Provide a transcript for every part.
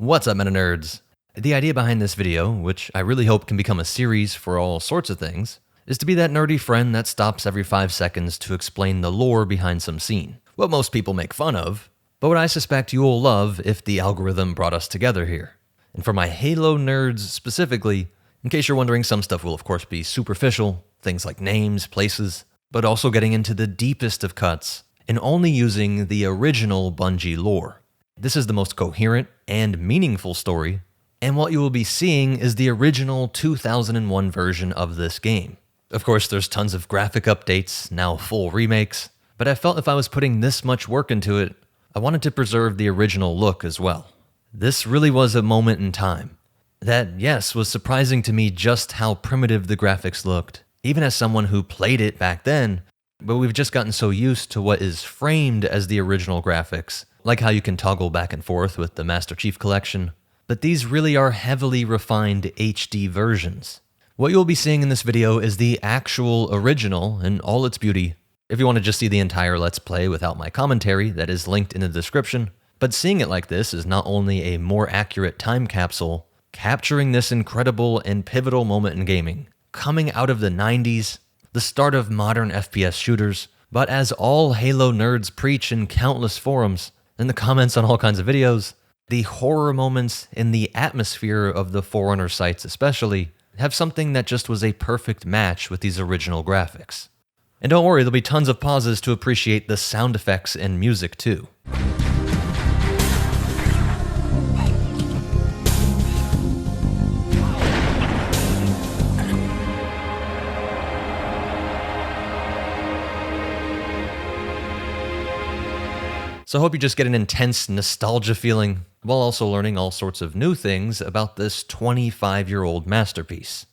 What's up, meta nerds? The idea behind this video, which I really hope can become a series for all sorts of things, is to be that nerdy friend that stops every 5 seconds to explain the lore behind some scene. What most people make fun of, but what I suspect you will love if the algorithm brought us together here. And for my Halo nerds specifically, in case you're wondering, some stuff will of course be superficial, things like names, places, but also getting into the deepest of cuts and only using the original Bungie lore. This is the most coherent and meaningful story, and what you will be seeing is the original 2001 version of this game. Of course, there's tons of graphic updates, now full remakes, but I felt if I was putting this much work into it, I wanted to preserve the original look as well. This really was a moment in time that, yes, was surprising to me just how primitive the graphics looked, even as someone who played it back then, but we've just gotten so used to what is framed as the original graphics, like how you can toggle back and forth with the Master Chief Collection, but these really are heavily refined HD versions. What you'll be seeing in this video is the actual original in all its beauty. If you want to just see the entire Let's Play without my commentary, that is linked in the description. But seeing it like this is not only a more accurate time capsule, capturing this incredible and pivotal moment in gaming, coming out of the 90s, the start of modern FPS shooters, but as all Halo nerds preach in countless forums, in the comments on all kinds of videos, the horror moments in the atmosphere of the Forerunner sites especially have something that just was a perfect match with these original graphics. And don't worry, there'll be tons of pauses to appreciate the sound effects and music too. So I hope you just get an intense nostalgia feeling, while also learning all sorts of new things about this 25-year-old masterpiece.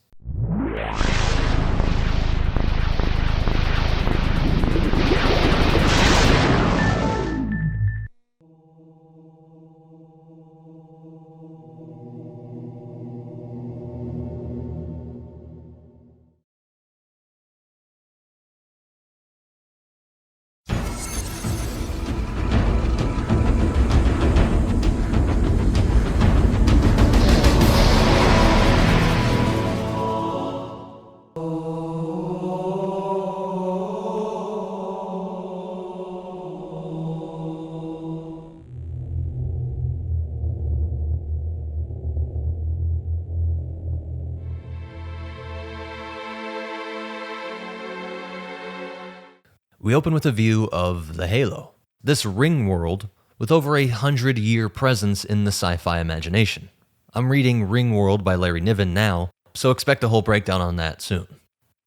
We open with a view of the Halo, this ring world with over 100-year presence in the sci-fi imagination. I'm reading Ring World by Larry Niven now, so expect a whole breakdown on that soon.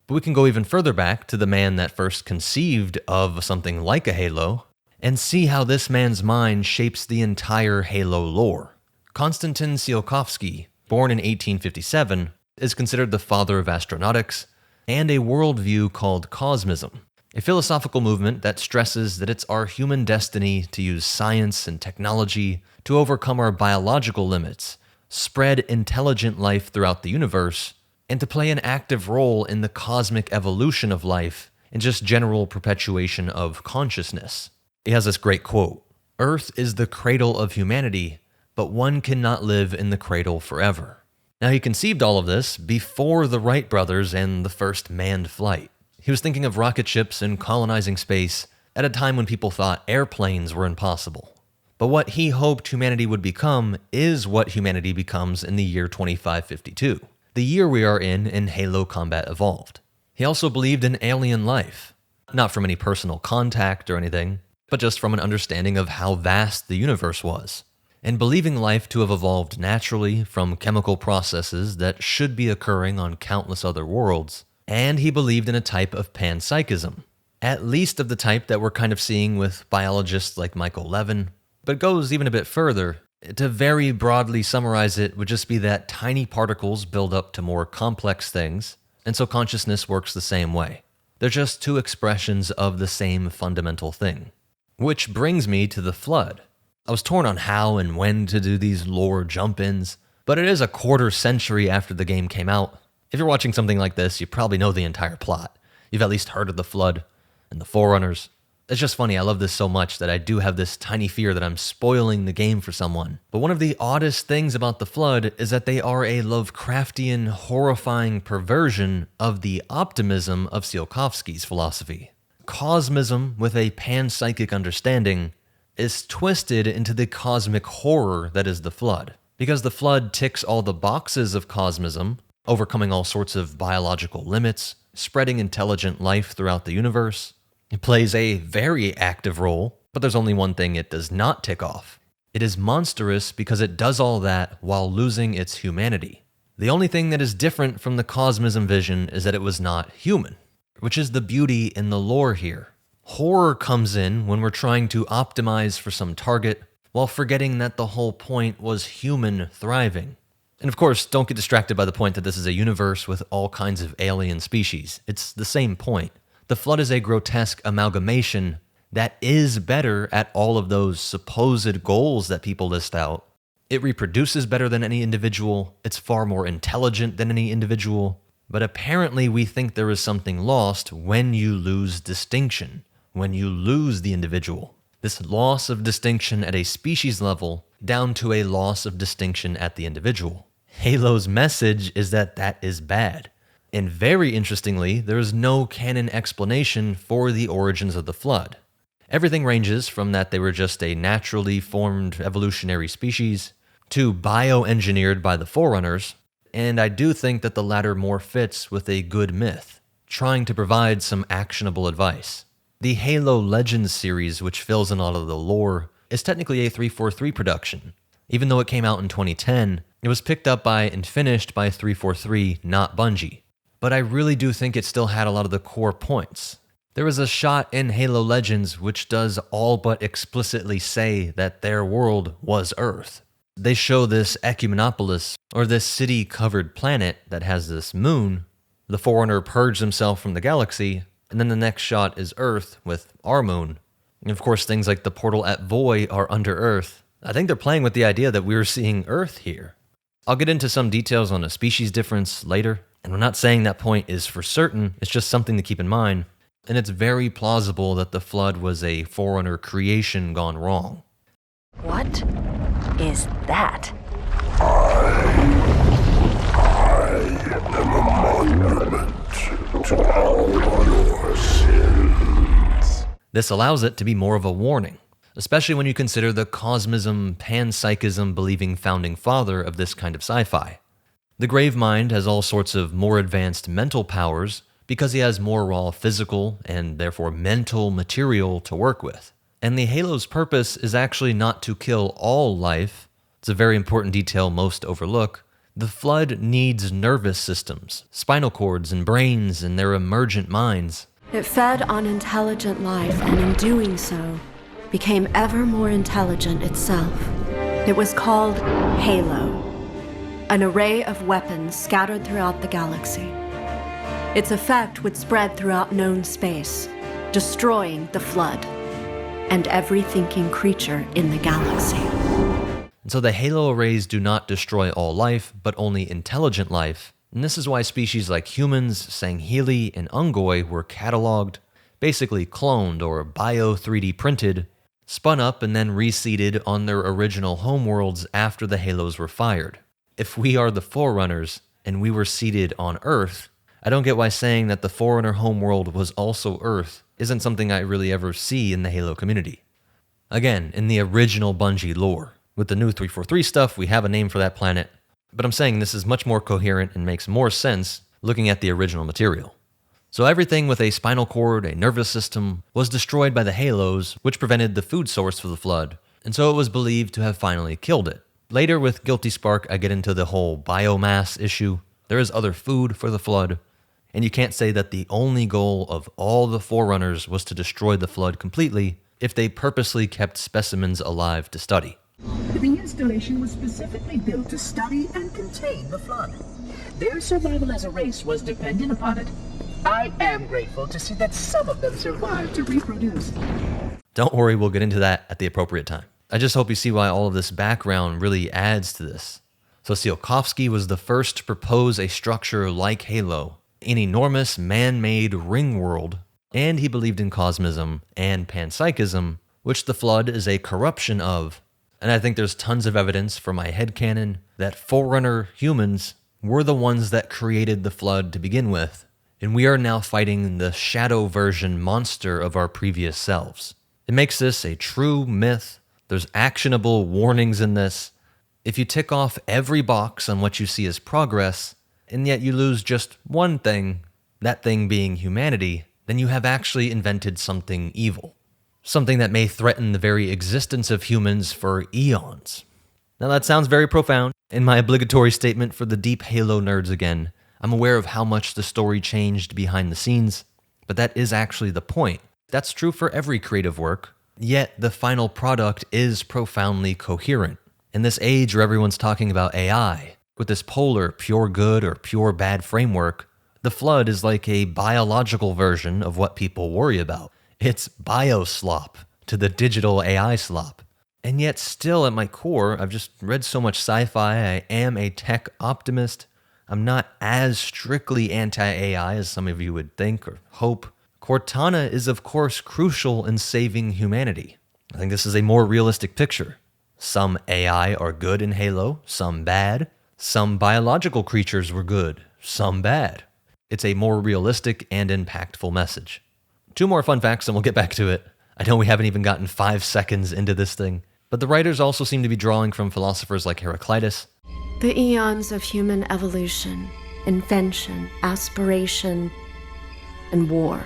But we can go even further back to the man that first conceived of something like a Halo, and see how this man's mind shapes the entire Halo lore. Konstantin Tsiolkovsky, born in 1857, is considered the father of astronautics, and a worldview called cosmism. A philosophical movement that stresses that it's our human destiny to use science and technology to overcome our biological limits, spread intelligent life throughout the universe, and to play an active role in the cosmic evolution of life and just general perpetuation of consciousness. He has this great quote, "Earth is the cradle of humanity, but one cannot live in the cradle forever." Now, he conceived all of this before the Wright brothers and the first manned flight. He was thinking of rocket ships and colonizing space at a time when people thought airplanes were impossible. But what he hoped humanity would become is what humanity becomes in the year 2552, the year we are in Halo Combat Evolved. He also believed in alien life, not from any personal contact or anything, but just from an understanding of how vast the universe was, and believing life to have evolved naturally from chemical processes that should be occurring on countless other worlds. And he believed in a type of panpsychism, at least of the type that we're kind of seeing with biologists like Michael Levin, but goes even a bit further. To very broadly summarize it would just be that tiny particles build up to more complex things, and so consciousness works the same way. They're just two expressions of the same fundamental thing. Which brings me to the Flood. I was torn on how and when to do these lore jump-ins, but it is a quarter century after the game came out. If you're watching something like this, you probably know the entire plot. You've at least heard of the Flood and the Forerunners, It's just funny, I love this so much that I do have this tiny fear that I'm spoiling the game for someone. But one of the oddest things about the Flood is that they are a Lovecraftian, horrifying perversion of the optimism of Tsiolkovsky's philosophy. Cosmism, with a panpsychic understanding, is twisted into the cosmic horror that is the Flood. Because the Flood ticks all the boxes of cosmism, overcoming all sorts of biological limits, spreading intelligent life throughout the universe. It plays a very active role, but there's only one thing it does not tick off. It is monstrous because it does all that while losing its humanity. The only thing that is different from the cosmism vision is that it was not human, which is the beauty in the lore here. Horror comes in when we're trying to optimize for some target, while forgetting that the whole point was human thriving. And of course, don't get distracted by the point that this is a universe with all kinds of alien species. It's the same point. The Flood is a grotesque amalgamation that is better at all of those supposed goals that people list out. It reproduces better than any individual, it's far more intelligent than any individual, but apparently we think there is something lost when you lose distinction, when you lose the individual. This loss of distinction at a species level down to a loss of distinction at the individual. Halo's message is that that is bad. And very interestingly, there is no canon explanation for the origins of the Flood. Everything ranges from that they were just a naturally formed evolutionary species, to bioengineered by the Forerunners, and I do think that the latter more fits with a good myth, trying to provide some actionable advice. The Halo Legends series, which fills in all of the lore, is technically a 343 production. Even though it came out in 2010, it was picked up by and finished by 343, not Bungie. But I really do think it still had a lot of the core points. There is a shot in Halo Legends which does all but explicitly say that their world was Earth. They show this Ecumenopolis, or this city-covered planet that has this moon. The Forerunner purged himself from the galaxy, and then the next shot is Earth with our moon. And of course, things like the portal at Voy are under Earth. I think they're playing with the idea that we're seeing Earth here. I'll get into some details on a species difference later, and we're not saying that point is for certain, it's just something to keep in mind. And it's very plausible that the Flood was a Forerunner creation gone wrong. What is that? I am a monument to all your sins. This allows it to be more of a warning, especially when you consider the cosmism, panpsychism believing founding father of this kind of sci-fi. The Gravemind has all sorts of more advanced mental powers because he has more raw physical and therefore mental material to work with. And the Halo's purpose is actually not to kill all life. It's a very important detail most overlook. The Flood needs nervous systems, spinal cords and brains and their emergent minds. It fed on intelligent life, and in doing so, became ever more intelligent itself. It was called Halo, an array of weapons scattered throughout the galaxy. Its effect would spread throughout known space, destroying the Flood and every thinking creature in the galaxy. And so the Halo arrays do not destroy all life, but only intelligent life. And this is why species like humans, Sangheli, and Ungoi were cataloged, basically cloned or bio-3D printed, spun up and then reseeded on their original homeworlds after the Halos were fired. If we are the Forerunners, and we were seeded on Earth, I don't get why saying that the Forerunner homeworld was also Earth isn't something I really ever see in the Halo community. Again, in the original Bungie lore. With the new 343 stuff, we have a name for that planet, but I'm saying this is much more coherent and makes more sense looking at the original material. So everything with a spinal cord, a nervous system, was destroyed by the Halos, which prevented the food source for the Flood, and so it was believed to have finally killed it. Later with Guilty Spark, I get into the whole biomass issue. There is other food for the Flood, and you can't say that the only goal of all the Forerunners was to destroy the Flood completely if they purposely kept specimens alive to study. The installation was specifically built to study and contain the Flood. Their survival as a race was dependent upon it. I am grateful to see that some of them survived to reproduce. Don't worry, we'll get into that at the appropriate time. I just hope you see why all of this background really adds to this. So Tsiolkovsky was the first to propose a structure like Halo, an enormous man-made ring world and he believed in cosmism and panpsychism, which the Flood is a corruption of. And I think there's tons of evidence for my headcanon that Forerunner humans were the ones that created the Flood to begin with, and we are now fighting the shadow version monster of our previous selves. It makes this a true myth. There's actionable warnings in this. If you tick off every box on what you see as progress, and yet you lose just one thing, that thing being humanity, then you have actually invented something evil. Something that may threaten the very existence of humans for eons. Now that sounds very profound. In my obligatory statement for the deep Halo nerds again, I'm aware of how much the story changed behind the scenes, but that is actually the point. That's true for every creative work, yet the final product is profoundly coherent. In this age where everyone's talking about AI, with this polar pure good or pure bad framework, the Flood is like a biological version of what people worry about. It's bioslop to the digital AI slop. And yet still at my core, I've just read so much sci-fi, I am a tech optimist. I'm not as strictly anti-AI as some of you would think or hope. Cortana is of course crucial in saving humanity. I think this is a more realistic picture. Some AI are good in Halo, some bad. Some biological creatures were good, some bad. It's a more realistic and impactful message. 2 more fun facts and we'll get back to it. I know we haven't even gotten 5 seconds into this thing, but the writers also seem to be drawing from philosophers like Heraclitus. The eons of human evolution, invention, aspiration, and war.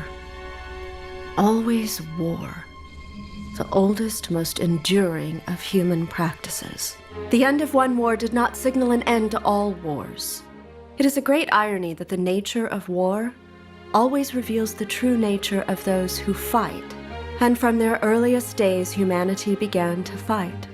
Always war. The oldest, most enduring of human practices. The end of one war did not signal an end to all wars. It is a great irony that the nature of war always reveals the true nature of those who fight. And from their earliest days, humanity began to fight.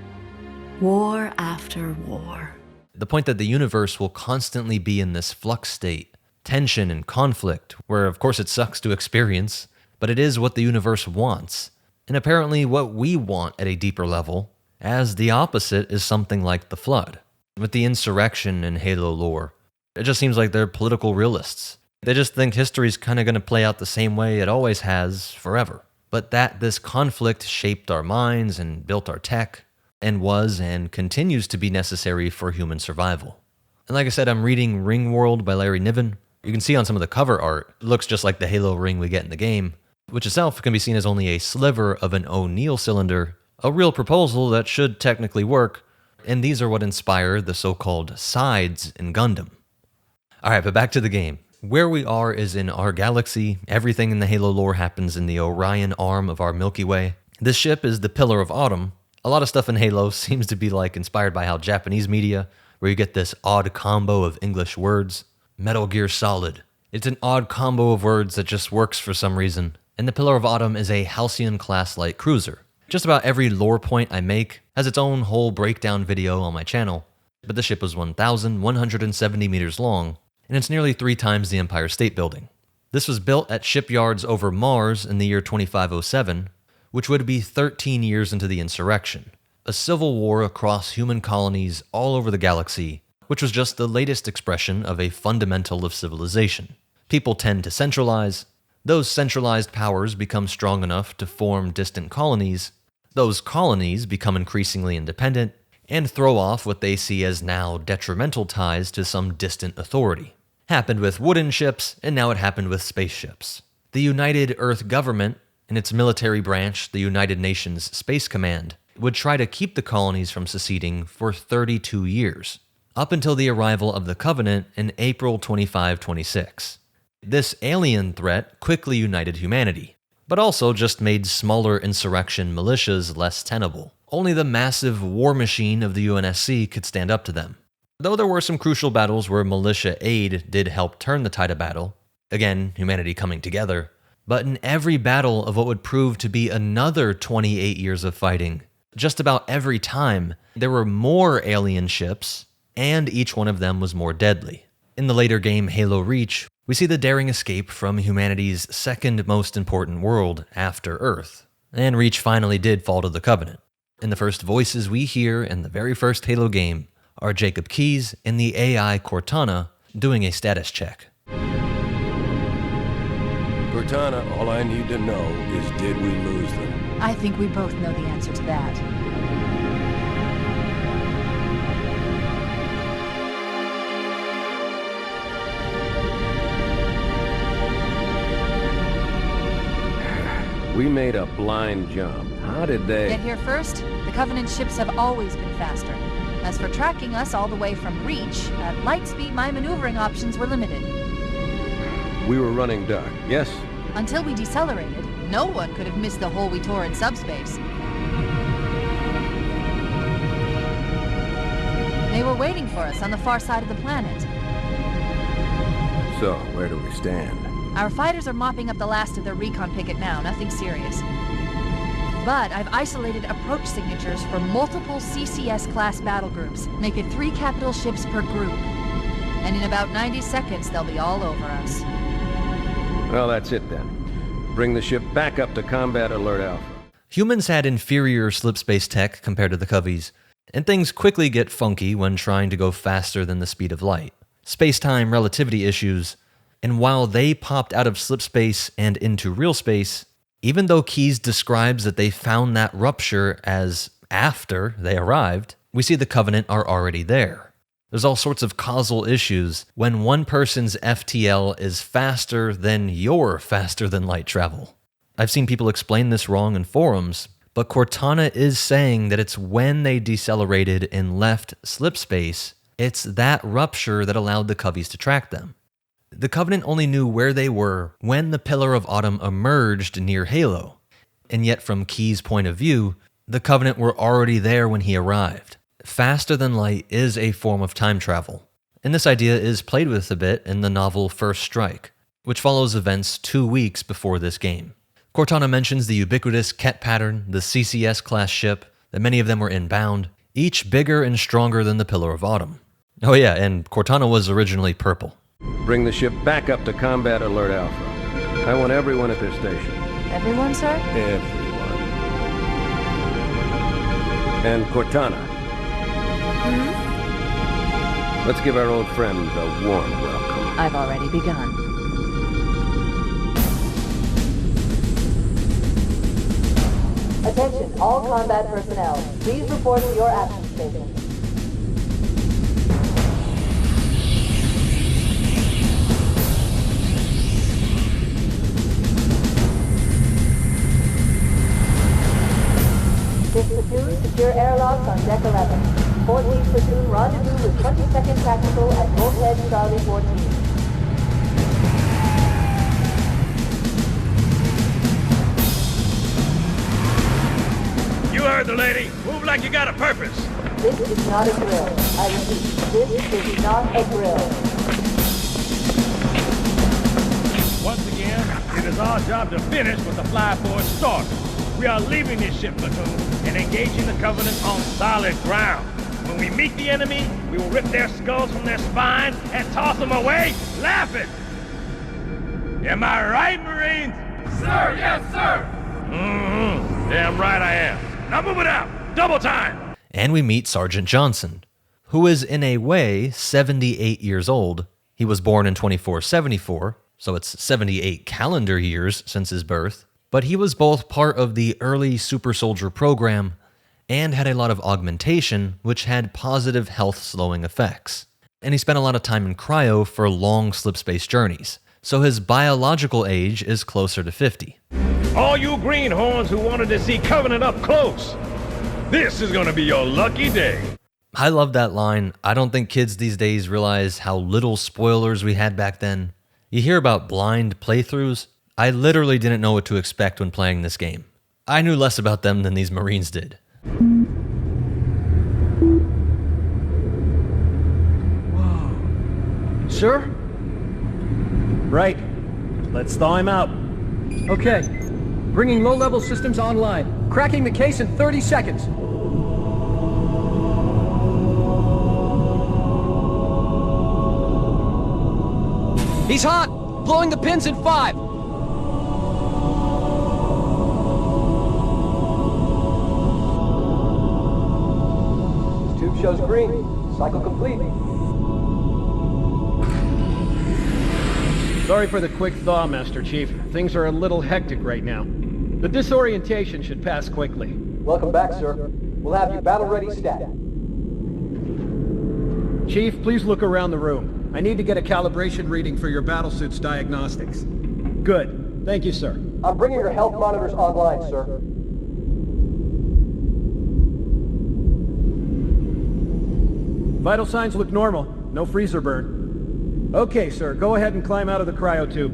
War after war. The point that the universe will constantly be in this flux state, tension and conflict, where of course it sucks to experience, but it is what the universe wants. And apparently what we want at a deeper level, as the opposite is something like the Flood. With the insurrection in Halo lore, it just seems like they're political realists. They just think history's kind of going to play out the same way it always has forever. But that this conflict shaped our minds and built our tech, and was and continues to be necessary for human survival. And like I said, I'm reading Ringworld by Larry Niven. You can see on some of the cover art, it looks just like the Halo ring we get in the game, which itself can be seen as only a sliver of an O'Neill cylinder, a real proposal that should technically work, and these are what inspire the so-called sides in Gundam. Alright, but back to the game. Where we are is in our galaxy. Everything in the Halo lore happens in the Orion arm of our Milky Way. This ship is the Pillar of Autumn. A lot of stuff in Halo seems to be like inspired by how Japanese media, where you get this odd combo of English words. Metal Gear Solid. It's an odd combo of words that just works for some reason. And the Pillar of Autumn is a Halcyon-class light cruiser. Just about every lore point I make has its own whole breakdown video on my channel, but the ship was 1,170 meters long, and it's nearly 3 times the Empire State Building. This was built at shipyards over Mars in the year 2507, which would be 13 years into the insurrection, a civil war across human colonies all over the galaxy, which was just the latest expression of a fundamental of civilization. People tend to centralize. Those centralized powers become strong enough to form distant colonies. Those colonies become increasingly independent and throw off what they see as now detrimental ties to some distant authority. Happened with wooden ships, and now it happened with spaceships. The United Earth Government, and its military branch, the United Nations Space Command, would try to keep the colonies from seceding for 32 years, up until the arrival of the Covenant in April 2526. This alien threat quickly united humanity, but also just made smaller insurrection militias less tenable. Only the massive war machine of the UNSC could stand up to them. Though there were some crucial battles where militia aid did help turn the tide of battle, again, humanity coming together, but in every battle of what would prove to be another 28 years of fighting, just about every time, there were more alien ships, and each one of them was more deadly. In the later game Halo Reach, we see the daring escape from humanity's second most important world after Earth, and Reach finally did fall to the Covenant. And the first voices we hear in the very first Halo game are Jacob Keyes and the AI Cortana doing a status check. Cortana, all I need to know is did we lose them? I think we both know the answer to that. We made a blind jump. How did they... Get here first? The Covenant ships have always been faster. As for tracking us all the way from Reach, at light speed my maneuvering options were limited. We were running dark, yes? Until we decelerated, no one could have missed the hole we tore in subspace. They were waiting for us on the far side of the planet. So, where do we stand? Our fighters are mopping up the last of their recon picket now, nothing serious. But I've isolated approach signatures for multiple CCS-class battle groups. Make it 3 capital ships per group. And in about 90 seconds, they'll be all over us. Well, that's it then. Bring the ship back up to Combat Alert Alpha. Humans had inferior slipspace tech compared to the Coveys, and things quickly get funky when trying to go faster than the speed of light. Space-time relativity issues, and while they popped out of slipspace and into real space, even though Keyes describes that they found that rupture as after they arrived, we see the Covenant are already there. There's all sorts of causal issues when one person's FTL is faster than your faster-than-light travel. I've seen people explain this wrong in forums, but Cortana is saying that it's when they decelerated and left slipspace, it's that rupture that allowed the Coveys to track them. The Covenant only knew where they were when the Pillar of Autumn emerged near Halo, and yet from Keyes' point of view, the Covenant were already there when he arrived. Faster than light is a form of time travel, and this idea is played with a bit in the novel First Strike, which follows events 2 weeks before this game. Cortana mentions the ubiquitous Ket pattern, the CCS-class ship, that many of them were inbound, each bigger and stronger than the Pillar of Autumn. Oh yeah, and Cortana was originally purple. Bring the ship back up to Combat Alert Alpha. I want everyone at their station. Everyone, sir? Everyone. And Cortana. Let's give our old friends a warm welcome. I've already begun. Attention, all combat personnel. Please report to your action station. Platoon, secure airlocks on deck 11. 14th platoon, rendezvous with 22nd Tactical at Bullhead Charlie 14. You heard the lady. Move like you got a purpose. This is not a drill. I repeat, this is not a drill. Once again, it is our job to finish what the fly force started. We are leaving this ship, platoon, and engaging the Covenant on solid ground. When we meet the enemy, we will rip their skulls from their spines and toss them away, laughing. Am I right, Marines? Sir, yes, sir. Damn right I am. Now move it out. Double time. And we meet Sergeant Johnson, who is in a way 78 years old. He was born in 2474, so it's 78 calendar years since his birth. But he was both part of the early super soldier program and had a lot of augmentation, which had positive health slowing effects. And he spent a lot of time in cryo for long slipspace journeys, so his biological age is closer to 50. All you greenhorns who wanted to see Covenant up close, this is gonna be your lucky day. I love that line. I don't think kids these days realize how little spoilers we had back then. You hear about blind playthroughs. I literally didn't know what to expect when playing this game. I knew less about them than these Marines did. Whoa. Sir? Right. Let's thaw him out. Okay. Bringing low-level systems online. Cracking the case in 30 seconds. He's hot! Blowing the pins in 5! Tube shows green. Cycle complete. Sorry for the quick thaw, Master Chief. Things are a little hectic right now. The disorientation should pass quickly. Welcome back, sir. We'll have you battle-ready stat. Chief, please look around the room. I need to get a calibration reading for your battlesuit's diagnostics. Good. Thank you, sir. I'm bringing your health monitors online, sir. Vital signs look normal. No freezer burn. Okay, sir. Go ahead and climb out of the cryo tube.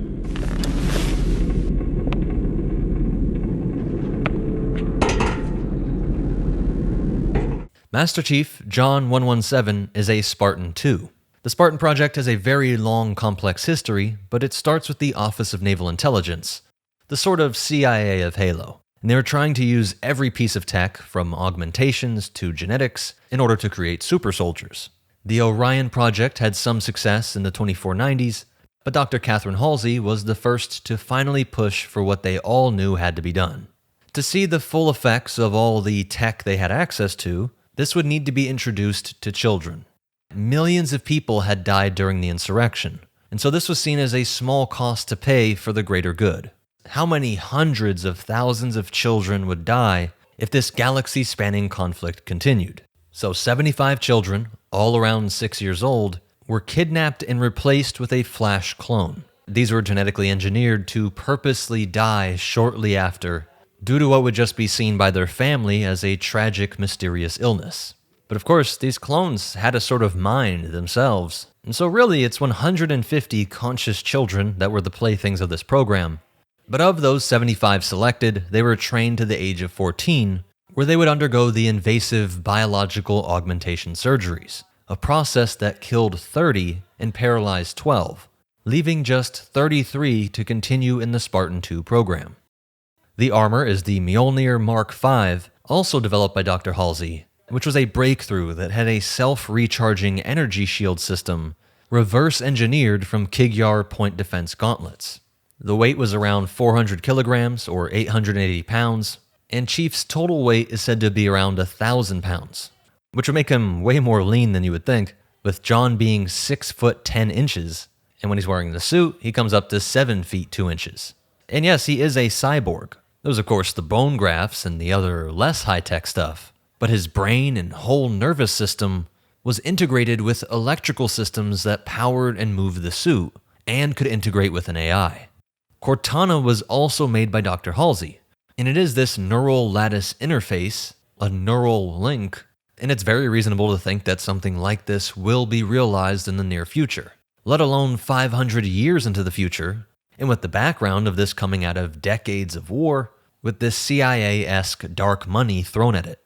Master Chief John 117 is a Spartan 2. The Spartan project has a very long, complex history, but it starts with the Office of Naval Intelligence, the sort of CIA of Halo. And they were trying to use every piece of tech, from augmentations to genetics, in order to create super soldiers. The Orion project had some success in the 2490s, but Dr. Catherine Halsey was the first to finally push for what they all knew had to be done. To see the full effects of all the tech they had access to, this would need to be introduced to children. Millions of people had died during the insurrection, and so this was seen as a small cost to pay for the greater good. How many hundreds of thousands of children would die if this galaxy-spanning conflict continued? So 75 children, all around 6 years old, were kidnapped and replaced with a Flash clone. These were genetically engineered to purposely die shortly after, due to what would just be seen by their family as a tragic, mysterious illness. But of course, these clones had a sort of mind themselves, and so really it's 150 conscious children that were the playthings of this program. But of those 75 selected, they were trained to the age of 14, where they would undergo the invasive biological augmentation surgeries, a process that killed 30 and paralyzed 12, leaving just 33 to continue in the Spartan 2 program. The armor is the Mjolnir Mark V, also developed by Dr. Halsey, which was a breakthrough that had a self-recharging energy shield system reverse-engineered from Kigyar point defense gauntlets. The weight was around 400 kilograms, or 880 pounds, and Chief's total weight is said to be around 1,000 pounds, which would make him way more lean than you would think, with John being 6 foot 10 inches, and when he's wearing the suit, he comes up to 7 feet 2 inches. And yes, he is a cyborg. There's of course the bone grafts and the other less high-tech stuff, but his brain and whole nervous system was integrated with electrical systems that powered and moved the suit, and could integrate with an AI. Cortana was also made by Dr. Halsey, and it is this neural lattice interface, a neural link, and it's very reasonable to think that something like this will be realized in the near future, let alone 500 years into the future, and with the background of this coming out of decades of war, with this CIA-esque dark money thrown at it.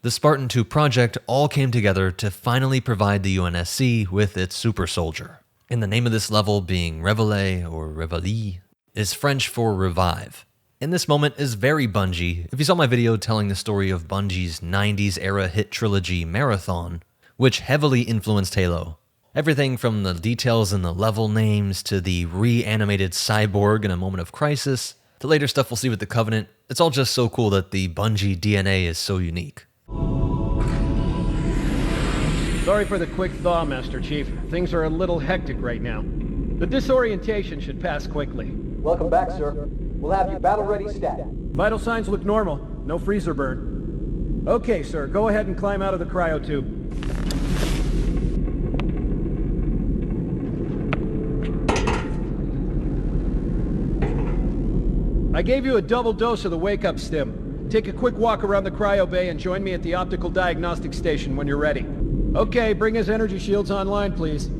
The Spartan 2 project all came together to finally provide the UNSC with its super soldier. And the name of this level, being Réveillé or Réveillé, is French for revive. And this moment is very Bungie. If you saw my video telling the story of Bungie's 90s era hit trilogy Marathon, which heavily influenced Halo, everything from the details in the level names to the reanimated cyborg in a moment of crisis, to later stuff we'll see with the Covenant, it's all just so cool that the Bungie DNA is so unique. Sorry for the quick thaw, Master Chief. Things are a little hectic right now. The disorientation should pass quickly. Welcome back, sir. We'll have you battle-ready stat. Vital signs look normal. No freezer burn. Okay, sir. Go ahead and climb out of the cryo tube. I gave you a double dose of the wake-up stim. Take a quick walk around the cryo bay and join me at the optical diagnostic station when you're ready. Okay, bring his energy shields online, please.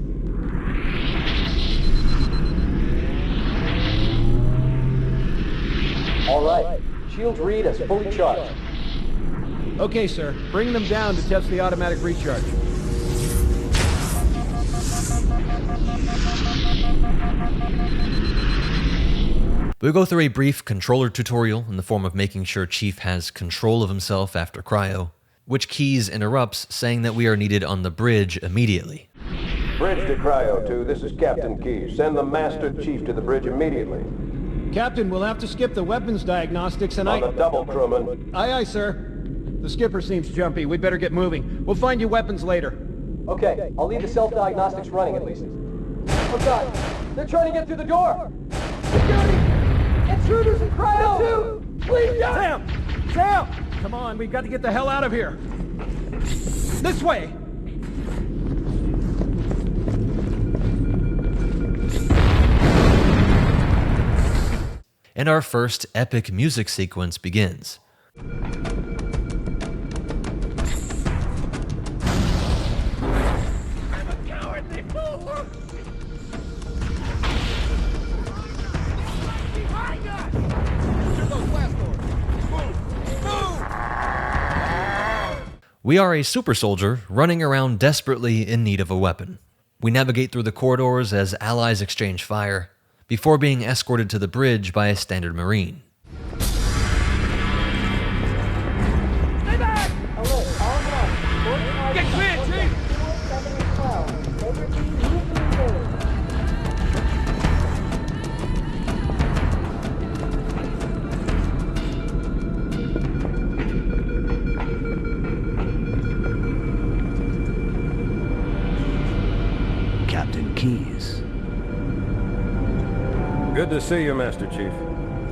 All right. Shields read as fully charged. Okay, sir. Bring them down to test the automatic recharge. We'll go through a brief controller tutorial in the form of making sure Chief has control of himself after cryo, which Keys interrupts, saying that we are needed on the bridge immediately. Bridge to Cryo 2, this is Captain Keys. Send the Master Chief to the bridge immediately. Captain, we'll have to skip the weapons diagnostics and On the double, crewman. Aye, aye, sir. The skipper seems jumpy. We'd better get moving. We'll find you weapons later. Okay, I'll leave the self-diagnostics running at least. Oh god, they're trying to get through the door! Security! Intruders in cryo too! Please don't! Sam! Come on, we've got to get the hell out of here! This way! And our first epic music sequence begins. We are a super soldier running around desperately in need of a weapon. We navigate through the corridors as allies exchange fire, before being escorted to the bridge by a standard Marine. Stay back! Alert, all guns. Get clear, Chief! 7 and 12. Integrity needs to be saved. Captain Keyes. Good to see you, Master Chief.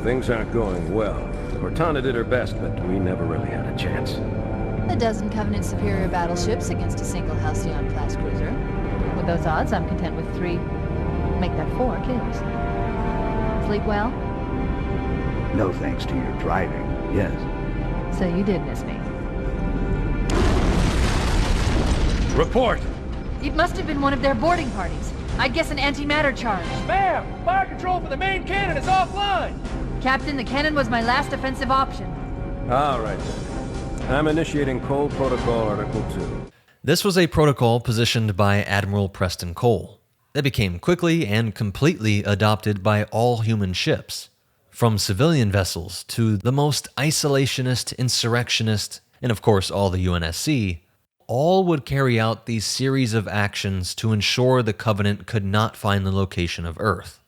Things aren't going well. Cortana did her best, but we never really had a chance. A dozen Covenant superior battleships against a single Halcyon-class cruiser. With those odds, I'm content with 3, make that 4 kills. Sleep well? No thanks to your driving, yes. So you did miss me. Report! It must have been one of their boarding parties. I'd guess an antimatter charge. Ma'am! Fire control for the main cannon is offline! Captain, the cannon was my last offensive option. All right, then. I'm initiating Cole Protocol Article 2. This was a protocol positioned by Admiral Preston Cole that became quickly and completely adopted by all human ships, from civilian vessels to the most isolationist, insurrectionist, and of course all the UNSC. All would carry out these series of actions to ensure the Covenant could not find the location of Earth,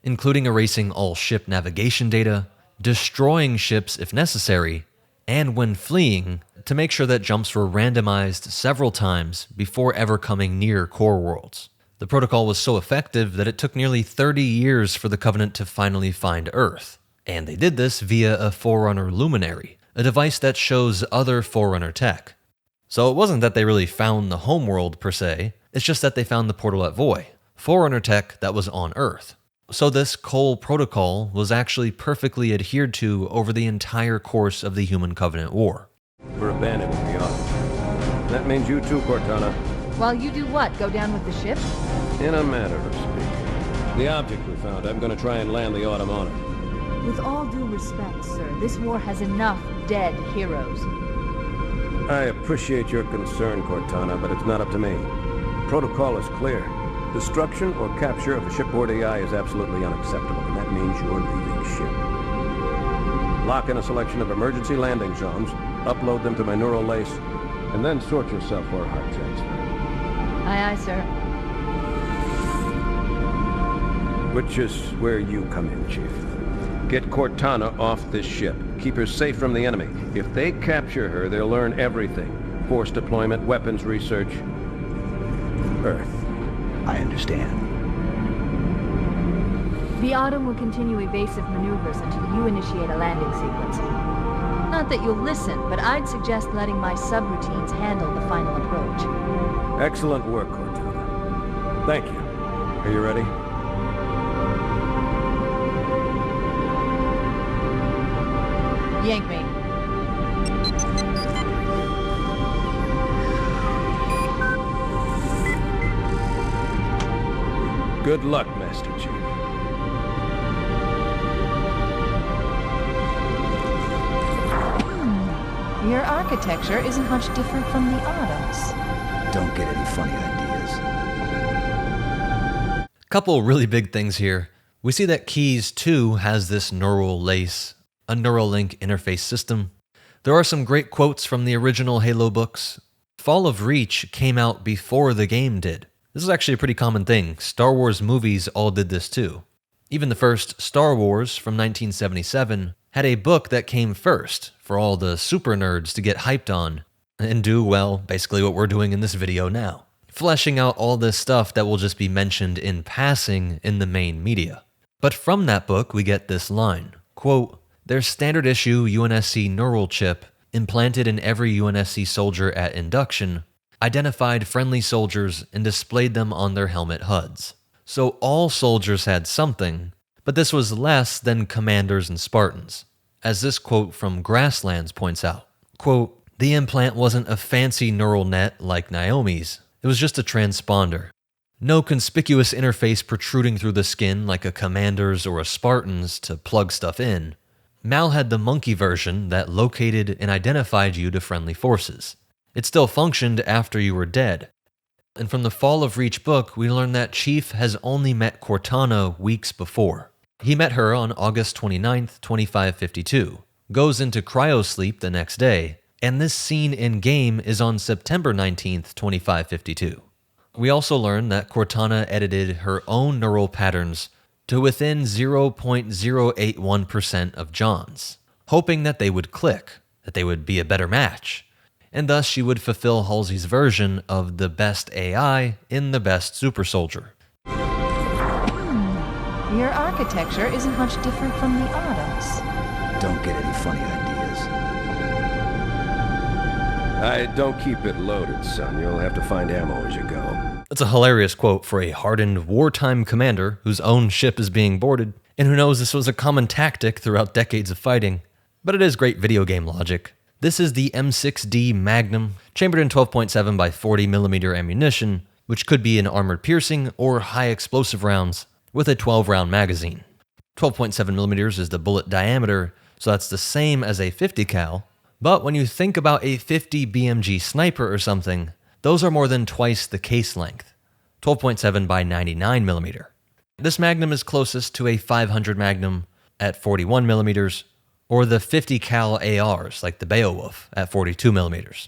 including erasing all ship navigation data, destroying ships if necessary, and when fleeing, to make sure that jumps were randomized several times before ever coming near core worlds. The protocol was so effective that it took nearly 30 years for the Covenant to finally find Earth, and they did this via a Forerunner Luminary, a device that shows other Forerunner tech. So it wasn't that they really found the homeworld per se, it's just that they found the portal at Voy, Forerunner tech that was on Earth. So this Cole Protocol was actually perfectly adhered to over the entire course of the Human Covenant War. We're abandoning the Autumn. That means you too, Cortana. While you do what? Go down with the ship? In a manner of speaking. The object we found, I'm going to try and land the Autumn on it. With all due respect, sir, this war has enough dead heroes. I appreciate your concern, Cortana, but it's not up to me. Protocol is clear. Destruction or capture of a shipboard AI is absolutely unacceptable, and that means you're leaving ship. Lock in a selection of emergency landing zones, upload them to my neural lace, and then sort yourself for a heart transfer. Aye, aye, sir. Which is where you come in, Chief. Get Cortana off this ship. Keep her safe from the enemy. If they capture her, they'll learn everything. Force deployment, weapons research. Earth. I understand. The Autumn will continue evasive maneuvers until you initiate a landing sequence. Not that you'll listen, but I'd suggest letting my subroutines handle the final approach. Excellent work, Cortana. Thank you. Are you ready? Yank me. Good luck, Master Chief. Your architecture isn't much different from the Autumn's. Don't get any funny ideas. Couple really big things here. We see that Keyes 2 has this neural lace, a Neuralink interface system. There are some great quotes from the original Halo books. Fall of Reach came out before the game did. This is actually a pretty common thing. Star Wars movies all did this too. Even the first Star Wars from 1977 had a book that came first for all the super nerds to get hyped on and do, well, basically what we're doing in this video now. fleshing out all this stuff that will just be mentioned in passing in the main media. But from that book, we get this line, quote, "Their standard issue UNSC neural chip, implanted in every UNSC soldier at induction, identified friendly soldiers and displayed them on their helmet HUDs. So all soldiers had something, but this was less than commanders and Spartans. As this quote from Grasslands points out, quote, "The implant wasn't a fancy neural net like Naomi's. It was just a transponder. No conspicuous interface protruding through the skin like a commander's or a Spartan's to plug stuff in. Mal had the monkey version that located and identified you to friendly forces. It still functioned after you were dead." And from the Fall of Reach book, we learn that Chief has only met Cortana weeks before. He met her on August 29th, 2552, goes into cryosleep the next day, and this scene in-game is on September 19th, 2552. We also learn that Cortana edited her own neural patterns to within 0.081% of John's, hoping that they would click, that they would be a better match, and thus she would fulfill Halsey's version of the best AI in the best super soldier. Your architecture isn't much different from the Autumn's. Don't get any funny ideas. Don't keep it loaded, son. You'll have to find ammo as you go. That's a hilarious quote for a hardened wartime commander whose own ship is being boarded, and who knows this was a common tactic throughout decades of fighting. But it is great video game logic. This is the M6D Magnum, chambered in 12.7 by 40mm ammunition, which could be an armored piercing or high explosive rounds, with a 12-round magazine. 12.7mm is the bullet diameter, so that's the same as a 50 cal, but when you think about a 50 BMG sniper or something, those are more than twice the case length, 12.7 by 99mm. This Magnum is closest to a 500 Magnum at 41mm, or the 50 cal ARs like the Beowulf at 42mm.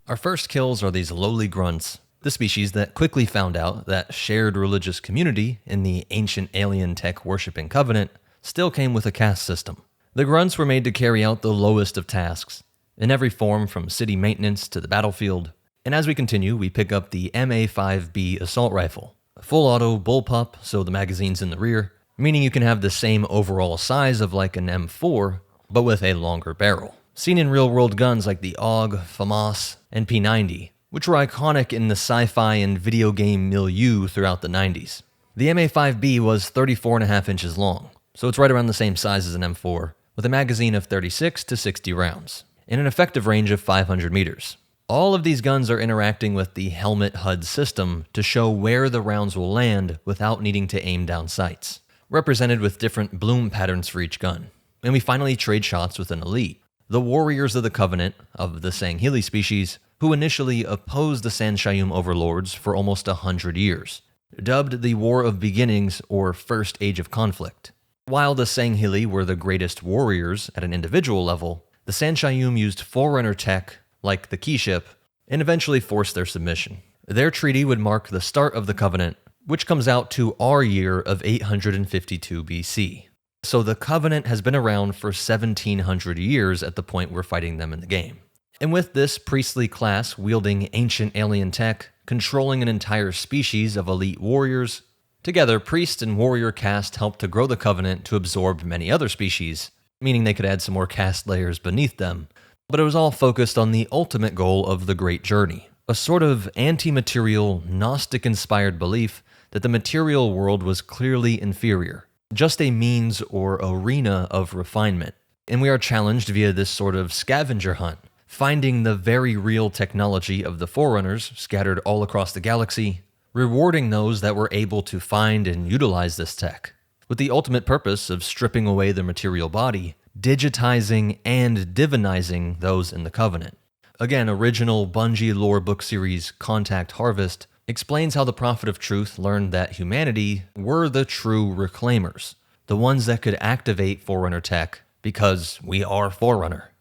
Our first kills are these lowly grunts, the species that quickly found out that shared religious community in the ancient alien tech worshipping covenant still came with a caste system. The grunts were made to carry out the lowest of tasks, in every form from city maintenance to the battlefield, and as we continue, we pick up the MA5B assault rifle, a full auto bullpup, so the magazine's in the rear, meaning you can have the same overall size of like an M4, but with a longer barrel. Seen in real-world guns like the AUG, FAMAS, and P90, which were iconic in the sci-fi and video game milieu throughout the 90s. The MA5B was 34.5 inches long, so it's right around the same size as an M4, with a magazine of 36 to 60 rounds, and an effective range of 500 meters. All of these guns are interacting with the helmet HUD system to show where the rounds will land without needing to aim down sights, represented with different bloom patterns for each gun. And we finally trade shots with an elite, the Warriors of the Covenant of the Sangheili species, who initially opposed the Sanshayum overlords for almost 100 years, dubbed the War of Beginnings or First Age of Conflict. While the Sangheili were the greatest warriors at an individual level, the Sanshayum used Forerunner tech, like the keyship, and eventually forced their submission. Their treaty would mark the start of the Covenant, which comes out to our year of 852 BC. So the Covenant has been around for 1700 years at the point we're fighting them in the game. And with this priestly class wielding ancient alien tech, controlling an entire species of elite warriors, together priest and warrior caste helped to grow the Covenant to absorb many other species, meaning they could add some more caste layers beneath them. But it was all focused on the ultimate goal of the Great Journey, a sort of anti-material, Gnostic-inspired belief that the material world was clearly inferior, just a means or arena of refinement. And we are challenged via this sort of scavenger hunt, finding the very real technology of the Forerunners scattered all across the galaxy, rewarding those that were able to find and utilize this tech, with the ultimate purpose of stripping away their material body, digitizing and divinizing those in the Covenant. Again, original Bungie lore book series Contact Harvest explains how the Prophet of Truth learned that humanity were the true reclaimers, the ones that could activate Forerunner tech, because we are Forerunner.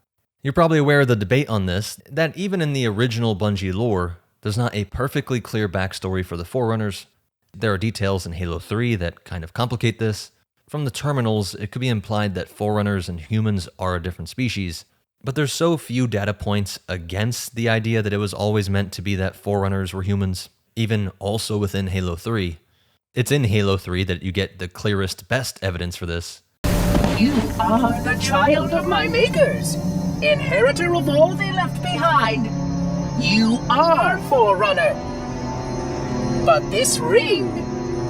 You're probably aware of the debate on this, that even in the original Bungie lore, there's not a perfectly clear backstory for the Forerunners. There are details in Halo 3 that kind of complicate this. From the terminals, it could be implied that Forerunners and humans are a different species, But there's so few data points against the idea that it was always meant to be that Forerunners were humans, even also within Halo 3. It's in Halo 3 that you get the clearest, best evidence for this. You are the child of my makers, inheritor of all they left behind. You are Forerunner. But this ring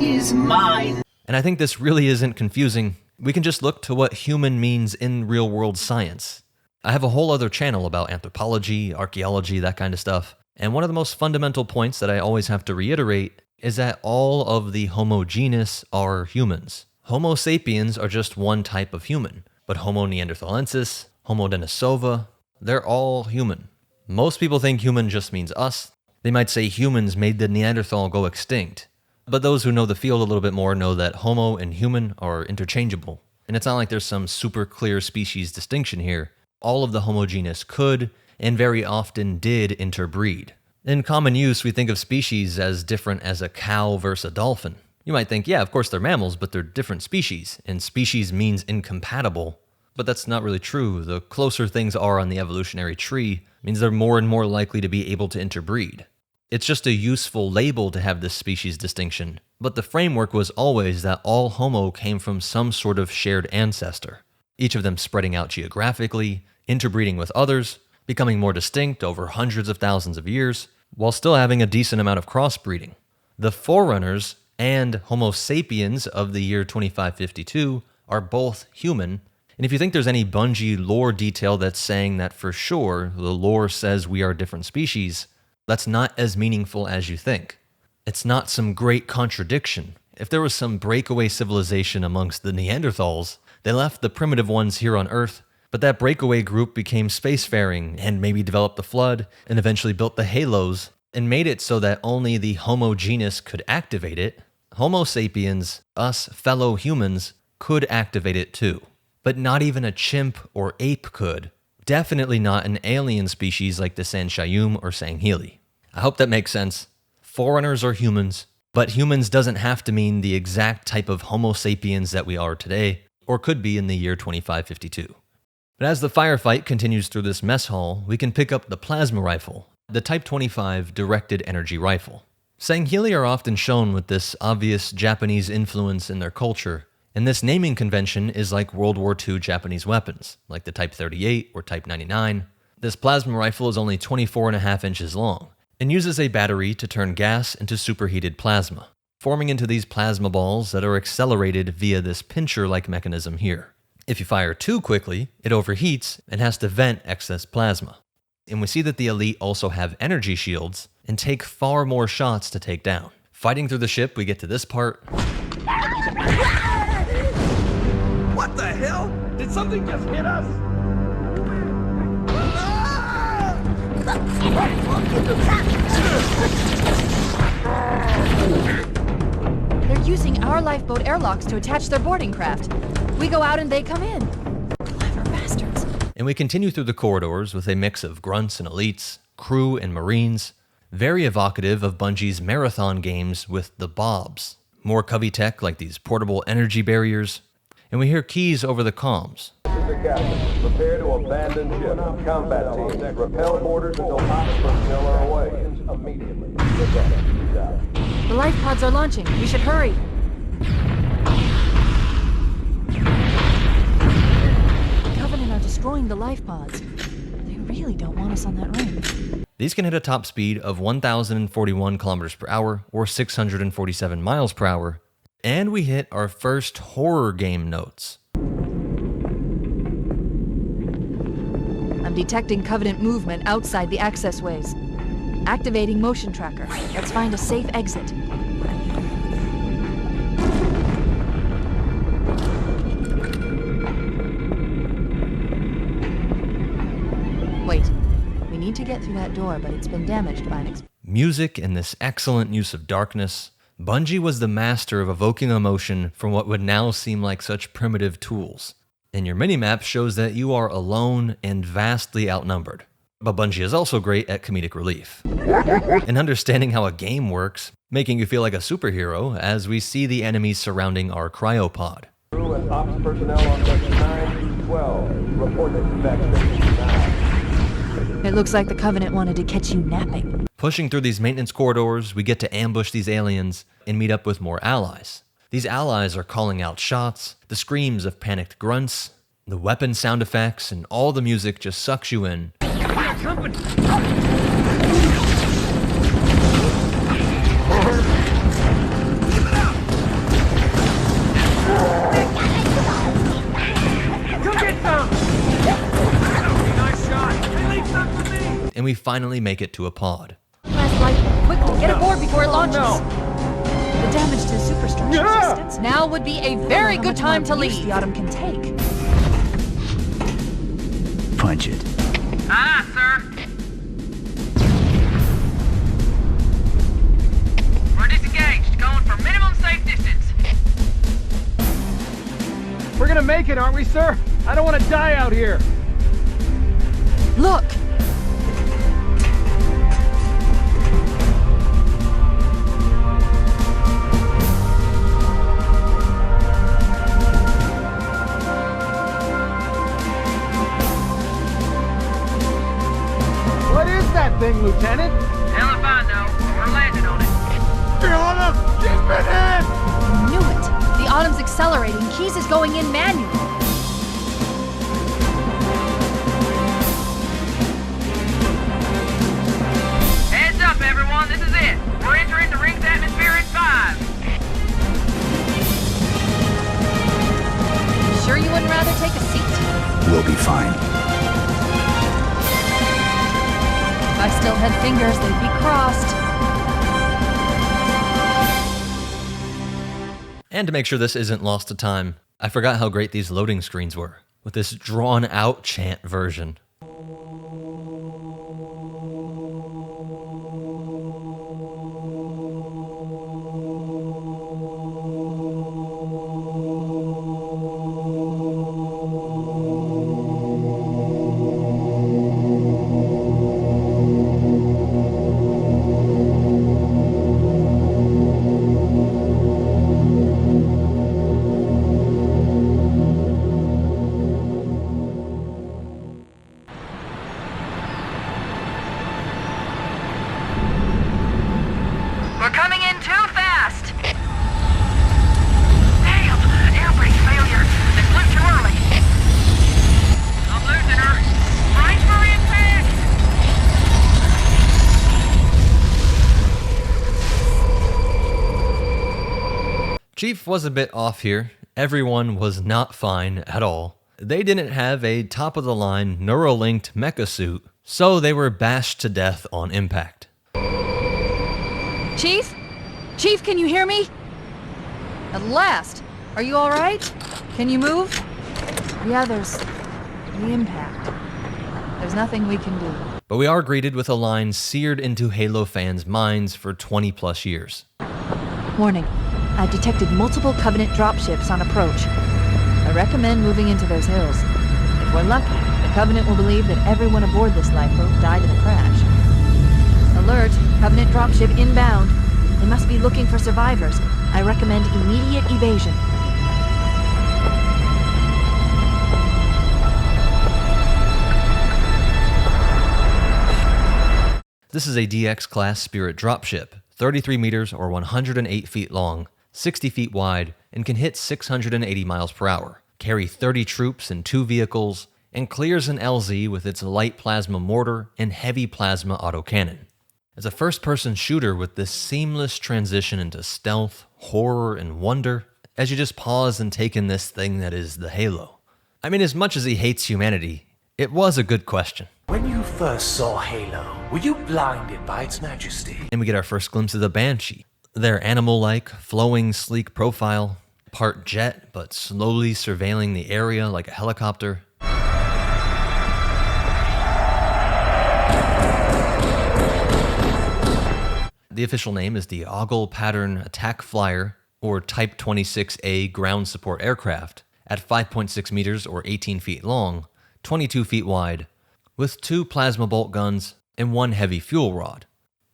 is mine. And I think this really isn't confusing. We can just look to what human means in real-world science. I have a whole other channel about anthropology, archaeology, that kind of stuff. And one of the most fundamental points that I always have to reiterate is that all of the Homo genus are humans. Homo sapiens are just one type of human, but Homo neanderthalensis, Homo denisova, they're all human. Most people think human just means us. They might say humans made the Neanderthal go extinct. But those who know the field a little bit more know that Homo and human are interchangeable. And it's not like there's some super clear species distinction here. All of the Homo genus could, and very often did, interbreed. In common use, we think of species as different as a cow versus a dolphin. You might think, yeah, of course they're mammals, but they're different species, and species means incompatible. But that's not really true. The closer things are on the evolutionary tree means they're more and more likely to be able to interbreed. It's just a useful label to have this species distinction, but the framework was always that all Homo came from some sort of shared ancestor, each of them spreading out geographically, interbreeding with others, becoming more distinct over hundreds of thousands of years, while still having a decent amount of crossbreeding. The Forerunners and Homo sapiens of the year 2552 are both human. And if you think there's any Bungie lore detail that's saying that for sure the lore says we are different species, that's not as meaningful as you think. It's not some great contradiction. If there was some breakaway civilization amongst the Neanderthals, they left the primitive ones here on Earth, but that breakaway group became spacefaring and maybe developed the Flood and eventually built the Halos and made it so that only the Homo genus could activate it. Homo sapiens, us fellow humans, could activate it too. But not even a chimp or ape could. Definitely not an alien species like the Sanshayum or Sangheli. I hope that makes sense. Forerunners are humans, but humans doesn't have to mean the exact type of Homo sapiens that we are today, or could be in the year 2552. But as the firefight continues through this mess hall, we can pick up the plasma rifle, the Type 25 directed energy rifle. Sangheli are often shown with this obvious Japanese influence in their culture, and this naming convention is like World War II Japanese weapons, like the Type 38 or Type 99. This plasma rifle is only 24.5 inches long, and uses a battery to turn gas into superheated plasma, forming into these plasma balls that are accelerated via this pincher-like mechanism here. If you fire too quickly, it overheats and has to vent excess plasma. And we see that the elite also have energy shields and take far more shots to take down. Fighting through the ship, we get to this part. What the hell? Did something just hit us? They're using our lifeboat airlocks to attach their boarding craft. We go out and they come in. Clever bastards. And we continue through the corridors with a mix of grunts and elites, crew and marines, very evocative of Bungie's marathon games with the Bobs. More Covey tech like these portable energy barriers, and we hear keys over the comms. This is the captain. Prepare to abandon ship. Combat teams, repel boarders until ops personnel are away. Immediately. The life pods are launching. We should hurry. The Covenant are destroying the life pods. They really don't want us on that ring. These can hit a top speed of 1,041 kilometers per hour or 647 miles per hour, and we hit our first horror game notes. I'm detecting Covenant movement outside the access ways. Activating motion tracker. Let's find a safe exit. Wait. We need to get through that door, but it's been damaged by an Music and this excellent use of darkness. Bungie was the master of evoking emotion from what would now seem like such primitive tools. And your minimap shows that you are alone and vastly outnumbered. But Bungie is also great at comedic relief. And understanding how a game works, making you feel like a superhero as we see the enemies surrounding our cryopod. Crew and ops personnel on decks 9 through 12. Report to evac station now. It looks like the Covenant wanted to catch you napping. Pushing through these maintenance corridors, we get to ambush these aliens and meet up with more allies. These allies are calling out shots, the screams of panicked grunts, the weapon sound effects, and all the music just sucks you in. And we finally make it to a pod. Last light, quickly, get aboard before it launches. The damage to the superstructure is extensive. Now would be a very good time to leave. The Autumn can take. Punch it. Aye, sir. We're disengaged, going for minimum safe distance. We're gonna make it, aren't we, sir? I don't want to die out here. Look! What is that thing, Lieutenant? Hell if I know, but we're landing on it. Keep it in! I knew it! The Autumn's accelerating. Keys is going in manual. Heads up, everyone, this is it. We're entering the ring's atmosphere in 5. Sure you wouldn't rather take a seat? We'll be fine. If I still had fingers, they'd be crossed. And to make sure this isn't lost to time, I forgot how great these loading screens were, with this drawn-out chant version. We're coming in too fast. Damn, air brake failure. They flew too early. I'm losing her. Brace for impact. Chief was a bit off here. Everyone was not fine at all. They didn't have a top-of-the-line neuralinked mecha suit, so they were bashed to death on impact. Chief? Chief, can you hear me? At last! Are you alright? Can you move? The others. The impact. There's nothing we can do. But we are greeted with a line seared into Halo fans' minds for 20 plus years. Warning. I've detected multiple Covenant dropships on approach. I recommend moving into those hills. If we're lucky, the Covenant will believe that everyone aboard this lifeboat died in the crash. Alert! Covenant dropship inbound. They must be looking for survivors. I recommend immediate evasion. This is a DX-class Spirit dropship, 33 meters or 108 feet long, 60 feet wide, and can hit 680 miles per hour, carry 30 troops and 2 vehicles, and clears an LZ with its light plasma mortar and heavy plasma autocannon. As a first-person shooter with this seamless transition into stealth, horror, and wonder, as you just pause and take in this thing that is the Halo. I mean, as much as he hates humanity, it was a good question. When you first saw Halo, were you blinded by its majesty? And we get our first glimpse of the Banshee. Their animal-like, flowing, sleek profile, part jet, but slowly surveilling the area like a helicopter. The official name is the Ogle Pattern Attack Flyer, or Type 26A ground support aircraft, at 5.6 meters or 18 feet long, 22 feet wide, with 2 plasma bolt guns and 1 heavy fuel rod.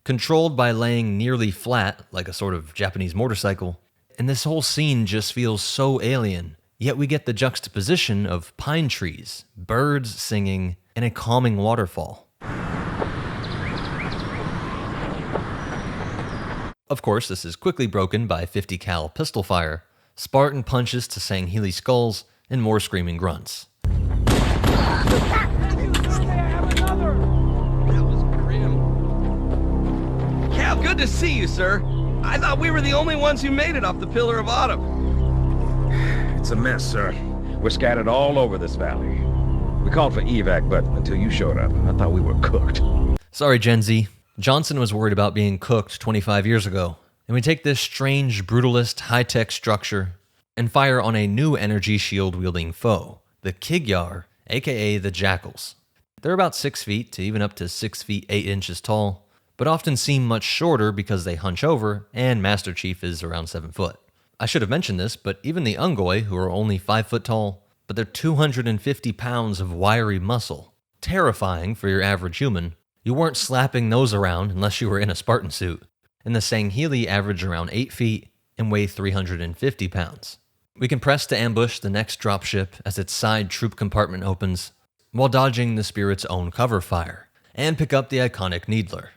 Controlled by laying nearly flat, like a sort of Japanese motorcycle, and this whole scene just feels so alien, yet we get the juxtaposition of pine trees, birds singing, and a calming waterfall. Of course, this is quickly broken by 50 cal pistol fire, Spartan punches to Sangheili skulls, and more screaming grunts. Cal, good to see you, sir. I thought we were the only ones who made it off the Pillar of Autumn. It's a mess, sir. We're scattered all over this valley. We called for evac, but until you showed up, I thought we were cooked. Sorry, Gen Z. Johnson was worried about being cooked 25 years ago, and we take this strange, brutalist, high-tech structure and fire on a new energy shield-wielding foe, the Kigyar, aka the Jackals. They're about 6 feet to even up to 6 feet 8 inches tall, but often seem much shorter because they hunch over, and Master Chief is around 7 foot. I should have mentioned this, but even the Ungoi, who are only 5 foot tall, but they're 250 pounds of wiry muscle. Terrifying for your average human. You weren't slapping those around unless you were in a Spartan suit. And the Sangheili average around 8 feet and weigh 350 pounds. We can press to ambush the next dropship as its side troop compartment opens, while dodging the Spirit's own cover fire, and pick up the iconic Needler.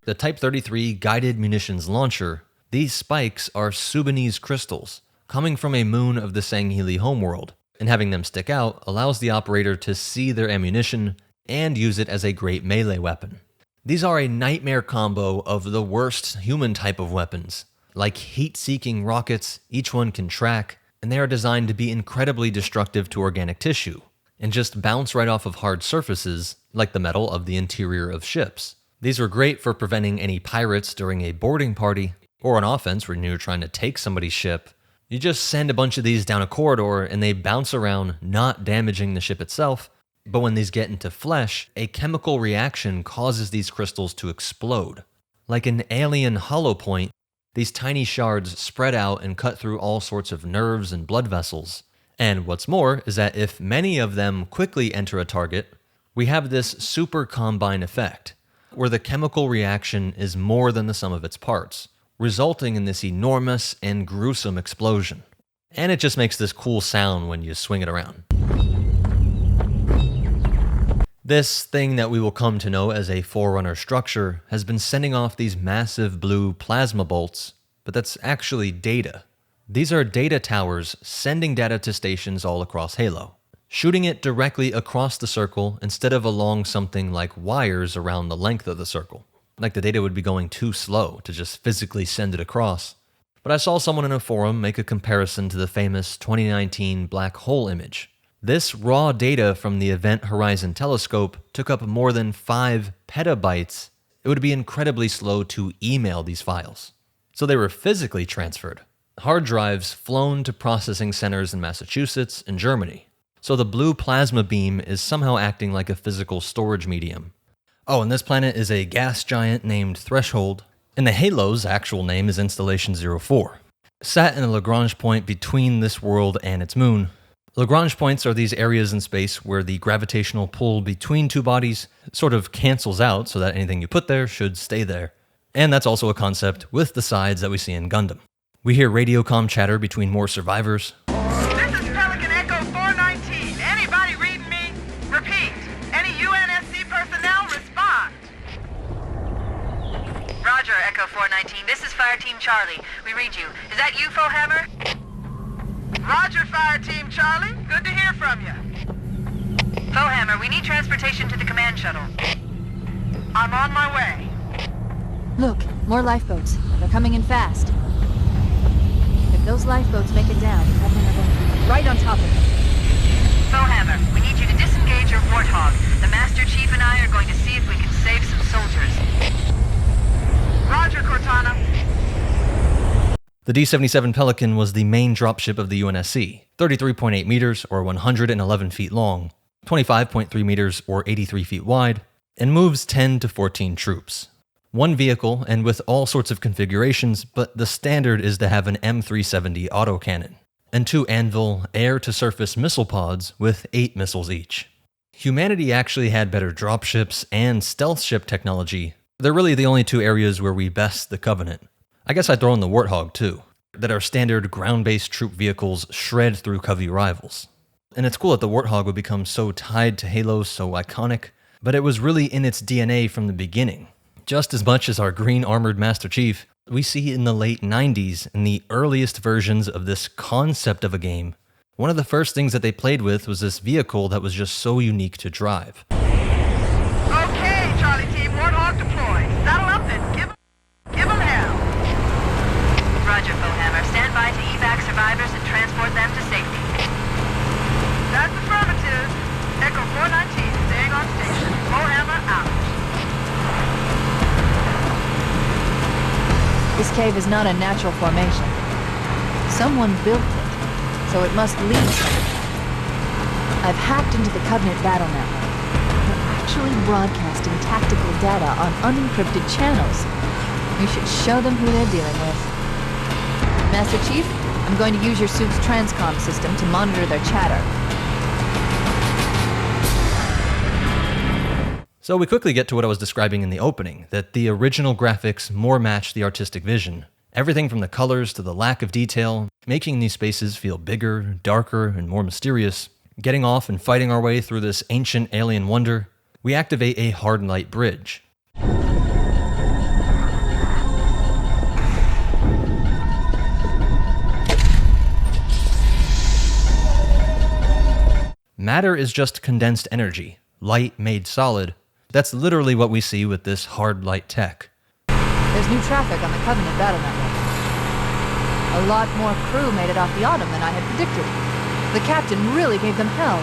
The Type 33 guided munitions launcher, these spikes are Sudanese crystals, coming from a moon of the Sangheili homeworld, and having them stick out allows the operator to see their ammunition and use it as a great melee weapon. These are a nightmare combo of the worst human type of weapons. Like heat-seeking rockets, each one can track, and they are designed to be incredibly destructive to organic tissue, and just bounce right off of hard surfaces, like the metal of the interior of ships. These are great for preventing any pirates during a boarding party, or on offense when you're trying to take somebody's ship. You just send a bunch of these down a corridor and they bounce around, not damaging the ship itself, but when these get into flesh, a chemical reaction causes these crystals to explode. Like an alien hollow point, these tiny shards spread out and cut through all sorts of nerves and blood vessels. And what's more is that if many of them quickly enter a target, we have this super combine effect, where the chemical reaction is more than the sum of its parts, resulting in this enormous and gruesome explosion. And it just makes this cool sound when you swing it around. This thing that we will come to know as a Forerunner structure has been sending off these massive blue plasma bolts, but that's actually data. These are data towers sending data to stations all across Halo, shooting it directly across the circle instead of along something like wires around the length of the circle. Like the data would be going too slow to just physically send it across. But I saw someone in a forum make a comparison to the famous 2019 black hole image. This raw data from the Event Horizon telescope took up more than 5 petabytes. It would be incredibly slow to email these files. So they were physically transferred. Hard drives flown to processing centers in Massachusetts and Germany. So the blue plasma beam is somehow acting like a physical storage medium. Oh, and this planet is a gas giant named Threshold, and the Halo's actual name is Installation 04. Sat in a Lagrange point between this world and its moon. Lagrange points are these areas in space where the gravitational pull between two bodies sort of cancels out so that anything you put there should stay there. And that's also a concept with the sides that we see in Gundam. We hear radiocom chatter between more survivors. This is Pelican Echo 419. Anybody reading me? Repeat. Any UNSC personnel respond. Roger, Echo 419. This is Fire Team Charlie. We read you. Is that you, Fohammer? Roger, Fire Team Charlie. Good to hear from you. Fohammer, we need transportation to the command shuttle. I'm on my way. Look, more lifeboats. They're coming in fast. If those lifeboats make it down, the Covenant are going to be right on top of them. Fohammer, we need you to disengage your Warthog. The Master Chief and I are going to see if we can save some soldiers. Roger, Cortana. The D-77 Pelican was the main dropship of the UNSC, 33.8 meters or 111 feet long, 25.3 meters or 83 feet wide, and moves 10 to 14 troops. One vehicle and with all sorts of configurations, but the standard is to have an M370 autocannon, and 2 Anvil air-to-surface missile pods with 8 missiles each. Humanity actually had better dropships and stealth ship technology. They're really the only 2 areas where we best the Covenant. I guess I'd throw in the Warthog too, that our standard ground-based troop vehicles shred through Covey rivals. And it's cool that the Warthog would become so tied to Halo, so iconic, but it was really in its DNA from the beginning. Just as much as our green armored Master Chief, we see in the late 90s, in the earliest versions of this concept of a game, one of the first things that they played with was this vehicle that was just so unique to drive. Okay, Charlie Team, Warthog deployed. Saddle up and give 'em hell. Roger, Foehammer. Stand by to evac survivors and transport them to safety. That's affirmative. Echo 419, staying on station. Foehammer out. This cave is not a natural formation. Someone built it, so it must lead somewhere. I've hacked into the Covenant battle network. They're actually broadcasting tactical data on unencrypted channels. We should show them who they're dealing with. Master Chief, I'm going to use your suit's transcom system to monitor their chatter. So we quickly get to what I was describing in the opening, that the original graphics more match the artistic vision. Everything from the colors to the lack of detail, making these spaces feel bigger, darker, and more mysterious. Getting off and fighting our way through this ancient alien wonder, we activate a hard light bridge. Matter is just condensed energy, light made solid. That's literally what we see with this hard light tech. There's new traffic on the Covenant battle network. A lot more crew made it off the Autumn than I had predicted. The captain really gave them hell.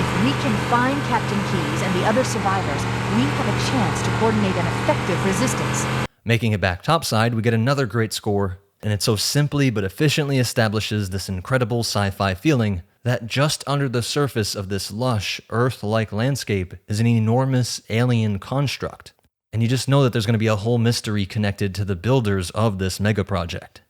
If we can find Captain Keyes and the other survivors, we have a chance to coordinate an effective resistance. Making it back topside, we get another great score, and it so simply but efficiently establishes this incredible sci-fi feeling that just under the surface of this lush, Earth-like landscape is an enormous alien construct. And you just know that there's going to be a whole mystery connected to the builders of this mega project.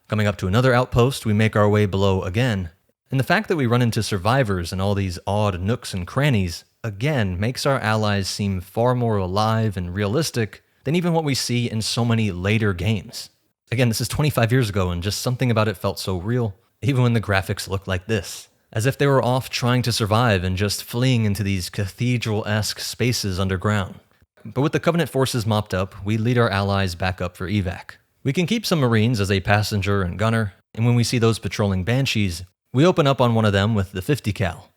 Coming up to another outpost, we make our way below again. And the fact that we run into survivors in all these odd nooks and crannies, again, makes our allies seem far more alive and realistic than even what we see in so many later games. Again, this is 25 years ago, and just something about it felt so real, even when the graphics looked like this. As if they were off trying to survive and just fleeing into these cathedral-esque spaces underground. But with the Covenant forces mopped up, we lead our allies back up for evac. We can keep some Marines as a passenger and gunner, and when we see those patrolling Banshees, we open up on one of them with the 50 cal.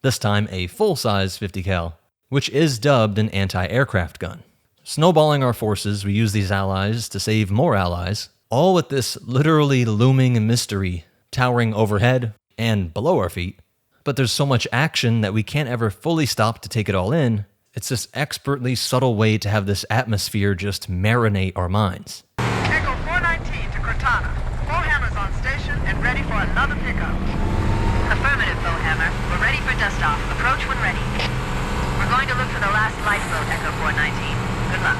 This time a full-size 50 cal, which is dubbed an anti-aircraft gun. Snowballing our forces, we use these allies to save more allies, all with this literally looming mystery towering overhead and below our feet. But there's so much action that we can't ever fully stop to take it all in. It's this expertly subtle way to have this atmosphere just marinate our minds. Echo 419 to Cortana. Foehammer's on station and ready for another pickup. Affirmative, Foehammer. We're ready for dust-off. Approach when ready. We're going to look for the last lifeboat, Echo 419. Good luck.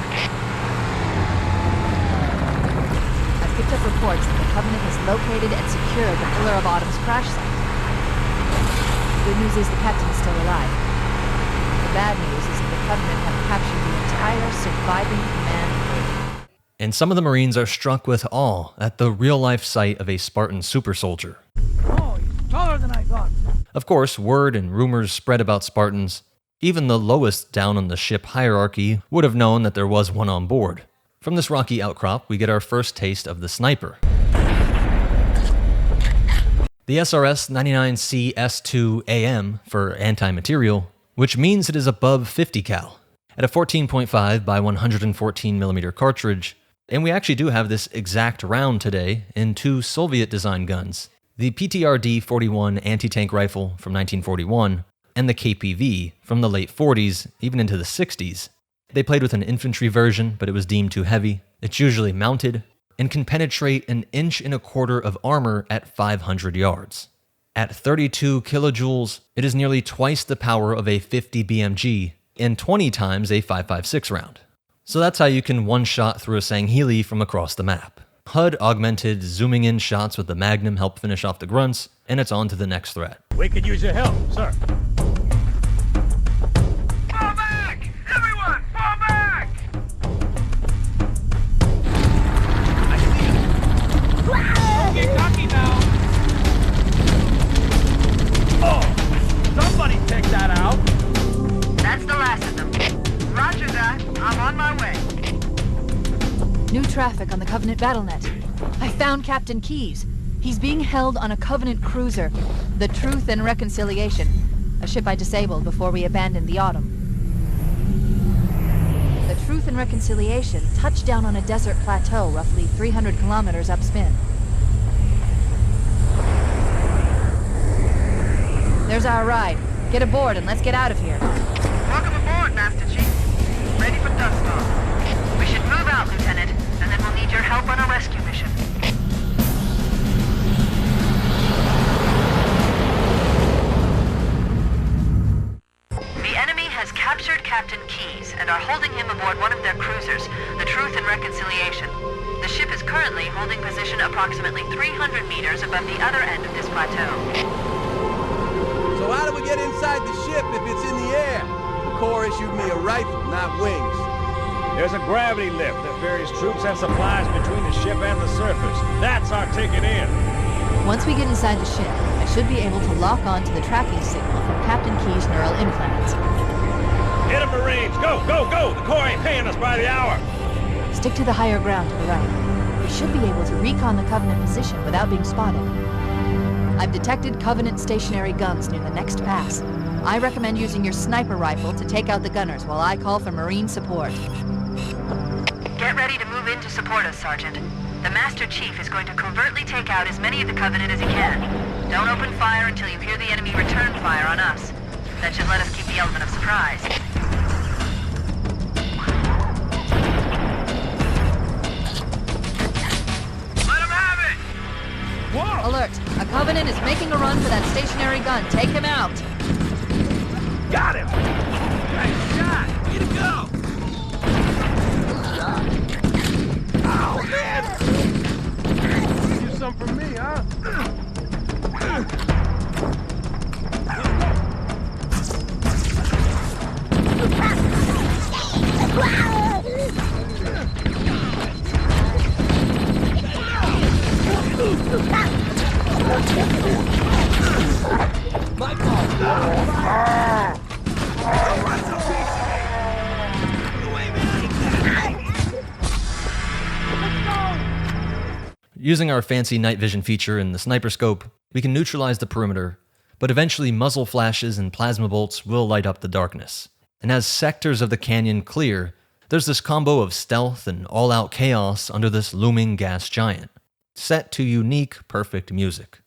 I've picked up reports that the Covenant has located and secured the Pillar of Autumn's crash site. The good news is the captain is still alive. The bad news is that the Covenant have captured the entire surviving command crew. And some of the Marines are struck with awe at the real-life sight of a Spartan super soldier. Oh, he's taller than I thought. Of course, word and rumors spread about Spartans. Even the lowest down on the ship hierarchy would have known that there was one on board. From this rocky outcrop, we get our first taste of the sniper. The SRS-99C S2AM for anti-material, which means it is above 50 cal, at a 14.5 by 114mm cartridge, and we actually do have this exact round today in two Soviet-designed guns, the PTRD-41 anti-tank rifle from 1941, and the KPV from the late 40s, even into the 60s. They played with an infantry version, but it was deemed too heavy. It's usually mounted, and can penetrate 1.25 inches of armor at 500 yards. At 32 kilojoules, it is nearly twice the power of a 50 BMG, and 20 times a 5.56 round. So that's how you can one-shot through a Sangheili from across the map. HUD-augmented zooming-in shots with the Magnum help finish off the grunts, and it's on to the next threat. We could use your help, sir. Fall back! Everyone, fall our way. New traffic on the Covenant BattleNet. I found Captain Keyes. He's being held on a Covenant cruiser, the Truth and Reconciliation, a ship I disabled before we abandoned the Autumn. The Truth and Reconciliation touched down on a desert plateau roughly 300 kilometers upspin. There's our ride. Get aboard and let's get out of here. Welcome aboard, Master Chief. Ready for dust off. We should move out, Lieutenant, and then we'll need your help on a rescue mission. The enemy has captured Captain Keyes and are holding him aboard one of their cruisers, the Truth and Reconciliation. The ship is currently holding position approximately 300 meters above the other end of this plateau. So how do we get inside the ship if it's in the air? The Corps issued me a rifle, not wings. There's a gravity lift that ferries troops and supplies between the ship and the surface. That's our ticket in. Once we get inside the ship, I should be able to lock on to the tracking signal from Captain Keyes' neural implants. Hit 'em, Marines! Go, go, go! The Corps ain't paying us by the hour! Stick to the higher ground to the right. We should be able to recon the Covenant position without being spotted. I've detected Covenant stationary guns near the next pass. I recommend using your sniper rifle to take out the gunners while I call for Marine support. Get ready to move in to support us, Sergeant. The Master Chief is going to covertly take out as many of the Covenant as he can. Don't open fire until you hear the enemy return fire on us. That should let us keep the element of surprise. Let 'em have it! Whoa! Alert! A Covenant is making a run for that stationary gun. Take him out! Got him! Nice shot! Way to go! Oh, man! You some for me, huh? My fault! Using our fancy night vision feature in the sniper scope, we can neutralize the perimeter, but eventually muzzle flashes and plasma bolts will light up the darkness. And as sectors of the canyon clear, there's this combo of stealth and all-out chaos under this looming gas giant, set to unique, perfect music.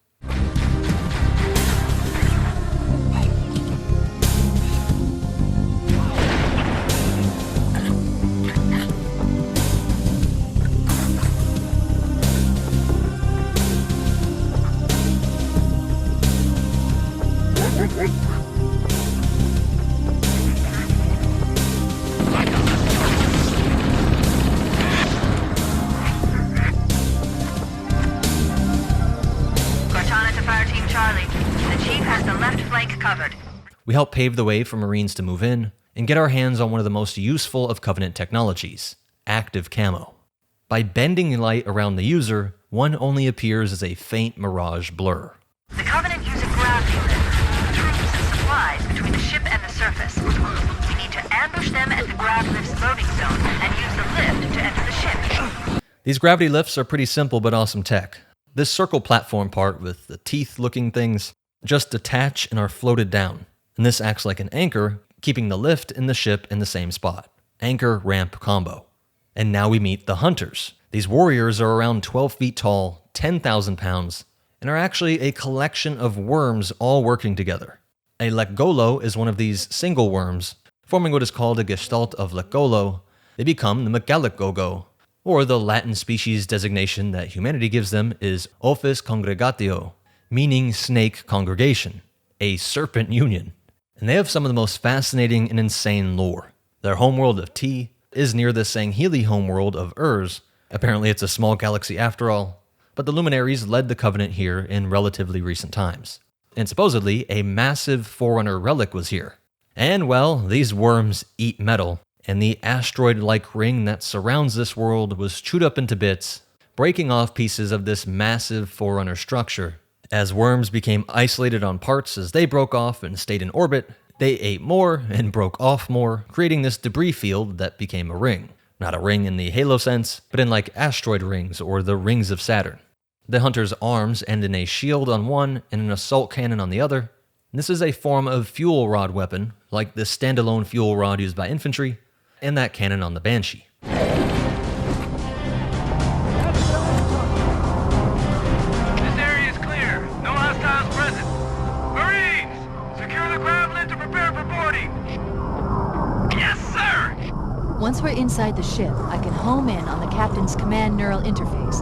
We help pave the way for Marines to move in and get our hands on one of the most useful of Covenant technologies, active camo. By bending light around the user, one only appears as a faint mirage blur. The Covenant use a gravity lift, troops and supplies between the ship and the surface. We need to ambush them at the grav lift's loading zone and use the lift to enter the ship. These gravity lifts are pretty simple but awesome tech. This circle platform part with the teeth-looking things just detach and are floated down. And this acts like an anchor, keeping the lift and the ship in the same spot. Anchor-ramp combo. And now we meet the Hunters. These warriors are around 12 feet tall, 10,000 pounds, and are actually a collection of worms all working together. A Lekgolo is one of these single worms, forming what is called a gestalt of Lekgolo. They become the Megalekgogo, or the Latin species designation that humanity gives them is Ophis congregatio, meaning snake congregation, a serpent union. And they have some of the most fascinating and insane lore. Their homeworld of T is near the Sangheli homeworld of Urs. Apparently it's a small galaxy after all, but the luminaries led the Covenant here in relatively recent times. And supposedly, a massive Forerunner relic was here. And well, these worms eat metal, and the asteroid-like ring that surrounds this world was chewed up into bits, breaking off pieces of this massive Forerunner structure. As worms became isolated on parts as they broke off and stayed in orbit, They ate more and broke off more, creating this debris field that became a ring. Not a ring in the Halo sense, but in like asteroid rings or the rings of Saturn. The hunter's arms end in a shield on one and an assault cannon on the other. This is a form of fuel rod weapon, like the standalone fuel rod used by infantry, and that cannon on the Banshee. This area is clear. No hostiles present. Marines! Secure the ground lift and prepare for boarding! Yes, sir! Once we're inside the ship, I can home in on the captain's command neural interface.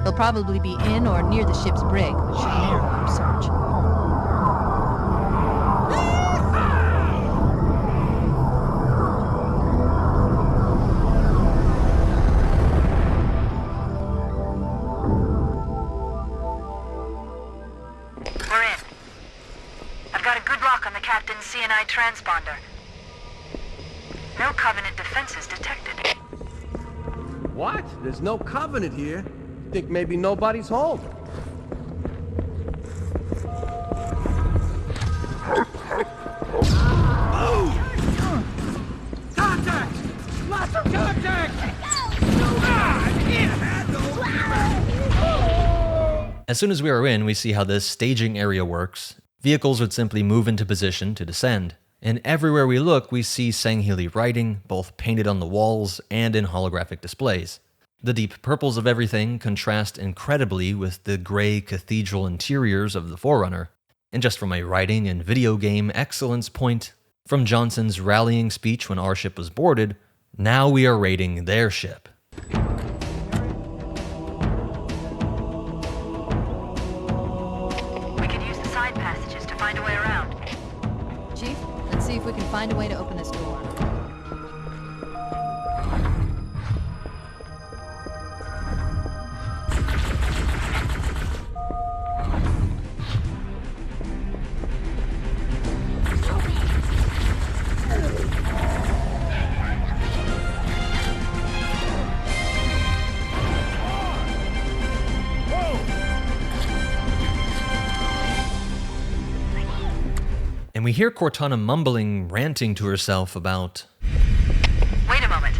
He'll probably be in or near the ship's brig, which should narrow our search. We're in. I've got a good lock on the captain's CNI transponder. No Covenant defenses detected. What? There's no Covenant here? Think maybe nobody's home. Contact! Lots of contact! As soon as we are in, we see how this staging area works. Vehicles would simply move into position to descend. And everywhere we look, we see Sangheili writing, both painted on the walls and in holographic displays. The deep purples of everything contrast incredibly with the gray cathedral interiors of the Forerunner. And just from a writing and video game excellence point, from Johnson's rallying speech when our ship was boarded, now we are raiding their ship. We can use the side passages to find a way around. Chief, let's see if we can find a way to open this door. And we hear Cortana mumbling, ranting to herself about... Wait a moment.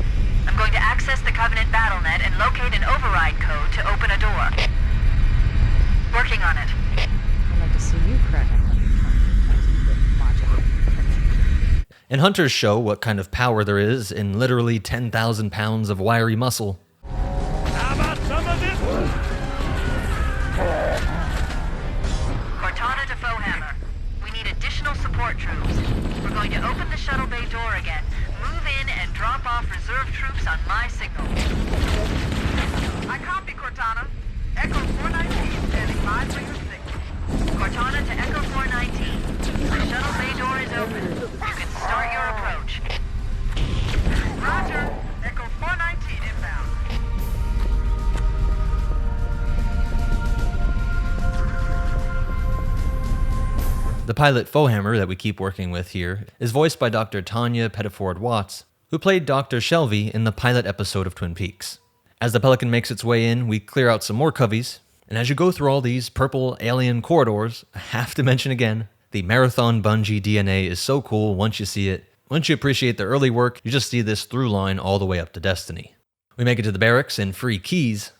I'm going to access the Covenant BattleNet and locate an override code to open a door. Working on it. I'd like to see you crack a logic. And hunters show what kind of power there is in literally 10,000 pounds of wiry muscle. How about some of this? Cortana to Foehammer. We need additional support troops. We're going to open the shuttle bay door again, move in and drop off reserve troops on my signal. I copy, Cortana. Echo 419 standing by for your signal. Cortana to Echo 419. The shuttle bay door is open. You can start your approach. Roger. Echo 419 inbound. The pilot Foehammer that we keep working with here is voiced by Dr. Tanya Pettiford-Watts, who played Dr. Shelby in the pilot episode of Twin Peaks. As the Pelican makes its way in, we clear out some more coveys, and as you go through all these purple alien corridors, I have to mention again, the Marathon Bungie DNA is so cool once you see it. Once you appreciate the early work, you just see this through line all the way up to Destiny. We make it to the barracks and free keys.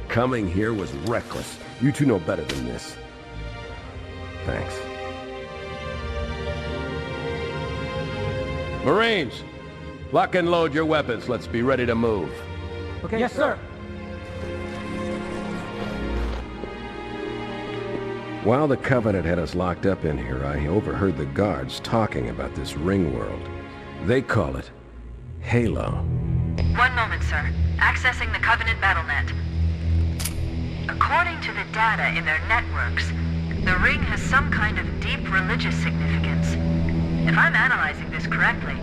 Coming here was reckless. You two know better than this. Thanks. Marines, lock and load your weapons. Let's be ready to move. Okay, yes, sir. While the Covenant had us locked up in here, I overheard the guards talking about this ring world. They call it Halo. One moment, sir. Accessing the Covenant BattleNet. According to the data in their networks, the ring has some kind of deep religious significance. If I'm analyzing this correctly,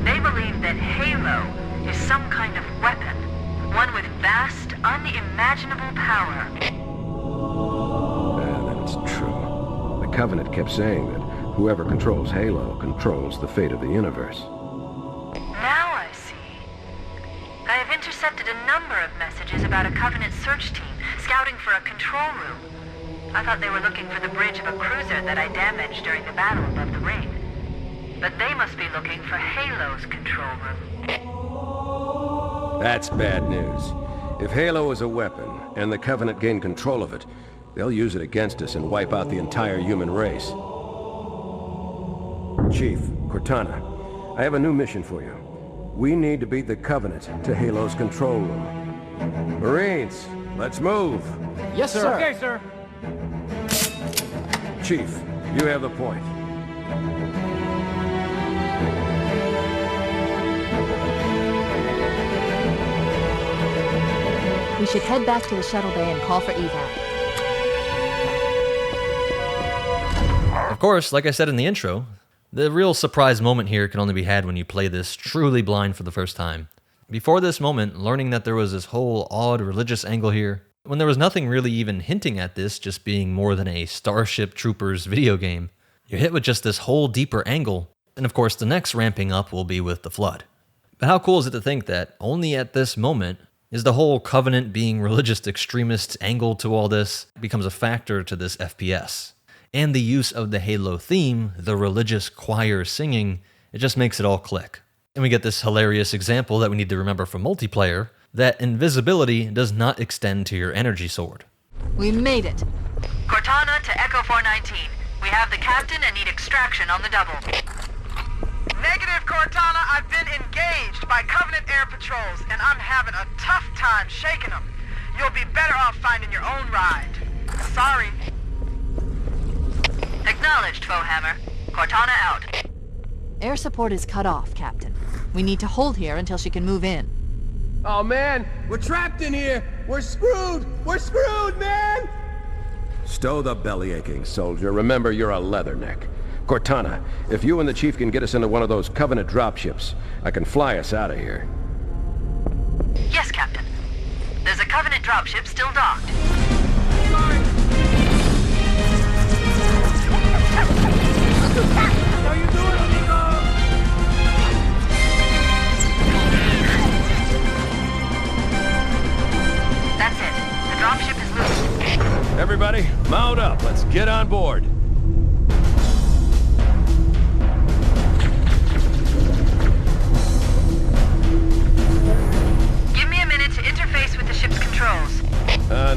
they believe that Halo is some kind of weapon, one with vast, unimaginable power. That's true. The Covenant kept saying that whoever controls Halo controls the fate of the universe. Now I see. I have intercepted a number messages about a Covenant search team scouting for a control room. I thought they were looking for the bridge of a cruiser that I damaged during the battle above the ring. But they must be looking for Halo's control room. That's bad news. If Halo is a weapon, and the Covenant gain control of it, they'll use it against us and wipe out the entire human race. Chief, Cortana, I have a new mission for you. We need to beat the Covenant to Halo's control room. Marines, let's move! Yes, sir. Okay, sir. Chief, you have the point. We should head back to the shuttle bay and call for evac. Of course, like I said in the intro, the real surprise moment here can only be had when you play this truly blind for the first time. Before this moment, learning that there was this whole odd religious angle here, when there was nothing really even hinting at this just being more than a Starship Troopers video game, you're hit with just this whole deeper angle, and of course the next ramping up will be with the Flood. But how cool is it to think that only at this moment is the whole Covenant being religious extremist angle to all this becomes a factor to this FPS. And the use of the Halo theme, the religious choir singing, it just makes it all click. And we get this hilarious example that we need to remember from multiplayer, that invisibility does not extend to your energy sword. We made it. Cortana to Echo 419. We have the captain and need extraction on the double. Negative, Cortana. I've been engaged by Covenant air patrols, and I'm having a tough time shaking them. You'll be better off finding your own ride. Sorry. Acknowledged, Foehammer. Cortana out. Air support is cut off, Captain. We need to hold here until she can move in. Oh, man. We're trapped in here. We're screwed. We're screwed, man. Stow the belly aching, soldier. Remember, you're a leatherneck. Cortana, if you and the Chief can get us into one of those Covenant dropships, I can fly us out of here. Yes, Captain. There's a Covenant dropship still docked. How you doing, amigo? That's it. The dropship is loose. Everybody, mount up. Let's get on board. Give me a minute to interface with the ship's controls.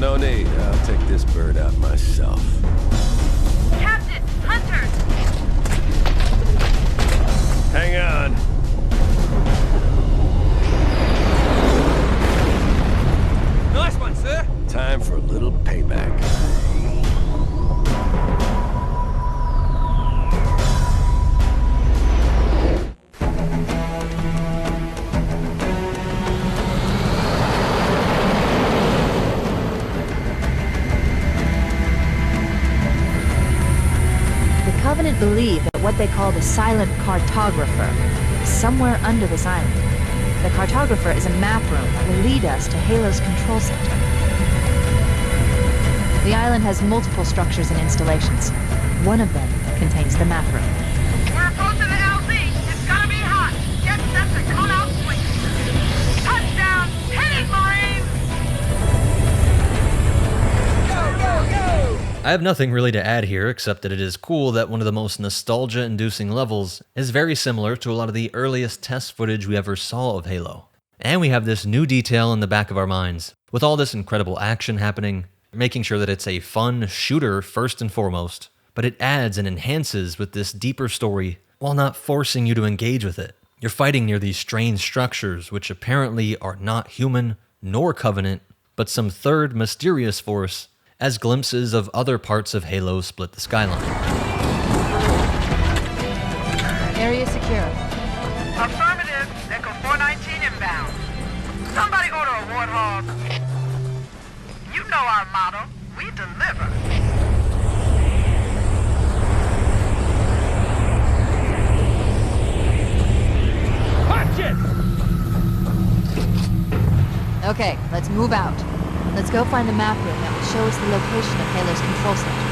No need. I'll take this bird out myself. Captain! Hunters! Hang on. Nice one, sir. Time for a little payback. The Covenant believe that what they call the silent cartographer is somewhere under this island. The cartographer is a map room that will lead us to Halo's control center. The island has multiple structures and installations. One of them contains the map room. We're approaching the LZ. It's gonna be hot. Get set to come out swinging. Touchdown! Hit it, Marines! Go, go, go! I have nothing really to add here except that it is cool that one of the most nostalgia-inducing levels is very similar to a lot of the earliest test footage we ever saw of Halo. And we have this new detail in the back of our minds, with all this incredible action happening, making sure that it's a fun shooter first and foremost, but it adds and enhances with this deeper story while not forcing you to engage with it. You're fighting near these strange structures which apparently are not human nor Covenant, but some third mysterious force, as glimpses of other parts of Halo split the skyline. Area secure. Affirmative. Echo 419 inbound. Somebody order a warthog. You know our motto. We deliver. Watch it! Okay, let's move out. Let's go find the map room that will show us the location of Halo's control center.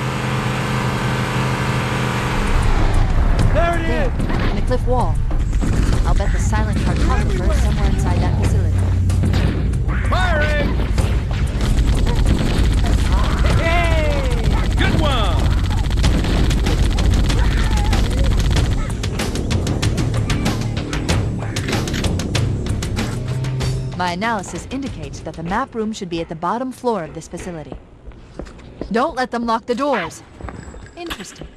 There it is! In the cliff wall. I'll bet the silent cartographer is somewhere inside that facility. Fire Firing! Hey! Good one! My analysis indicates that the map room should be at the bottom floor of this facility. Don't let them lock the doors. Interesting.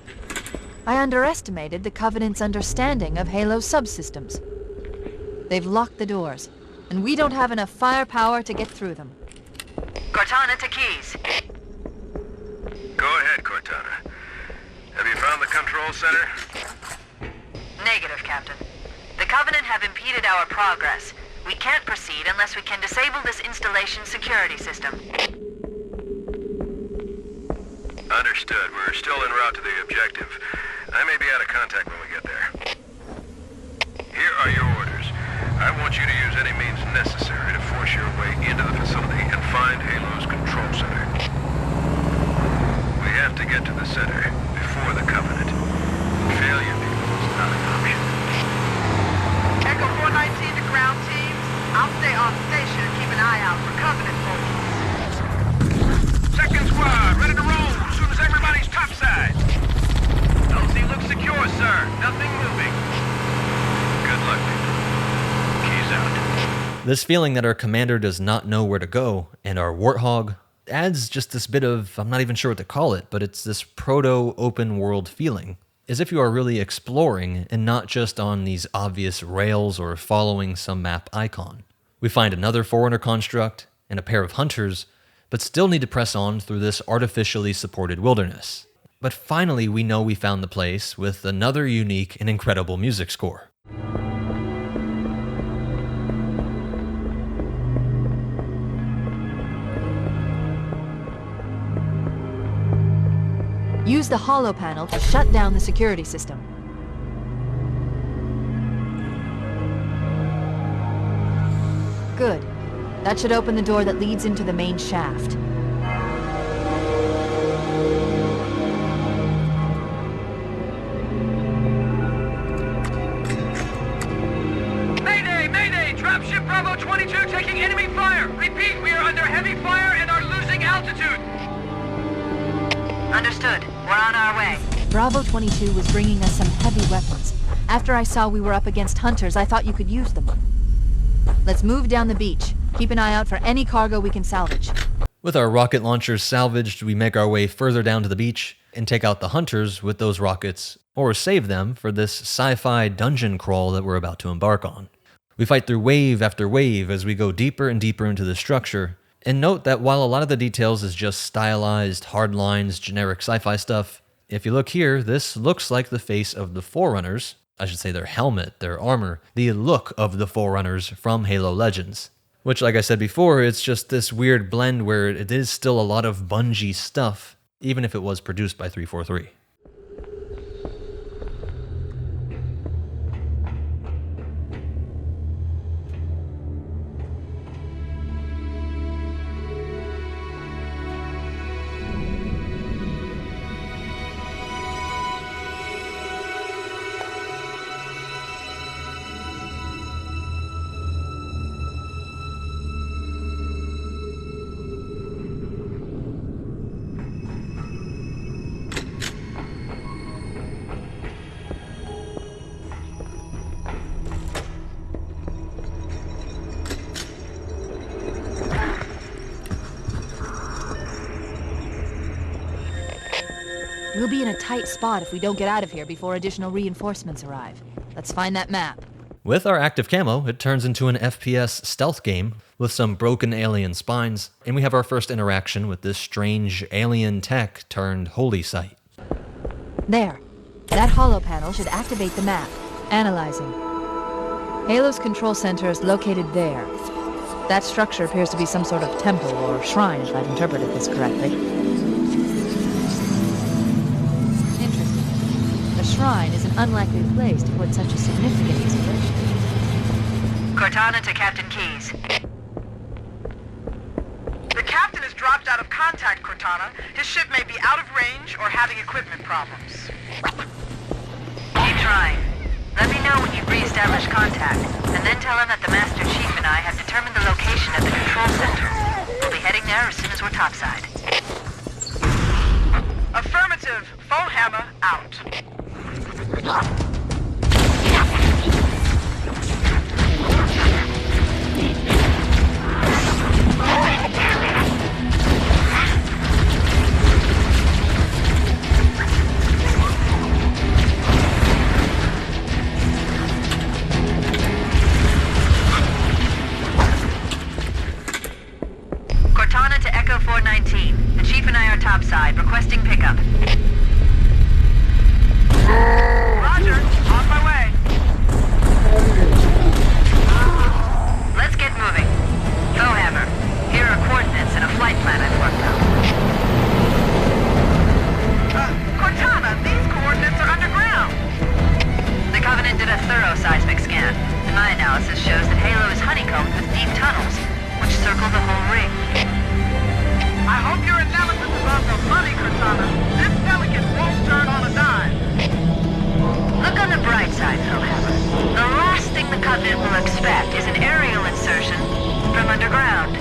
I underestimated the Covenant's understanding of Halo subsystems. They've locked the doors, and we don't have enough firepower to get through them. Cortana to Keys. Go ahead, Cortana. Have you found the control center? Negative, Captain. The Covenant have impeded our progress. We can't proceed unless we can disable this installation's security system. Understood. We're still en route to the objective. I may be out of contact when we get there. Here are your orders. I want you to use any means necessary to force your way into the facility and find Halo's control center. We have to get to the center before the Covenant. Failure is not an option. Echo 419 to ground teams. I'll stay on station and keep an eye out for Covenant forces. Second squad, ready to roll as soon as everybody's topside. LZ looks secure, sir. Nothing moving. Good luck, people. Keys out. This feeling that our commander does not know where to go, and our Warthog, adds just this bit of, I'm not even sure what to call it, but it's this proto-open world feeling. As if you are really exploring and not just on these obvious rails or following some map icon. We find another Forerunner construct and a pair of hunters, but still need to press on through this artificially supported wilderness. But finally we know we found the place with another unique and incredible music score. Use the holo panel to shut down the security system. Good. That should open the door that leads into the main shaft. Mayday! Mayday! Dropship Bravo 22 taking enemy fire! Repeat, we are under heavy fire and are losing altitude! Understood. We're on our way. Bravo 22 was bringing us some heavy weapons. After I saw we were up against hunters, I thought you could use them. Let's move down the beach. Keep an eye out for any cargo we can salvage. With our rocket launchers salvaged, we make our way further down to the beach and take out the hunters with those rockets, or save them for this sci-fi dungeon crawl that we're about to embark on. We fight through wave after wave as we go deeper and deeper into the structure. And note that while a lot of the details is just stylized, hard lines, generic sci-fi stuff, if you look here, this looks like the face of the Forerunners. I should say their helmet, their armor, the look of the Forerunners from Halo Legends. Which, like I said before, it's just this weird blend where it is still a lot of Bungie stuff, even if it was produced by 343. We'll be in a tight spot if we don't get out of here before additional reinforcements arrive. Let's find that map. With our active camo, it turns into an FPS stealth game with some broken alien spines, and we have our first interaction with this strange alien tech turned holy site. There. That holo panel should activate the map. Analyzing. Halo's control center is located there. That structure appears to be some sort of temple or shrine, if I've interpreted this correctly. Shrine is an unlikely place to put such a significant installation. Cortana to Captain Keys. The captain has dropped out of contact, Cortana. His ship may be out of range or having equipment problems. Keep trying. Let me know when you've re-established contact, and then tell him that the Master Chief and I have determined the location of the control center. We'll be heading there as soon as we're topside. Affirmative. Foehammer out. Cortana to Echo 419. The Chief and I are topside, requesting pickup. Roger. On my way. Let's get moving. Foehammer, here are coordinates and a flight plan I've worked out. Cortana, these coordinates are underground. The Covenant did a thorough seismic scan, and my analysis shows that Halo is honeycombed with deep tunnels, which circle the whole ring. I hope your analysis is on the money, Cortana. This delicate won't turn on a dime. Look on the bright side, Foehammer. The last thing the Covenant will expect is an aerial insertion from underground.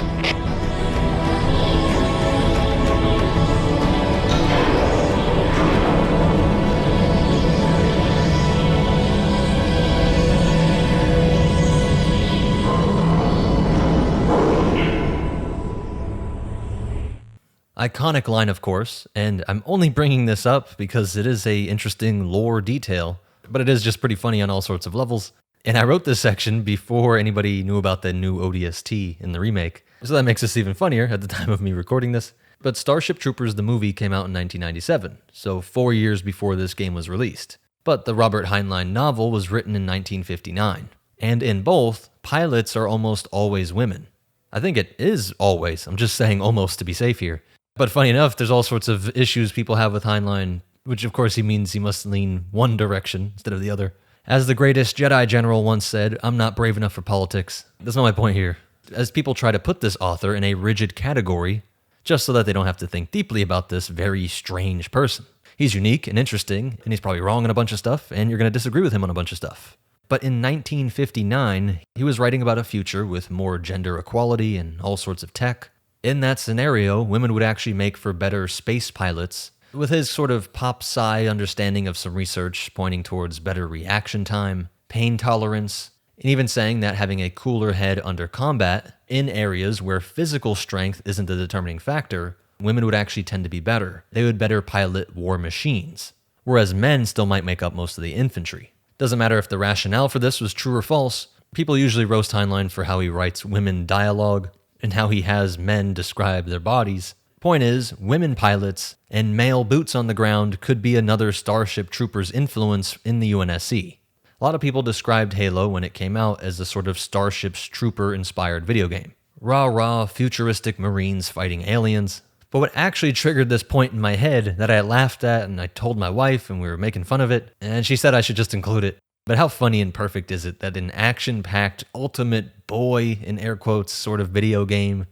Iconic line, of course, and I'm only bringing this up because it is a interesting lore detail, but it is just pretty funny on all sorts of levels. And I wrote this section before anybody knew about the new ODST in the remake, so that makes this even funnier at the time of me recording this. But Starship Troopers the movie came out in 1997, so 4 years before this game was released. But the Robert Heinlein novel was written in 1959, and in both, pilots are almost always women. I think it is always, I'm just saying almost to be safe here. But funny enough, there's all sorts of issues people have with Heinlein, which of course he means he must lean one direction instead of the other. As the greatest Jedi general once said, I'm not brave enough for politics. That's not my point here. As people try to put this author in a rigid category, just so that they don't have to think deeply about this very strange person. He's unique and interesting, and he's probably wrong on a bunch of stuff, and you're going to disagree with him on a bunch of stuff. But in 1959, he was writing about a future with more gender equality and all sorts of tech. In that scenario, women would actually make for better space pilots, with his sort of pop-sci understanding of some research pointing towards better reaction time, pain tolerance, and even saying that having a cooler head under combat in areas where physical strength isn't the determining factor, women would actually tend to be better. They would better pilot war machines, whereas men still might make up most of the infantry. Doesn't matter if the rationale for this was true or false, people usually roast Heinlein for how he writes women dialogue, and how he has men describe their bodies. Point is, women pilots and male boots on the ground could be another Starship Troopers influence in the UNSC. A lot of people described Halo when it came out as a sort of Starship Trooper-inspired video game. Rah-rah, futuristic Marines fighting aliens. But what actually triggered this point in my head that I laughed at and I told my wife and we were making fun of it, and she said I should just include it. But how funny and perfect is it that an action-packed, ultimate boy, in air quotes, sort of video game,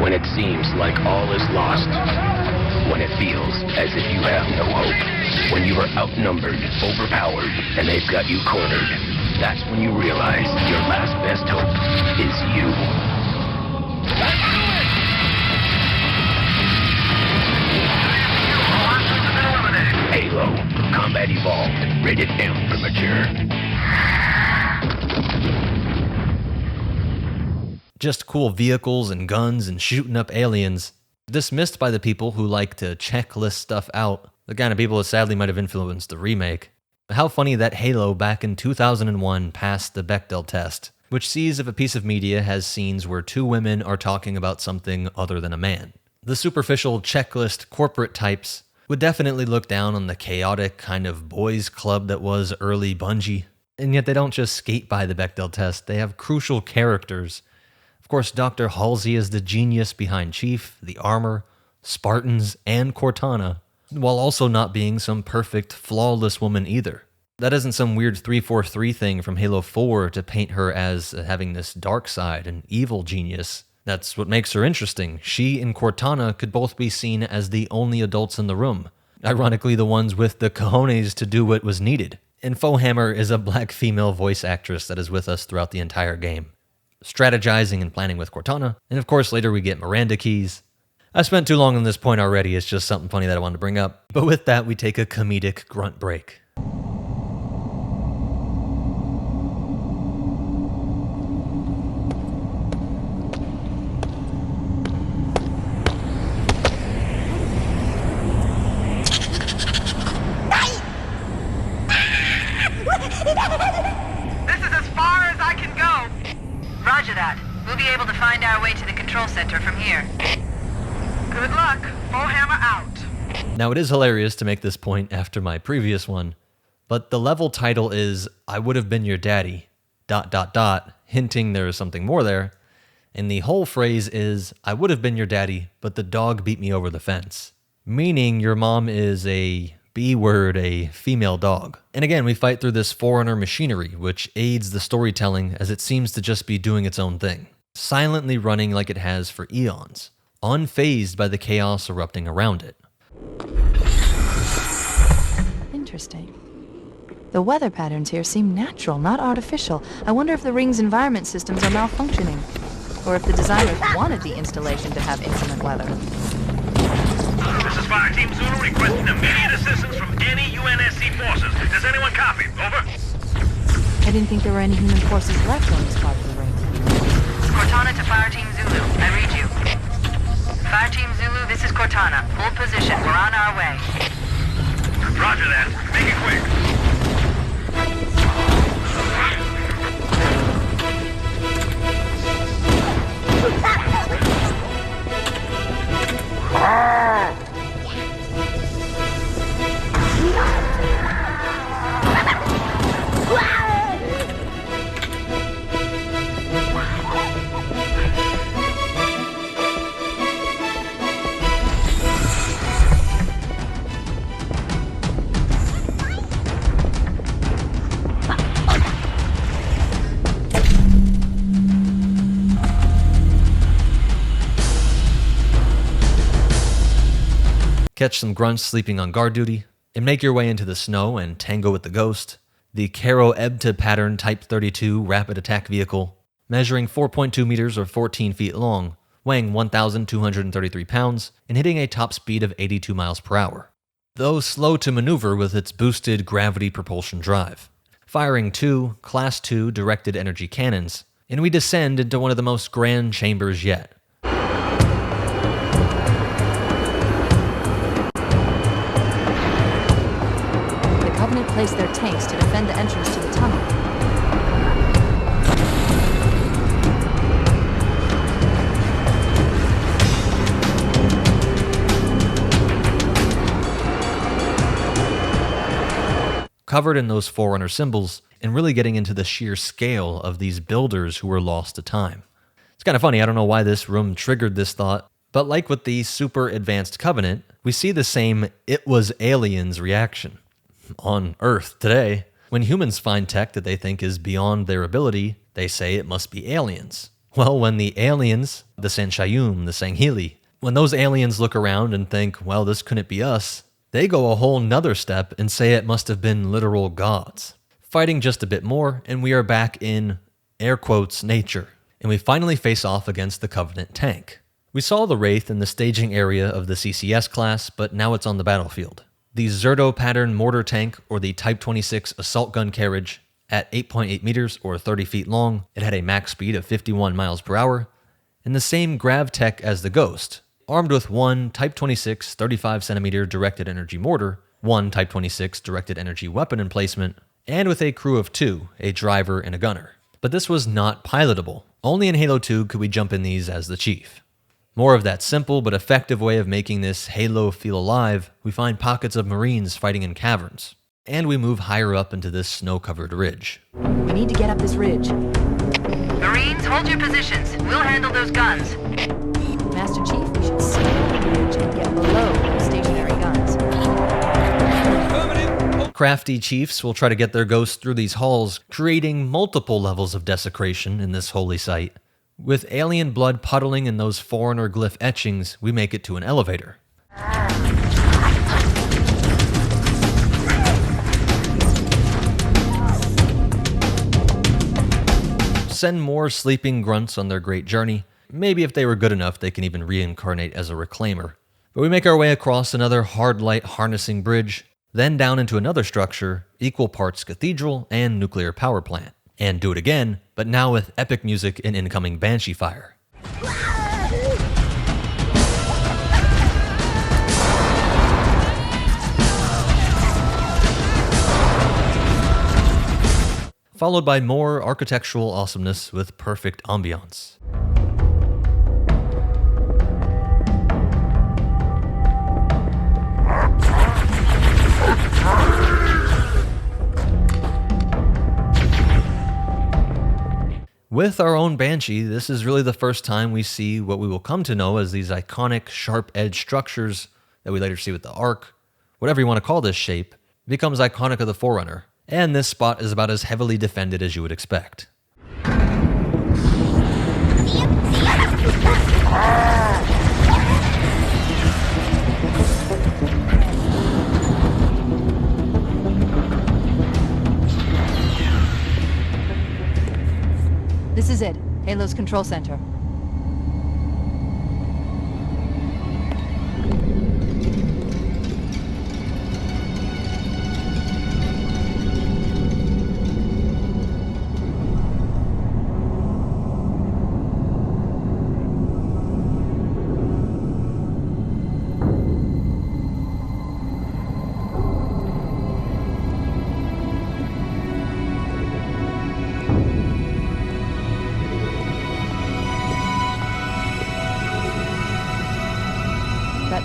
when it seems like all is lost, when it feels as if you have no hope, when you are outnumbered, overpowered, and they've got you cornered, that's when you realize your last best hope is you. Halo, Combat Evolved, rated M for mature. Just cool vehicles and guns and shooting up aliens, dismissed by the people who like to checklist stuff out, the kind of people that sadly might have influenced the remake. How funny that Halo back in 2001 passed the Bechdel test, which sees if a piece of media has scenes where two women are talking about something other than a man. The superficial checklist corporate types would definitely look down on the chaotic kind of boys club that was early Bungie. And yet they don't just skate by the Bechdel test, they have crucial characters. Of course, Dr. Halsey is the genius behind Chief, the armor, Spartans, and Cortana, while also not being some perfect, flawless woman either. That isn't some weird 343 thing from Halo 4 to paint her as having this dark side, an evil genius. That's what makes her interesting. She and Cortana could both be seen as the only adults in the room. Ironically, the ones with the cojones to do what was needed. And Fohammer is a black female voice actress that is with us throughout the entire game, strategizing and planning with Cortana, and of course later we get Miranda keys. I spent too long on this point already, it's just something funny that I wanted to bring up. But with that, we take a comedic grunt break. This is as far as I can go. Roger that. We'll be able to find our way to the control center from here. Good luck. Fohammer out. Now, it is hilarious to make this point after my previous one, but the level title is I Would Have Been Your Daddy, ... hinting there is something more there, and the whole phrase is I would have been your daddy, but the dog beat me over the fence, meaning your mom is a B-word, a female dog. And again, we fight through this Forerunner machinery, which aids the storytelling as it seems to just be doing its own thing, silently running like it has for eons, unfazed by the chaos erupting around it. Interesting. The weather patterns here seem natural, not artificial. I wonder if the ring's environment systems are malfunctioning, or if the designers wanted the installation to have inclement weather. This is Fireteam Zulu requesting immediate assistance from any UNSC forces. Does anyone copy? Over. I didn't think there were any human forces left on this part of the ring. Cortana to Fireteam Zulu. I read you. Fireteam Zulu, this is Cortana. Hold position. We're on our way. Roger that. Make it quick. Catch some grunts sleeping on guard duty, and make your way into the snow and tango with the Ghost, the Caro Ebta pattern Type 32 rapid attack vehicle, measuring 4.2 meters or 14 feet long, weighing 1,233 pounds, and hitting a top speed of 82 miles per hour, though slow to maneuver with its boosted gravity propulsion drive. Firing 2 Class 2 directed energy cannons, and we descend into one of the most grand chambers yet. The Covenant placed their tanks to defend the entrance to the tunnel. Covered in those Forerunner symbols, and really getting into the sheer scale of these builders who were lost to time. It's kind of funny, I don't know why this room triggered this thought, but like with the super advanced Covenant, we see the same "it was aliens" reaction. On Earth today, when humans find tech that they think is beyond their ability, they say it must be aliens. Well, when the aliens, the Sanshayum, the Sanghili, when those aliens look around and think, well, this couldn't be us, they go a whole nother step and say it must have been literal gods. Fighting just a bit more, and we are back in, air quotes, nature, and we finally face off against the Covenant tank. We saw the Wraith in the staging area of the CCS class, but now it's on the battlefield. The Zerto pattern mortar tank, or the Type 26 assault gun carriage, at 8.8 meters or 30 feet long, it had a max speed of 51 miles per hour, and the same grav tech as the Ghost, armed with one Type 26 35cm directed energy mortar, one Type 26 directed energy weapon emplacement, and with a crew of 2, a driver and a gunner. But this was not pilotable. Only in Halo 2 could we jump in these as the Chief. More of that simple but effective way of making this Halo feel alive, we find pockets of Marines fighting in caverns, and we move higher up into this snow-covered ridge. We need to get up this ridge. Marines, hold your positions. We'll handle those guns. Master Chief, we should scale the ridge and get below the stationary guns. Crafty chiefs will try to get their ghosts through these halls, creating multiple levels of desecration in this holy site. With alien blood puddling in those Forerunner glyph etchings, we make it to an elevator. send more sleeping grunts on their great journey. Maybe if they were good enough, they can even reincarnate as a reclaimer. But we make our way across another hard light harnessing bridge, then down into another structure, equal parts cathedral and nuclear power plant. And do it again, but now with epic music and incoming Banshee fire. Followed by more architectural awesomeness with perfect ambiance. With our own Banshee, this is really the first time we see what we will come to know as these iconic sharp-edged structures that we later see with the Ark. Whatever you want to call this shape, becomes iconic of the Forerunner. And this spot is about as heavily defended as you would expect. This is it. Halo's control center.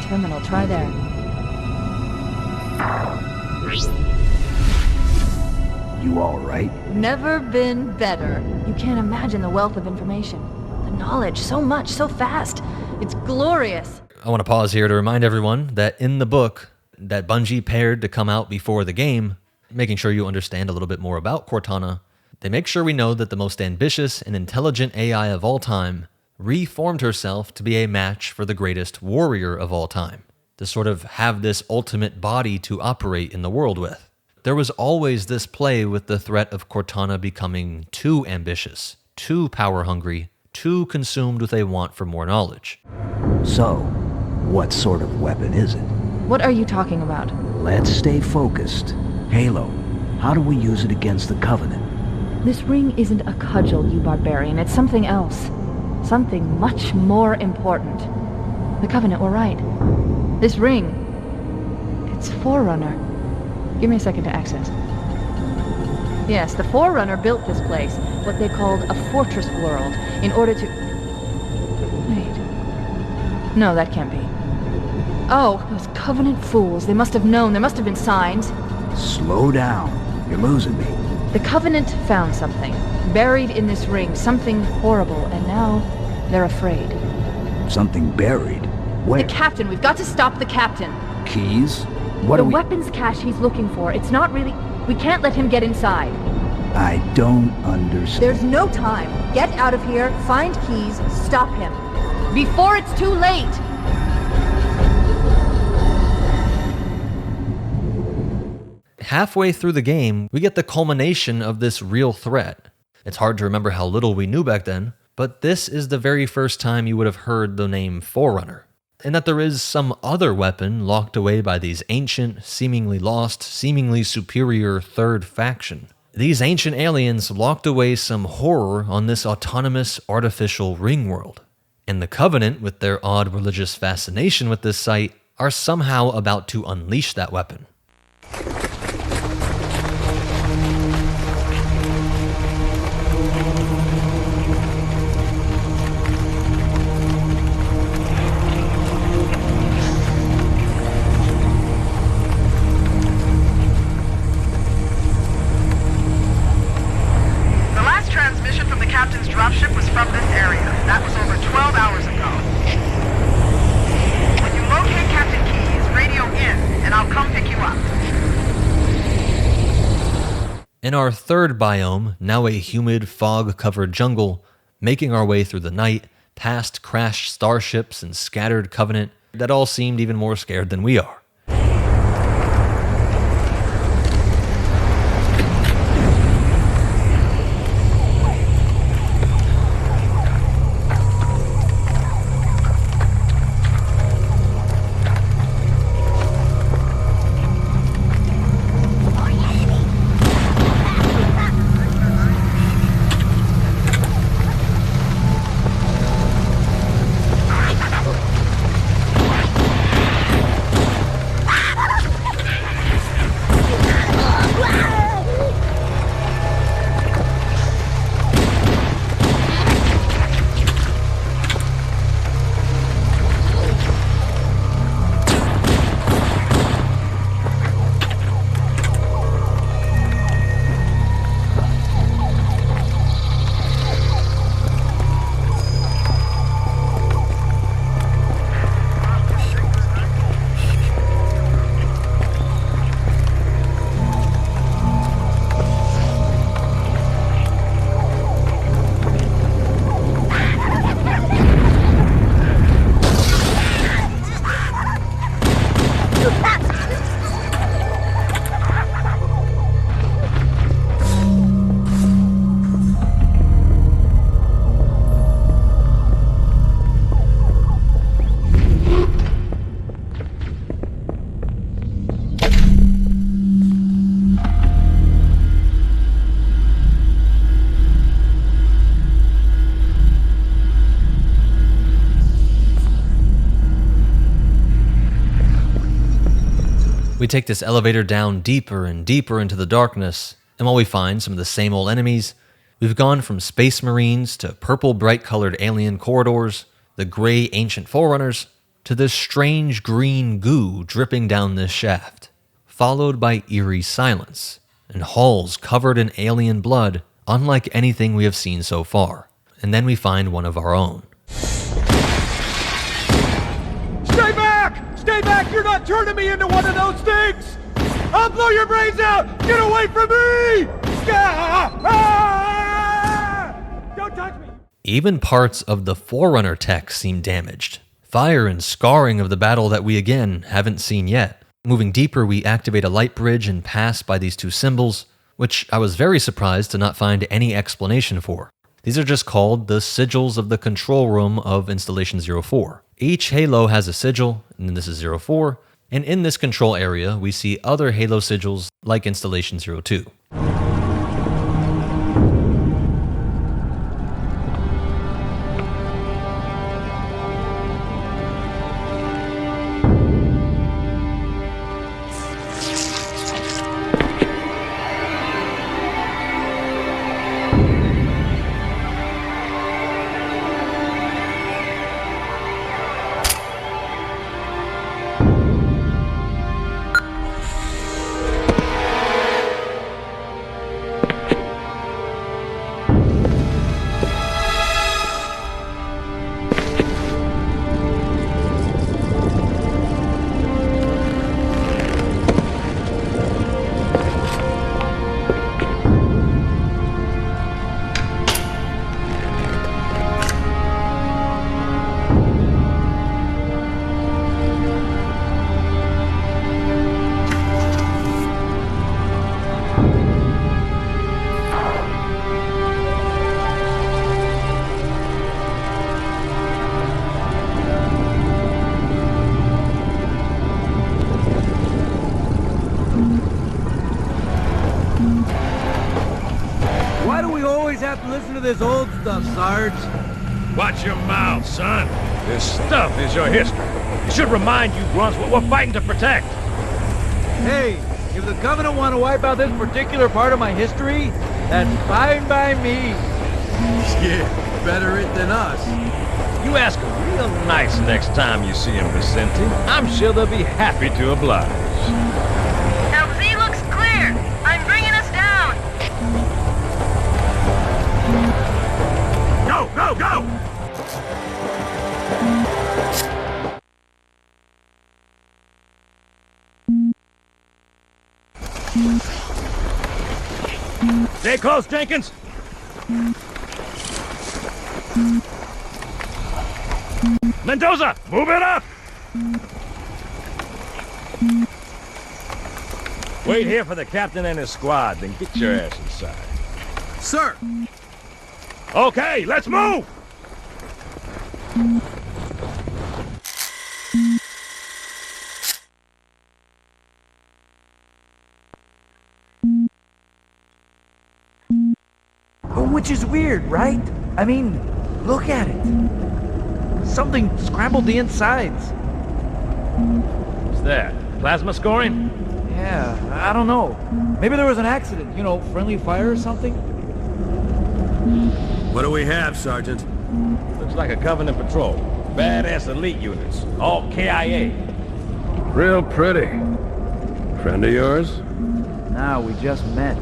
Terminal, try there. You all right? Never been better. You can't imagine the wealth of information. The knowledge, so much, so fast. It's glorious. I want to pause here to remind everyone that in the book that Bungie paired to come out before the game, making sure you understand a little bit more about Cortana, they make sure we know that the most ambitious and intelligent AI of all time reformed herself to be a match for the greatest warrior of all time, to sort of have this ultimate body to operate in the world with. There was always this play with the threat of Cortana becoming too ambitious, too power-hungry, too consumed with a want for more knowledge. So, what sort of weapon is it? What are you talking about? Let's stay focused. Halo, how do we use it against the Covenant? This ring isn't a cudgel, you barbarian. It's something else. Something much more important. The Covenant were right. This ring, it's Forerunner. Give me a second to access. Yes, the Forerunner built this place, what they called a fortress world, in order to... Wait. No, that can't be. Oh, those Covenant fools. They must have known. There must have been signs. Slow down. You're losing me. The Covenant found something, buried in this ring, something horrible, and now they're afraid. Something buried? Where? The captain. We've got to stop the captain. Keys? What the are we... weapons cache he's looking for. It's not really... We can't let him get inside. I don't understand. There's no time. Get out of here, find keys, stop him. Before it's too late! Halfway through the game, we get the culmination of this real threat. It's hard to remember how little we knew back then, but this is the very first time you would have heard the name Forerunner, and that there is some other weapon locked away by these ancient, seemingly lost, seemingly superior third faction. These ancient aliens locked away some horror on this autonomous, artificial ring world, and the Covenant, with their odd religious fascination with this site, are somehow about to unleash that weapon. Dropship was from this area. That was over 12 hours ago. When you locate Captain Keyes, radio in, and I'll come pick you up. In our third biome, now a humid, fog-covered jungle, making our way through the night, past crashed starships and scattered Covenant that all seemed even more scared than we are. We take this elevator down deeper and deeper into the darkness, and while we find some of the same old enemies, we've gone from space marines to purple bright-colored alien corridors, the gray ancient forerunners, to this strange green goo dripping down this shaft, followed by eerie silence and halls covered in alien blood, unlike anything we have seen so far. And then we find one of our own. Stay back! Stay back! You're not turning me into one of those things! I'll blow your brains out! Get away from me! Don't touch me! Even parts of the Forerunner tech seem damaged. Fire and scarring of the battle that we again haven't seen yet. Moving deeper, we activate a light bridge and pass by these two symbols, which I was very surprised to not find any explanation for. These are just called the sigils of the control room of Installation 04. Each Halo has a sigil, and this is 04, and in this control area, we see other Halo sigils like Installation 02. This old stuff, Sarge. Watch your mouth, son. This stuff is your history. It should remind you grunts what we're fighting to protect. Hey, if the Covenant want to wipe out this particular part of my history, that's fine by me. Yeah, better it than us. You ask them real nice next time you see him, Vicente. I'm sure they'll be happy to oblige. LZ looks clear. I'm bringing us down. Go, go, go! Stay close, Jenkins. Mendoza, move it up! Wait here for the captain and his squad, then get your ass inside. Sir! Okay, let's move! Which is weird, right? I mean, look at it. Something scrambled the insides. What's that? Plasma scoring? Yeah, I don't know. Maybe there was an accident, you know, friendly fire or something? What do we have, Sergeant? Looks like a Covenant patrol. Badass elite units. All KIA. Real pretty. Friend of yours? Nah, we just met.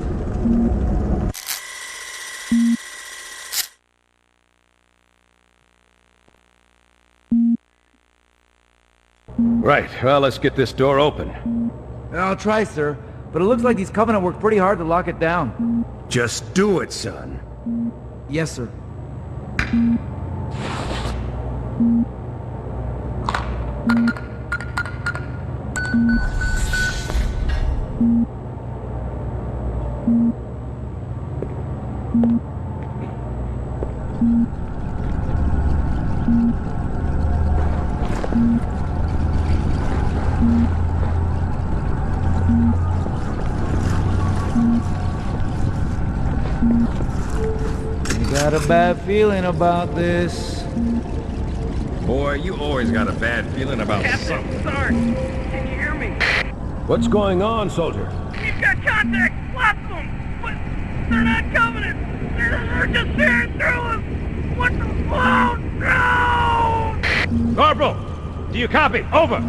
Right, well, let's get this door open. I'll try, sir. But it looks like these Covenant worked pretty hard to lock it down. Just do it, son. Yes, sir. Got a bad feeling about this. Boy, you always got a bad feeling about something. Sarge, can you hear me? What's going on, soldier? We've got contact! Lots of them! But they're not Covenant! They're just tearing through us! What the... Oh, no! Corporal, do you copy? Over!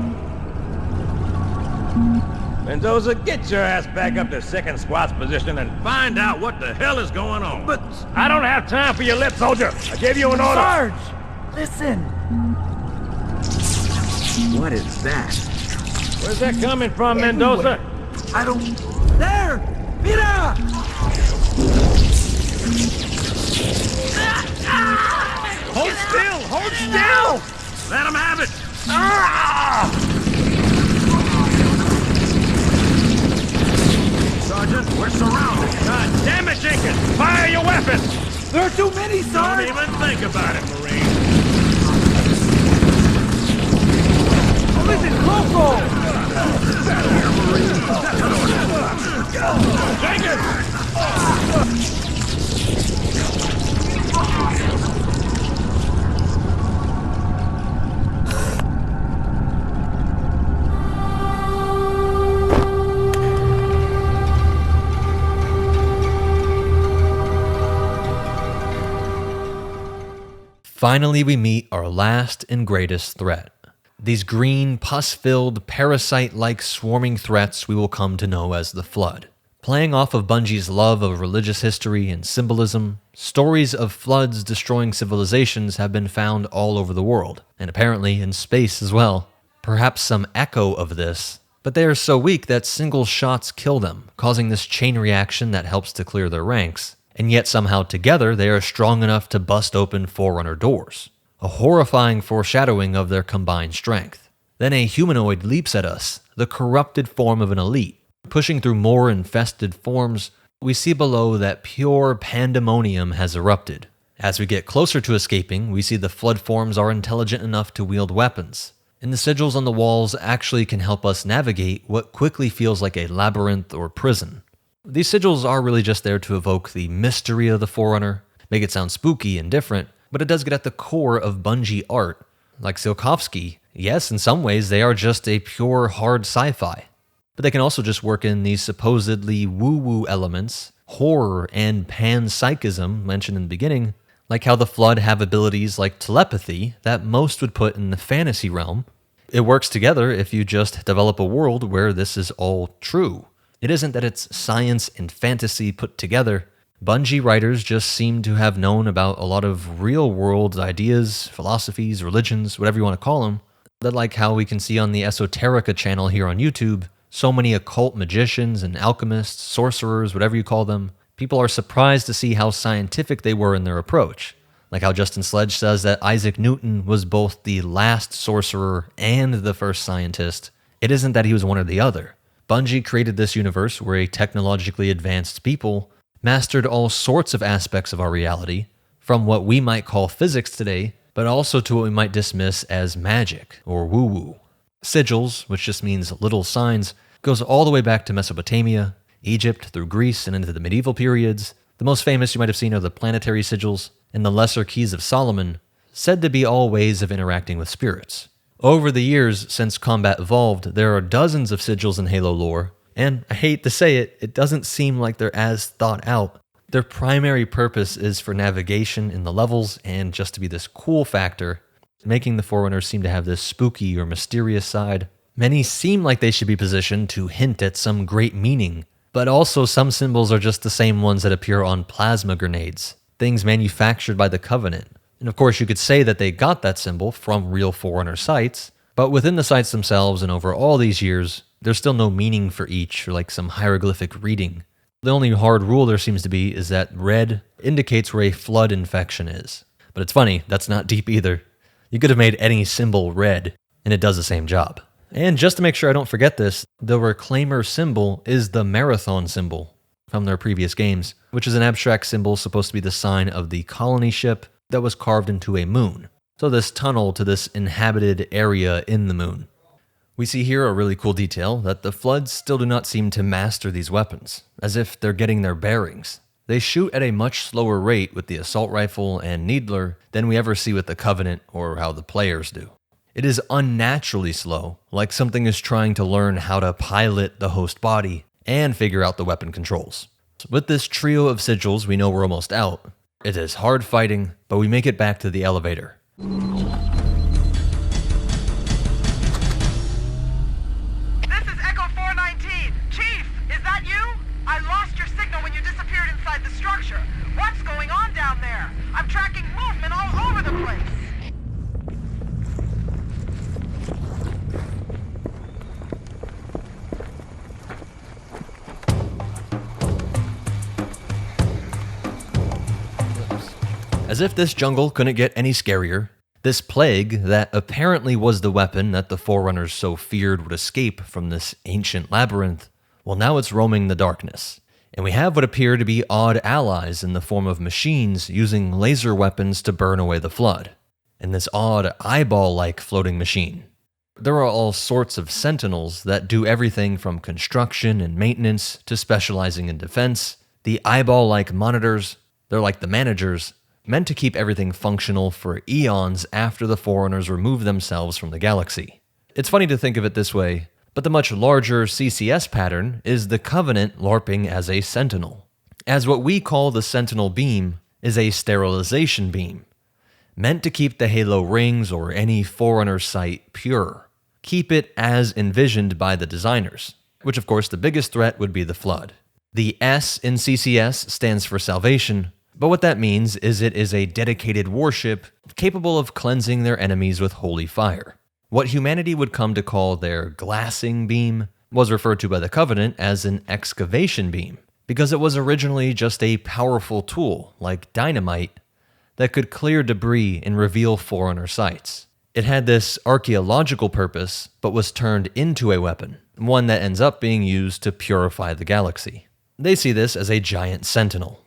Mendoza, get your ass back up to second squad's position and find out what the hell is going on. But I don't have time for your lip, soldier. I gave you an order. Sarge! Listen! What is that? Where's that coming from, Mendoza? I don't... There! Mira! Hold still! Hold still! Let him have it! Sergeant, we're surrounded. God damn it, Jenkins! Fire your weapons! There are too many, Sarge! Don't even think about it, Marine. Listen, local! Jenkins! Finally, we meet our last and greatest threat. These green, pus-filled, parasite-like swarming threats we will come to know as the Flood. Playing off of Bungie's love of religious history and symbolism, stories of floods destroying civilizations have been found all over the world, and apparently in space as well. Perhaps some echo of this, but they are so weak that single shots kill them, causing this chain reaction that helps to clear their ranks. And yet somehow together they are strong enough to bust open Forerunner doors. A horrifying foreshadowing of their combined strength. Then a humanoid leaps at us, the corrupted form of an elite. Pushing through more infested forms, we see below that pure pandemonium has erupted. As we get closer to escaping, we see the Flood forms are intelligent enough to wield weapons. And the sigils on the walls actually can help us navigate what quickly feels like a labyrinth or prison. These sigils are really just there to evoke the mystery of the Forerunner, make it sound spooky and different, but it does get at the core of Bungie art. Like Tsiolkovsky, yes, in some ways they are just a pure hard sci-fi, but they can also just work in these supposedly woo-woo elements, horror and panpsychism mentioned in the beginning, like how the Flood have abilities like telepathy that most would put in the fantasy realm. It works together if you just develop a world where this is all true. It isn't that it's science and fantasy put together. Bungie writers just seem to have known about a lot of real-world ideas, philosophies, religions, whatever you want to call them. That, like how we can see on the Esoterica channel here on YouTube, so many occult magicians and alchemists, sorcerers, whatever you call them, people are surprised to see how scientific they were in their approach. Like how Justin Sledge says that Isaac Newton was both the last sorcerer and the first scientist. It isn't that he was one or the other. Bungie created this universe where a technologically advanced people mastered all sorts of aspects of our reality, from what we might call physics today, but also to what we might dismiss as magic or woo-woo. Sigils, which just means little signs, goes all the way back to Mesopotamia, Egypt, through Greece, and into the medieval periods. The most famous you might have seen are the planetary sigils and the Lesser Keys of Solomon, said to be all ways of interacting with spirits. Over the years, since combat evolved, there are dozens of sigils in Halo lore, and I hate to say it, it doesn't seem like they're as thought out. Their primary purpose is for navigation in the levels and just to be this cool factor, making the Forerunners seem to have this spooky or mysterious side. Many seem like they should be positioned to hint at some great meaning, but also some symbols are just the same ones that appear on plasma grenades, things manufactured by the Covenant. And of course, you could say that they got that symbol from real Forerunner sites, but within the sites themselves and over all these years, there's still no meaning for each or like some hieroglyphic reading. The only hard rule there seems to be is that red indicates where a flood infection is. But it's funny, that's not deep either. You could have made any symbol red, and it does the same job. And just to make sure I don't forget this, the Reclaimer symbol is the Marathon symbol from their previous games, which is an abstract symbol supposed to be the sign of the colony ship that was carved into a moon. So this tunnel to this inhabited area in the moon. We see here a really cool detail that the Floods still do not seem to master these weapons, as if they're getting their bearings. They shoot at a much slower rate with the assault rifle and needler than we ever see with the Covenant or how the players do. It is unnaturally slow, like something is trying to learn how to pilot the host body and figure out the weapon controls. With this trio of sigils, we know we're almost out. It is hard fighting, but we make it back to the elevator. This is Echo 419. Chief, is that you? I lost your signal when you disappeared inside the structure. What's going on down there? I'm tracking movement all over the place. As if this jungle couldn't get any scarier, this plague that apparently was the weapon that the Forerunners so feared would escape from this ancient labyrinth, well, now it's roaming the darkness. And we have what appear to be odd allies in the form of machines using laser weapons to burn away the flood, and this odd eyeball-like floating machine. There are all sorts of sentinels that do everything from construction and maintenance to specializing in defense. The eyeball-like monitors, they're like the managers, meant to keep everything functional for eons after the Forerunners remove themselves from the galaxy. It's funny to think of it this way, but the much larger CCS pattern is the Covenant LARPing as a Sentinel, as what we call the Sentinel beam is a sterilization beam, meant to keep the Halo rings or any Forerunner site pure, keep it as envisioned by the designers, which of course the biggest threat would be the Flood. The S in CCS stands for Salvation, but what that means is it is a dedicated warship capable of cleansing their enemies with holy fire. What humanity would come to call their glassing beam was referred to by the Covenant as an excavation beam, because it was originally just a powerful tool, like dynamite, that could clear debris and reveal Forerunner sites. It had this archaeological purpose, but was turned into a weapon, one that ends up being used to purify the galaxy. They see this as a giant sentinel.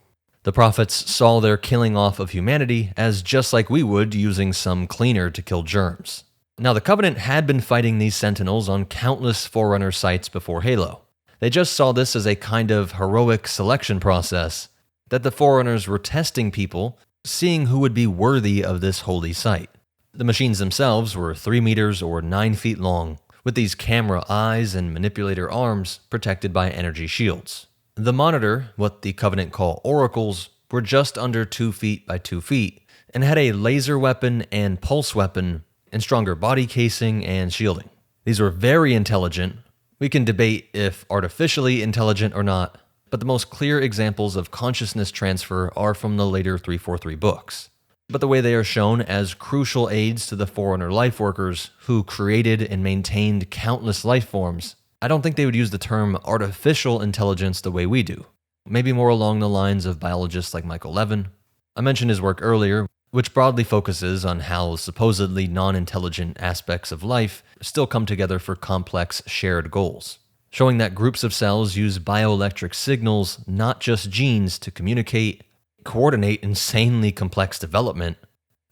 The prophets saw their killing off of humanity as just like we would using some cleaner to kill germs. Now, the Covenant had been fighting these Sentinels on countless Forerunner sites before Halo. They just saw this as a kind of heroic selection process that the Forerunners were testing people, seeing who would be worthy of this holy site. The machines themselves were 3 meters or 9 feet long, with these camera eyes and manipulator arms protected by energy shields. The monitor, what the Covenant call oracles, were just under 2 feet by 2 feet, and had a laser weapon and pulse weapon, and stronger body casing and shielding. These were very intelligent. We can debate if artificially intelligent or not, but the most clear examples of consciousness transfer are from the later 343 books. But the way they are shown as crucial aids to the Forerunner life workers who created and maintained countless life forms, I don't think they would use the term artificial intelligence the way we do. Maybe more along the lines of biologists like Michael Levin. I mentioned his work earlier, which broadly focuses on how supposedly non-intelligent aspects of life still come together for complex shared goals, showing that groups of cells use bioelectric signals, not just genes, to communicate, coordinate insanely complex development,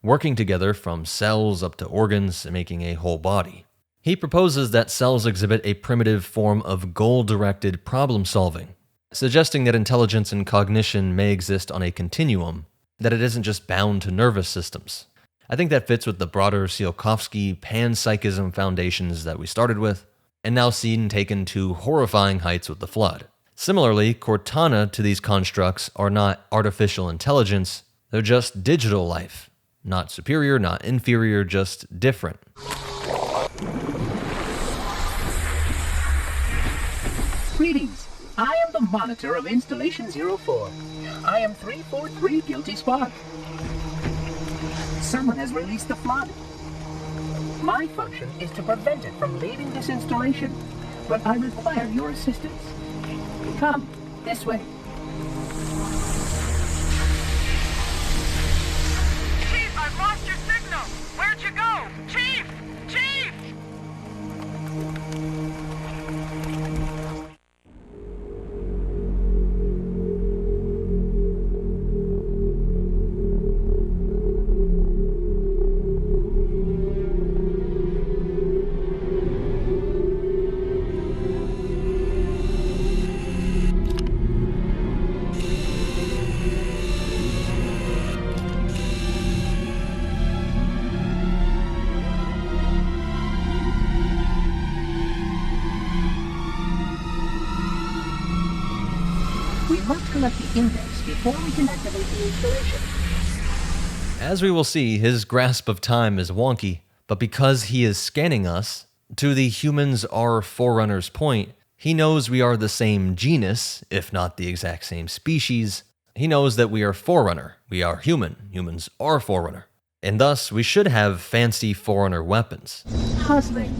working together from cells up to organs and making a whole body. He proposes that cells exhibit a primitive form of goal-directed problem-solving, suggesting that intelligence and cognition may exist on a continuum, that it isn't just bound to nervous systems. I think that fits with the broader Tsiolkovsky panpsychism foundations that we started with, and now seen taken to horrifying heights with the Flood. Similarly, Cortana to these constructs are not artificial intelligence, they're just digital life. Not superior, not inferior, just different. Greetings. I am the monitor of Installation 04. I am 343 Guilty Spark. Someone has released the Flood. My function is to prevent it from leaving this installation, but I require your assistance. Come, this way. Chief, I've lost your signal! Where'd you go? Chief! Chief! must collect the index before we can activate the installation. As we will see, his grasp of time is wonky, but because he is scanning us, to the humans are Forerunners point, he knows we are the same genus, if not the exact same species. He knows that we are Forerunner. We are human. Humans are Forerunner. And thus, we should have fancy Forerunner weapons. Husband,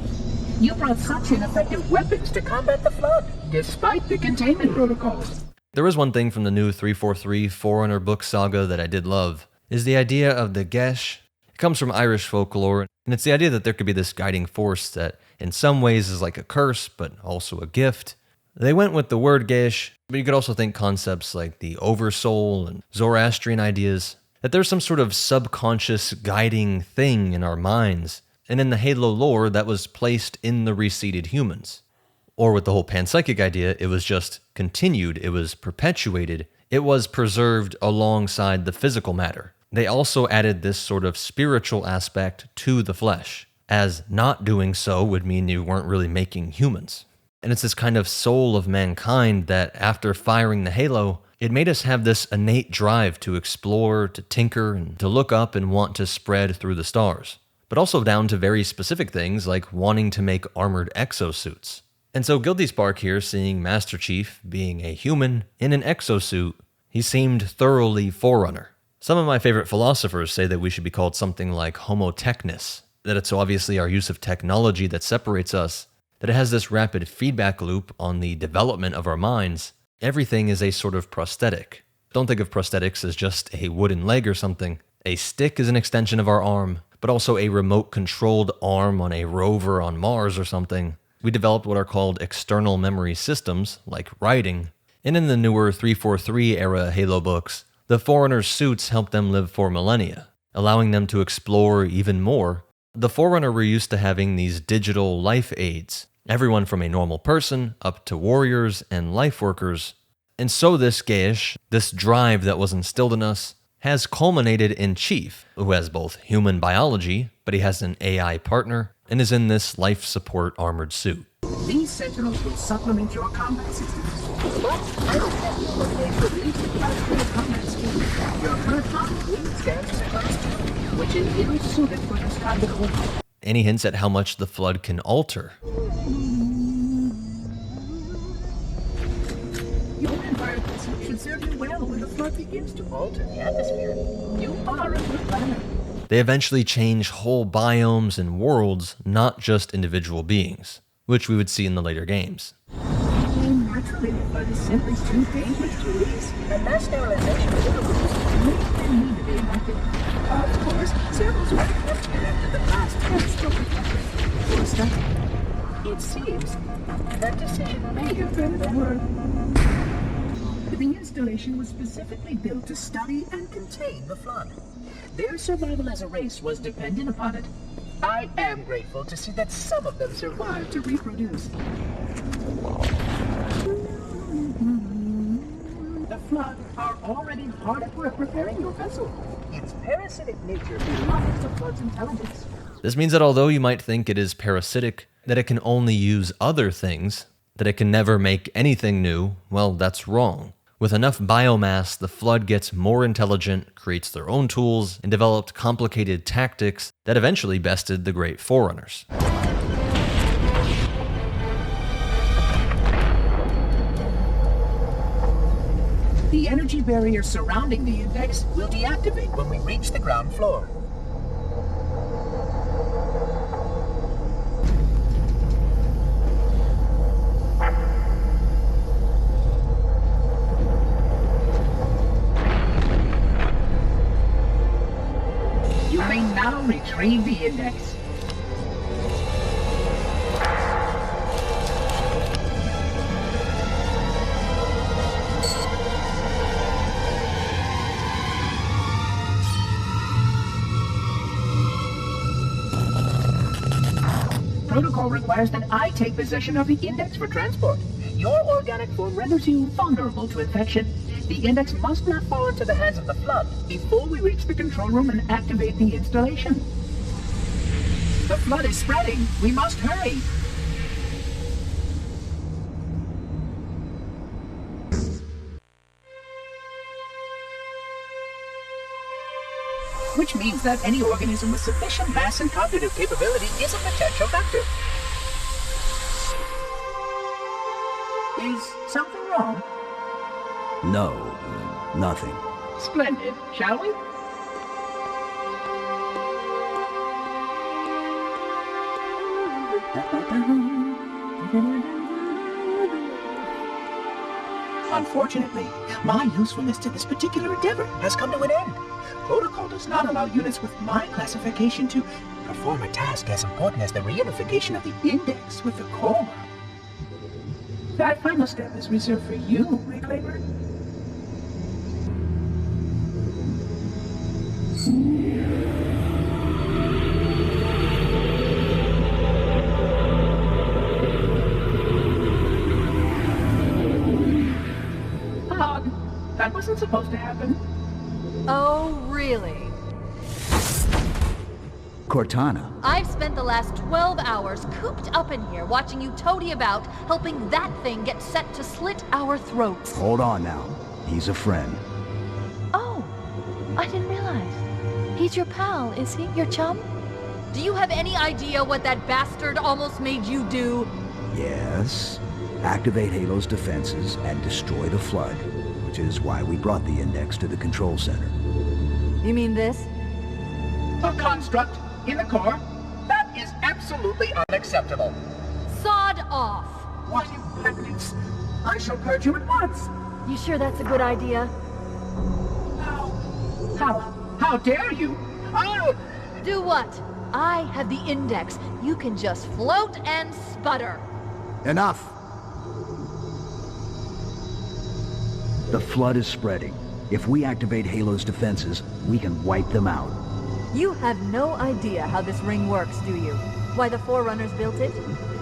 you brought such ineffective weapons to combat the Flood, despite the containment protocols. There is one thing from the new 343 Forerunner book saga that I did love, is the idea of the Gesh. It comes from Irish folklore, and it's the idea that there could be this guiding force that in some ways is like a curse, but also a gift. They went with the word Gesh, but you could also think concepts like the Oversoul and Zoroastrian ideas, that there's some sort of subconscious guiding thing in our minds, and in the Halo lore that was placed in the reseeded humans. Or with the whole panpsychic idea, it was just continued, it was perpetuated, it was preserved alongside the physical matter. They also added this sort of spiritual aspect to the flesh, as not doing so would mean you weren't really making humans. And it's this kind of soul of mankind that after firing the Halo, it made us have this innate drive to explore, to tinker, and to look up and want to spread through the stars. But also down to very specific things like wanting to make armored exosuits. And so Guilty Spark here, seeing Master Chief being a human in an exosuit, he seemed thoroughly Forerunner. Some of my favorite philosophers say that we should be called something like Homo Technis, that it's obviously our use of technology that separates us, that it has this rapid feedback loop on the development of our minds. Everything is a sort of prosthetic. Don't think of prosthetics as just a wooden leg or something. A stick is an extension of our arm, but also a remote-controlled arm on a rover on Mars or something. We developed what are called external memory systems, like writing, and in the newer 343 era Halo books, the Forerunner's suits helped them live for millennia, allowing them to explore even more. The Forerunner were used to having these digital life aids, everyone from a normal person up to warriors and life workers. And so this Geash, this drive that was instilled in us, has culminated in Chief, who has both human biology, but he has an AI partner, and is in this life support armored suit. These sentinels will supplement your combat systems, but I don't have you eliminate the least practical combat scheme. Your current target wing scans is a class 2, which is ill-suited for this kind of work. Any hints at how much the Flood can alter? Your environment should serve you well when the Flood begins to alter the atmosphere. You are a good planner. They eventually change whole biomes and worlds, not just individual beings, which we would see in the later games. Naturally, the Flood is simply too dangerous to release, and mass sterilization may need to be enacted. Of course, several have after the last catastrophic for study. It seems that decision may have been the word. The installation was specifically built to study and contain the Flood. Their survival as a race was dependent upon it. I am grateful to see that some of them survived to reproduce. The Flood are already hard at work preparing your vessel. Its parasitic nature belongs to Flood's intelligence. This means that although you might think it is parasitic, that it can only use other things, that it can never make anything new, well, that's wrong. With enough biomass, the Flood gets more intelligent, creates their own tools, and developed complicated tactics that eventually bested the great Forerunners. The energy barrier surrounding the index will deactivate when we reach the ground floor. You may now retrieve the index. Protocol requires that I take possession of the index for transport. Your organic form renders you vulnerable to infection. The index must not fall into the hands of the Flood before we reach the control room and activate the installation. The Flood is spreading. We must hurry. which means that any organism with sufficient mass and cognitive capability is a potential vector. Is something wrong? No, nothing. Splendid, shall we? Unfortunately, my usefulness to this particular endeavor has come to an end. Protocol does not allow units with my classification to perform a task as important as the reunification of the index with the core. That final step is reserved for you, Reclaimer. That wasn't supposed to happen. Oh, really? Cortana. I've spent the last 12 hours cooped up in here watching you toady about, helping that thing get set to slit our throats. Hold on now. He's a friend. Oh, I didn't realize. He's your pal, is he? Your chum? Do you have any idea what that bastard almost made you do? Yes. Activate Halo's defenses and destroy the Flood, which is why we brought the index to the control center. You mean this? A construct in the core? That is absolutely unacceptable. Sod off! What impertinence! I shall purge you at once. You sure that's a good idea? How dare you? Oh! Do what? I have the index. You can just float and sputter. Enough! The Flood is spreading. If we activate Halo's defenses, we can wipe them out. You have no idea how this ring works, do you? Why the Forerunners built it?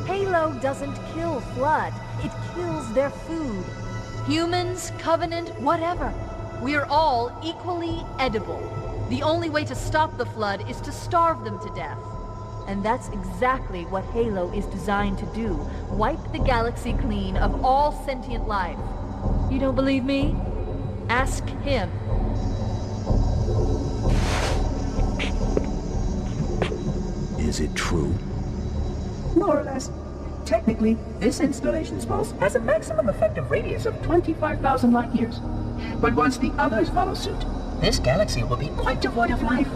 Halo doesn't kill Flood. It kills their food. Humans, Covenant, whatever. We're all equally edible. The only way to stop the Flood is to starve them to death. And that's exactly what Halo is designed to do. Wipe the galaxy clean of all sentient life. You don't believe me? Ask him. Is it true? More or less. Technically, this installation's pulse has a maximum effective radius of 25,000 light years. But once the others follow suit, this galaxy will be quite devoid of life.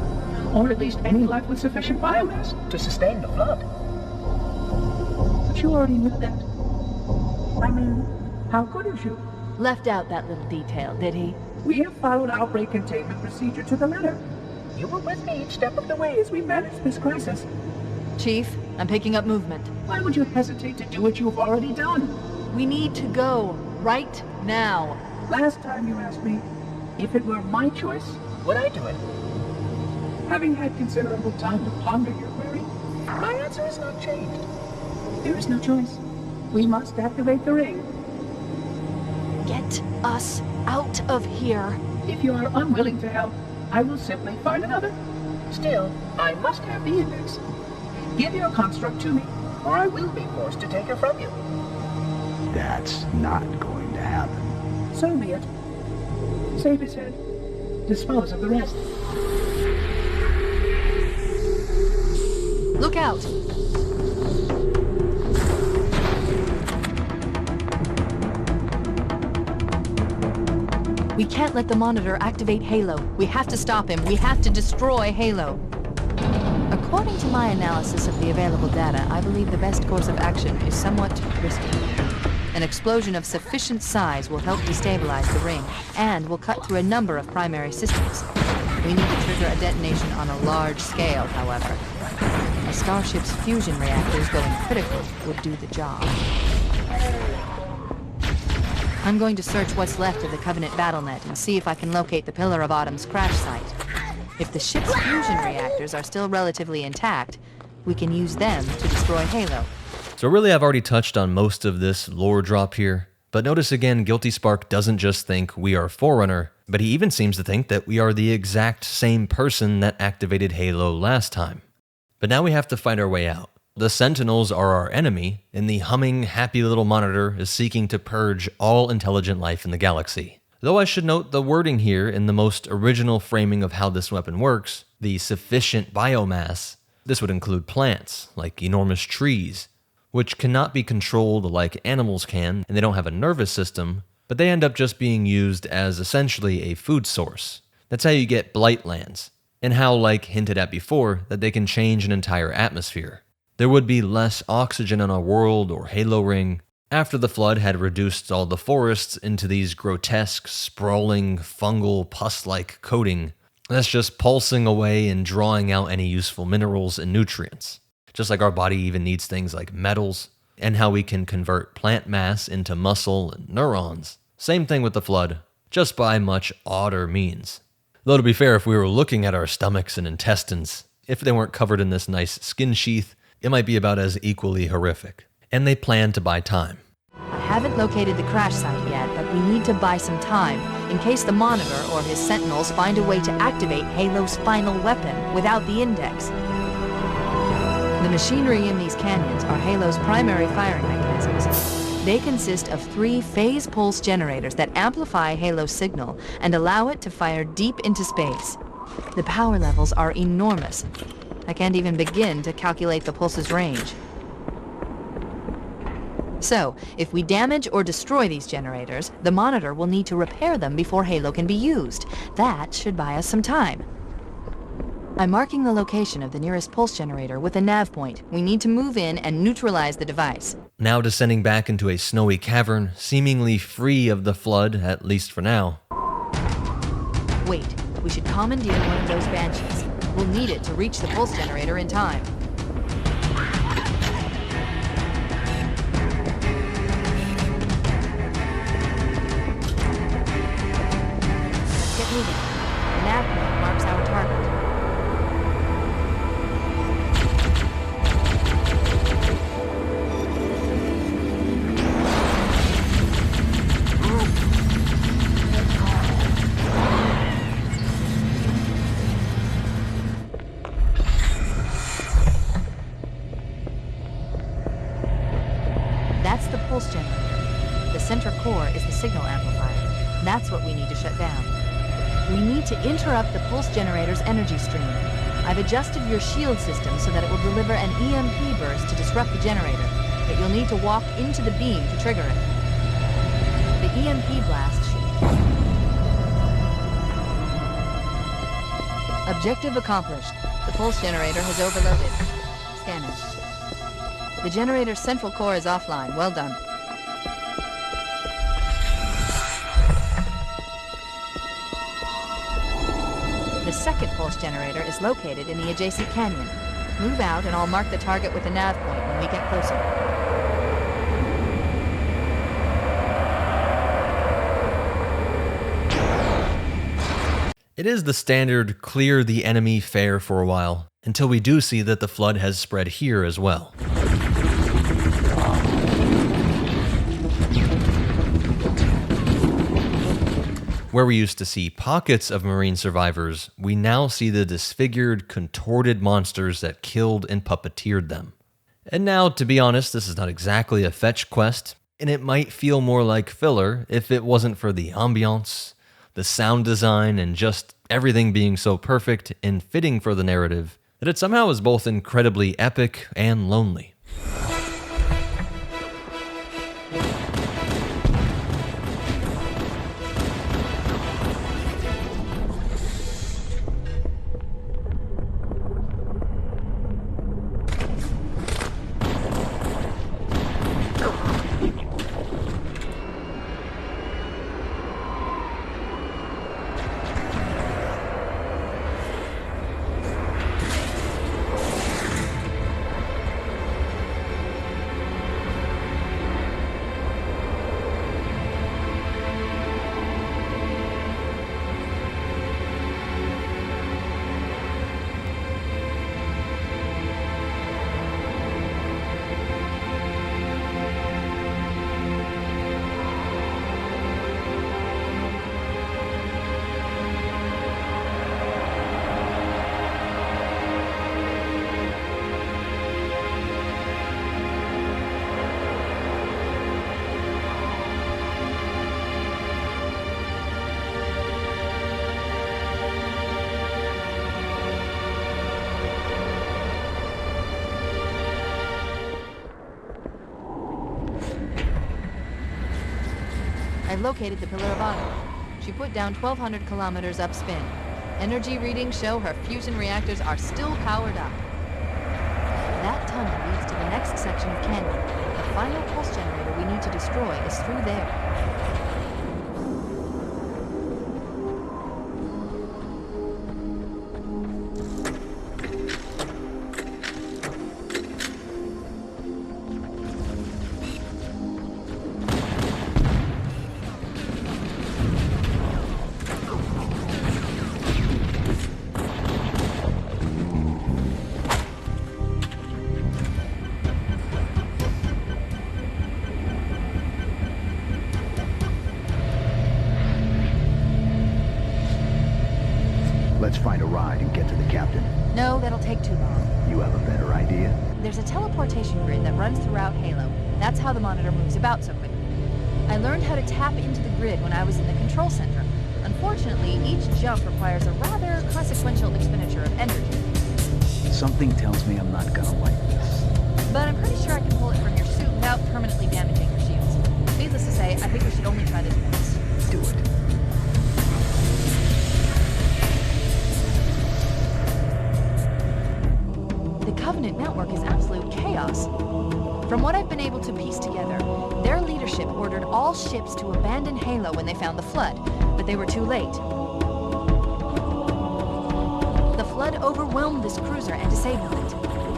Or at least any life with sufficient biomass to sustain the Flood. But you already knew that. I mean, how couldn't you? Left out that little detail, did he? We have followed outbreak containment procedure to the letter. You were with me each step of the way as we managed this crisis. Chief, I'm picking up movement. Why would you hesitate to do what you've already done? We need to go, right now. Last time you asked me, if it were my choice, would I do it? Having had considerable time to ponder your query, my answer has not changed. There is no choice. We must activate the ring. Get us out of here. If you are unwilling to help, I will simply find another. Still, I must have the index. Give your construct to me, or I will be forced to take her from you. That's not going to happen. So be it. Save his head. Dispose of the rest. Look out! We can't let the Monitor activate Halo. We have to stop him. We have to destroy Halo. According to my analysis of the available data, I believe the best course of action is somewhat risky. An explosion of sufficient size will help destabilize the ring, and will cut through a number of primary systems. We need to trigger a detonation on a large scale, however. A starship's fusion reactors going critical would do the job. I'm going to search what's left of the Covenant BattleNet and see if I can locate the Pillar of Autumn's crash site. If the ship's fusion reactors are still relatively intact, we can use them to destroy Halo. So really I've already touched on most of this lore drop here, but notice again Guilty Spark doesn't just think we are Forerunner, but he even seems to think that we are the exact same person that activated Halo last time. But now we have to find our way out. The Sentinels are our enemy, and the humming, happy little Monitor is seeking to purge all intelligent life in the galaxy. Though I should note the wording here in the most original framing of how this weapon works, the sufficient biomass. This would include plants, like enormous trees, which cannot be controlled like animals can, and they don't have a nervous system, but they end up just being used as essentially a food source. That's how you get blight lands, and how, like hinted at before, that they can change an entire atmosphere. There would be less oxygen on our world or Halo ring, after the flood had reduced all the forests into these grotesque, sprawling, fungal, pus-like coating that's just pulsing away and drawing out any useful minerals and nutrients. Just like our body even needs things like metals, and how we can convert plant mass into muscle and neurons. Same thing with the flood, just by much odder means. Though to be fair, if we were looking at our stomachs and intestines, if they weren't covered in this nice skin sheath, it might be about as equally horrific. And they plan to buy time. I haven't located the crash site yet, but we need to buy some time, in case the Monitor or his Sentinels find a way to activate Halo's final weapon without the Index. The machinery in these canyons are Halo's primary firing mechanisms. They consist of 3 phase pulse generators that amplify Halo's signal and allow it to fire deep into space. The power levels are enormous. I can't even begin to calculate the pulse's range. So, if we damage or destroy these generators, the Monitor will need to repair them before Halo can be used. That should buy us some time. I'm marking the location of the nearest pulse generator with a nav point. We need to move in and neutralize the device. Now descending back into a snowy cavern, seemingly free of the flood, at least for now. Wait, we should commandeer one of those Banshees. We'll need it to reach the pulse generator in time. Moving. The nav point marks our target. That's the pulse generator. The center core is the signal amplifier. That's what we need to shut down. We need to interrupt the pulse generator's energy stream. I've adjusted your shield system so that it will deliver an EMP burst to disrupt the generator, but you'll need to walk into the beam to trigger it. The EMP blast should... Objective accomplished. The pulse generator has overloaded. Scanning. The generator's central core is offline. Well done. The second pulse generator is located in the adjacent canyon. Move out and I'll mark the target with a nav point when we get closer. It is the standard clear the enemy fare for a while, until we do see that the flood has spread here as well. Where we used to see pockets of marine survivors, we now see the disfigured, contorted monsters that killed and puppeteered them. And now, to be honest, this is not exactly a fetch quest, and it might feel more like filler if it wasn't for the ambiance, the sound design, and just everything being so perfect and fitting for the narrative that it somehow is both incredibly epic and lonely. I've located the Pillar of Autumn. She put down 1,200 kilometers upspin. Energy readings show her fusion reactors are still powered up. That tunnel leads to the next section of canyon. The final pulse generator we need to destroy is through there. Let's find a ride and get to the captain. No, that'll take too long. You have a better idea? There's a teleportation grid that runs throughout Halo. That's how the monitor moves about so quickly. I learned how to tap into the grid when I was in the control center. Unfortunately, each jump requires a rather consequential expenditure of energy. Something tells me I'm not gonna like this. But I'm pretty sure I can pull it from your suit without permanently damaging your shields. Needless to say, I think we should only try this once. Do it. The Covenant network is absolute chaos. From what I've been able to piece together, their leadership ordered all ships to abandon Halo when they found the Flood, but they were too late. The Flood overwhelmed this cruiser and disabled it.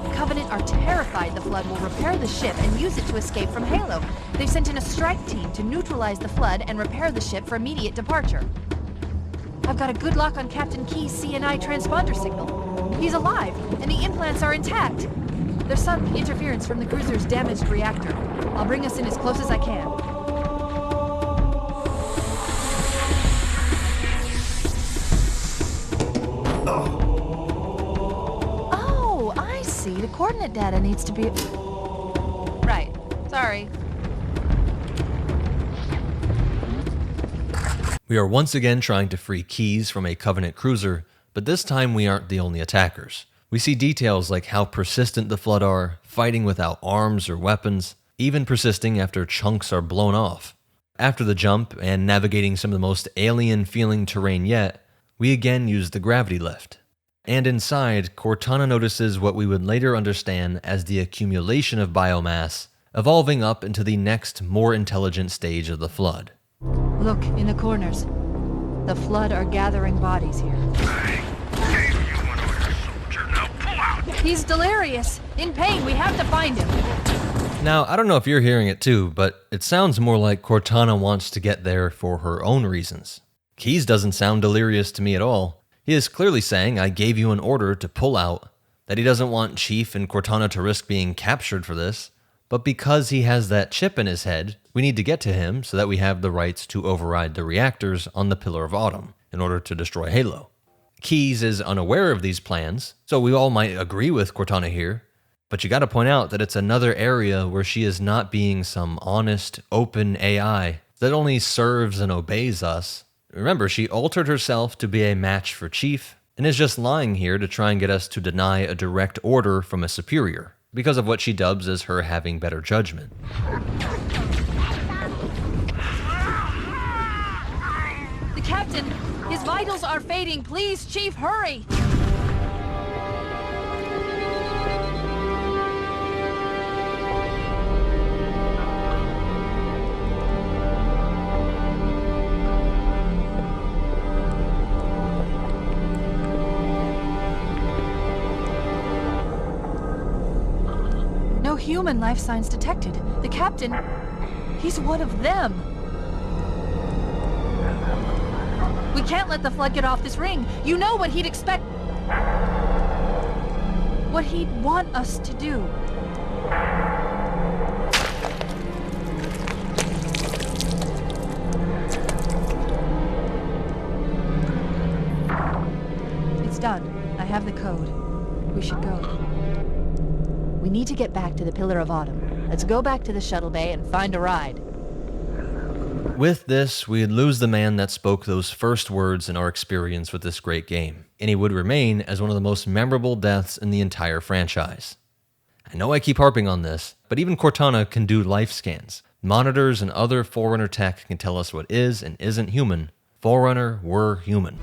The Covenant are terrified the Flood will repair the ship and use it to escape from Halo. They've sent in a strike team to neutralize the Flood and repair the ship for immediate departure. I've got a good lock on Captain Key's CNI transponder signal. He's alive, and the implants are intact. There's some interference from the cruiser's damaged reactor. I'll bring us in as close as I can. Oh, I see. The coordinate data needs to be... Right. Sorry. We are once again trying to free Keyes from a Covenant cruiser, but this time we aren't the only attackers. We see details like how persistent the Flood are, fighting without arms or weapons, even persisting after chunks are blown off. After the jump and navigating some of the most alien-feeling terrain yet, we again use the gravity lift. And inside, Cortana notices what we would later understand as the accumulation of biomass, evolving up into the next, more intelligent stage of the Flood. Look, in the corners. The Flood are gathering bodies here. He's delirious. In pain. We have to find him. Now, I don't know if you're hearing it too, but it sounds more like Cortana wants to get there for her own reasons. Keyes doesn't sound delirious to me at all. He is clearly saying, I gave you an order to pull out, that he doesn't want Chief and Cortana to risk being captured for this, but because he has that chip in his head, we need to get to him so that we have the rights to override the reactors on the Pillar of Autumn in order to destroy Halo. Keyes is unaware of these plans, so we all might agree with Cortana here, but you gotta point out that it's another area where she is not being some honest, open AI that only serves and obeys us. Remember, she altered herself to be a match for Chief, and is just lying here to try and get us to deny a direct order from a superior, because of what she dubs as her having better judgment. The captain! His vitals are fading. Please, Chief, hurry! No human life signs detected. The captain, he's one of them. We can't let the Flood get off this ring. You know what he'd expect... what he'd want us to do. It's done. I have the code. We should go. We need to get back to the Pillar of Autumn. Let's go back to the shuttle bay and find a ride. With this, we'd lose the man that spoke those first words in our experience with this great game, and he would remain as one of the most memorable deaths in the entire franchise. I know I keep harping on this, but even Cortana can do life scans, Monitors and other Forerunner tech can tell us what is and isn't human. Forerunner were human.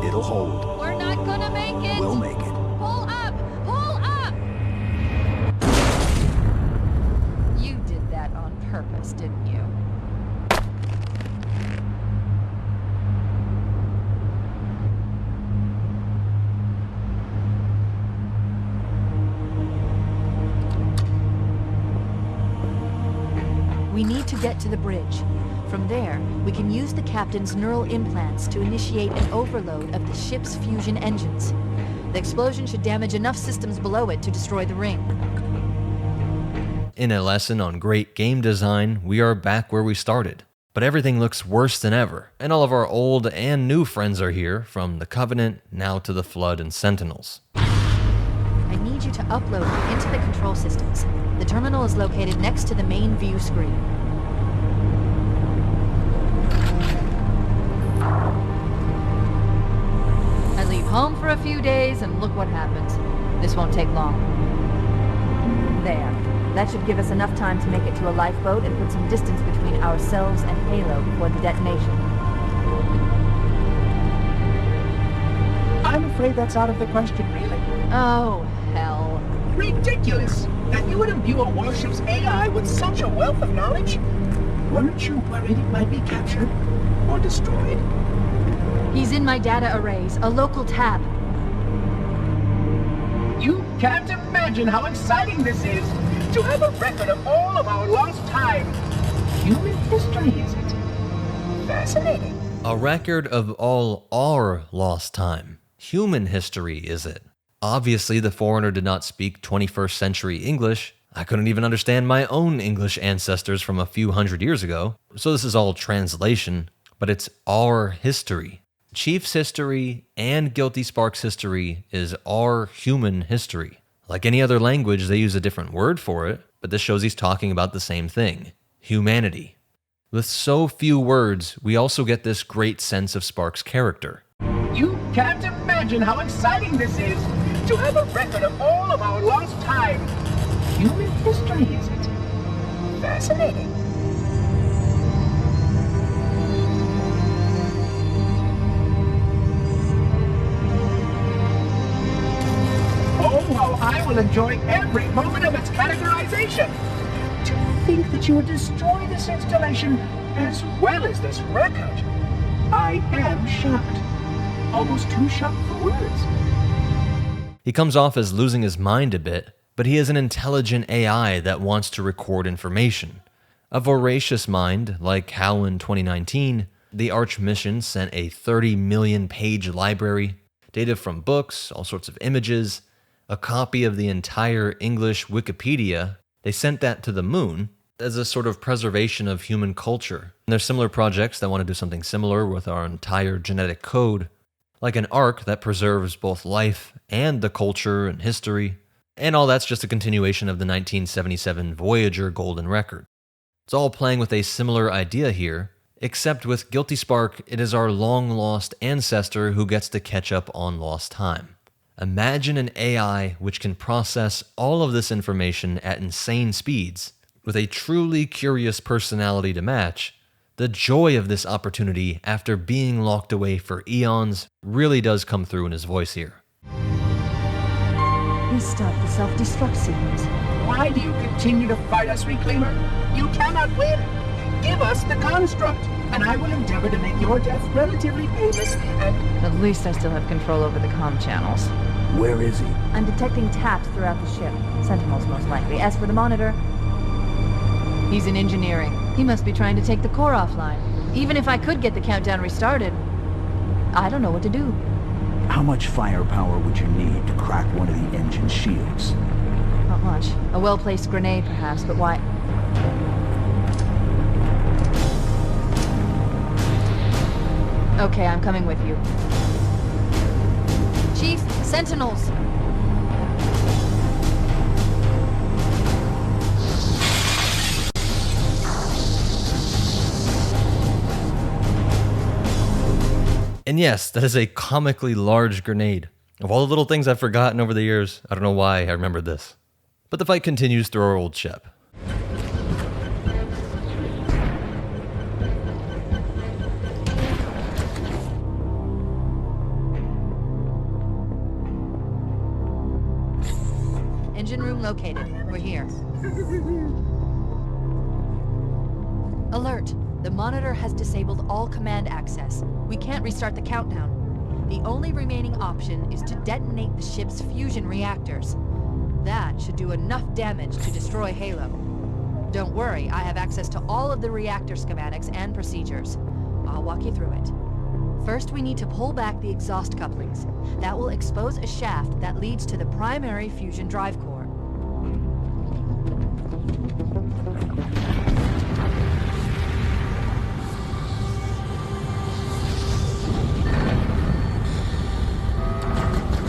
It'll hold. We're not gonna make it! We'll make it. Pull up! Pull up! You did that on purpose, didn't you? We need to get to the bridge. From there, we can use the captain's neural implants to initiate an overload of the ship's fusion engines. The explosion should damage enough systems below it to destroy the ring. In a lesson on great game design, we are back where we started. But everything looks worse than ever, and all of our old and new friends are here, from the Covenant, now to the Flood and Sentinels. I need you to upload it into the control systems. The terminal is located next to the main view screen. I leave home for a few days and look what happens. This won't take long. There. That should give us enough time to make it to a lifeboat and put some distance between ourselves and Halo before the detonation. I'm afraid that's out of the question, really. Oh, hell. Ridiculous! That you would imbue a warship's AI with such a wealth of knowledge? Weren't you worried it might be captured or destroyed? He's in my data arrays, a local tab. You can't imagine how exciting this is! To have a record of all of our lost time! Human history, is it? Fascinating. A record of all our lost time. Human history, is it? Obviously, the Forerunner did not speak 21st century English. I couldn't even understand my own English ancestors from a few hundred years ago, so this is all translation, but it's our history. Chief's history and Guilty Spark's history is our human history. Like any other language, they use a different word for it, but this shows he's talking about the same thing: humanity. With so few words, we also get this great sense of Spark's character. You can't imagine how exciting this is! To have a record of all of our lost time! Human history, is it? Fascinating. Oh, how I will enjoy every moment of its categorization! To think that you would destroy this installation as well as this record! I am shocked. Almost too shocked for words. He comes off as losing his mind a bit, but he is an intelligent AI that wants to record information. A voracious mind, like how in 2019, the Arch mission sent a 30 million page library, data from books, all sorts of images, a copy of the entire English Wikipedia. They sent that to the moon as a sort of preservation of human culture. And there's similar projects that want to do something similar with our entire genetic code, like an ark that preserves both life and the culture and history. And all that's just a continuation of the 1977 Voyager Golden Record. It's all playing with a similar idea here, except with Guilty Spark, it is our long-lost ancestor who gets to catch up on lost time. Imagine an AI which can process all of this information at insane speeds, with a truly curious personality to match, The joy of this opportunity after being locked away for eons really does come through in his voice here. Please stop the self-destruct sequence. Why do you continue to fight us, Reclaimer? You cannot win. Give us the construct, and I will endeavor to make your death relatively painless and... At least I still have control over the comm channels. Where is he? I'm detecting taps throughout the ship. Sentinels, most likely. As for the monitor, he's in engineering. He must be trying to take the core offline. Even if I could get the countdown restarted, I don't know what to do. How much firepower would you need to crack one of the engine shields? Not much. A well-placed grenade, perhaps, but why? Okay, I'm coming with you. Chief, Sentinels! And yes, that is a comically large grenade. Of all the little things I've forgotten over the years, I don't know why I remembered this. But the fight continues through our old ship. Engine room located. We're here. Alert! The monitor has disabled all command access. We can't restart the countdown. The only remaining option is to detonate the ship's fusion reactors. That should do enough damage to destroy Halo. Don't worry, I have access to all of the reactor schematics and procedures. I'll walk you through it. First, we need to pull back the exhaust couplings. That will expose a shaft that leads to the primary fusion drive core.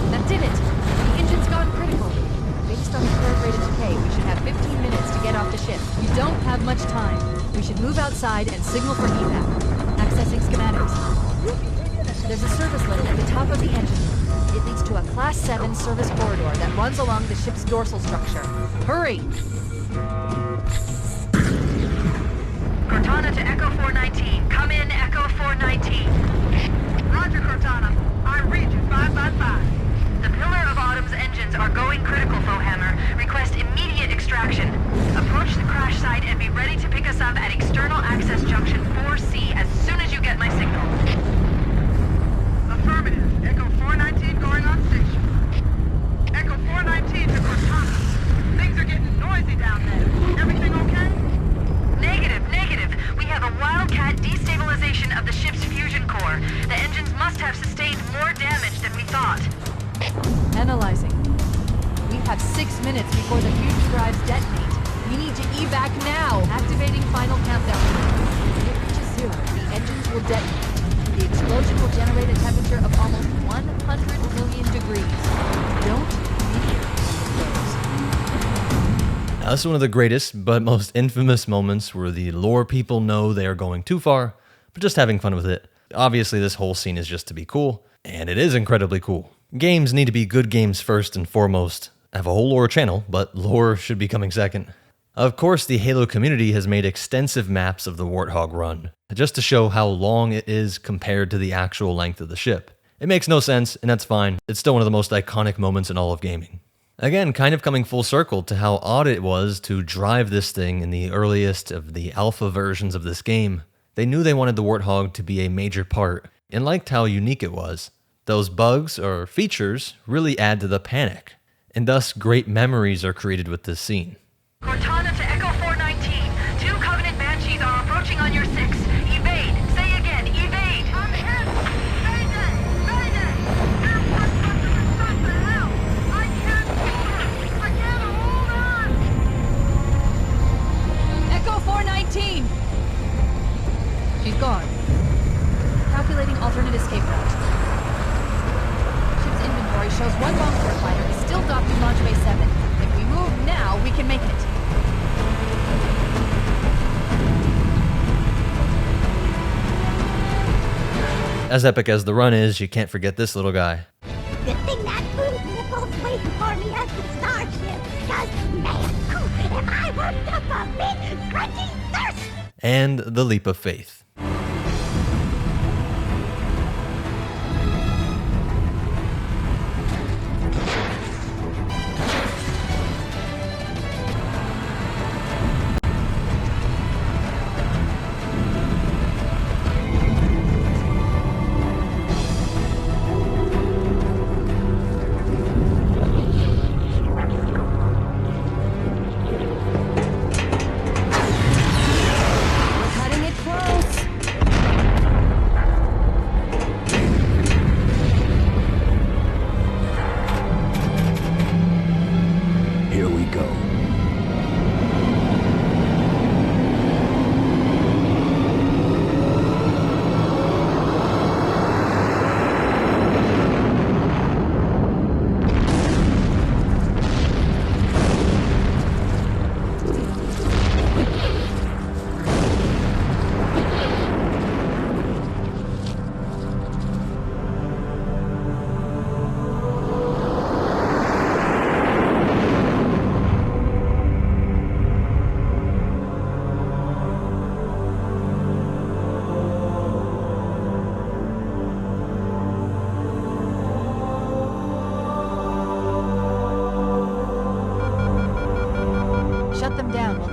That did it! The engine's gone critical. Based on the current rate of decay, we should have 15 minutes to get off the ship. We don't have much time. We should move outside and signal for evac. Accessing schematics. There's a service lift at the top of the engine room. It leads to a Class 7 service corridor that runs along the ship's dorsal structure. Hurry! Cortana to Echo 419. Come in, Echo 419. Roger, Cortana. I read you 555. The Pillar of Autumn's engines are going critical, Fohammer. Request immediate extraction. Approach the crash site and be ready to pick us up at External Access Junction 4C as soon as you get my signal. Affirmative. Echo 419 going on station. Echo 419 to Cortana. Things are getting noisy down there. Everything okay? Negative. We have a Wildcat destabilization of the ship's fusion core. The engines must have sustained more damage than we thought. Analyzing. We have 6 minutes before the fusion drives detonate. We need to evac now. Activating final countdown. When it reaches 0, the engines will detonate. The explosion will generate a temperature of almost 100 million degrees. Don't leave. Now, this is one of the greatest, but most infamous moments where the lore people know they are going too far, but just having fun with it. Obviously, this whole scene is just to be cool, and it is incredibly cool. Games need to be good games first and foremost. I have a whole lore channel, but lore should be coming second. Of course, the Halo community has made extensive maps of the Warthog run, just to show how long it is compared to the actual length of the ship. It makes no sense, and that's fine. It's still one of the most iconic moments in all of gaming. Again, kind of coming full circle to how odd it was to drive this thing in the earliest of the alpha versions of this game. They knew they wanted the Warthog to be a major part, and liked how unique it was. Those bugs or features really add to the panic, and thus great memories are created with this scene. Cortana to Echo 419. 2 Covenant Banshees are approaching on your 6. Evade. Say again, evade. I'm hit. Mayday. Airport customers, shut the hell. I can't hold on. Echo 419! She's gone. Calculating alternate escape route. Ship's inventory shows 1 bomb port fighter is still docked in Launch Bay 7. If we move now, we can make it. As epic as the run is, you can't forget this little guy. Good thing that food was waiting for me at the starship, because man, if I worked up a big, scratchy thirst. And the leap of faith.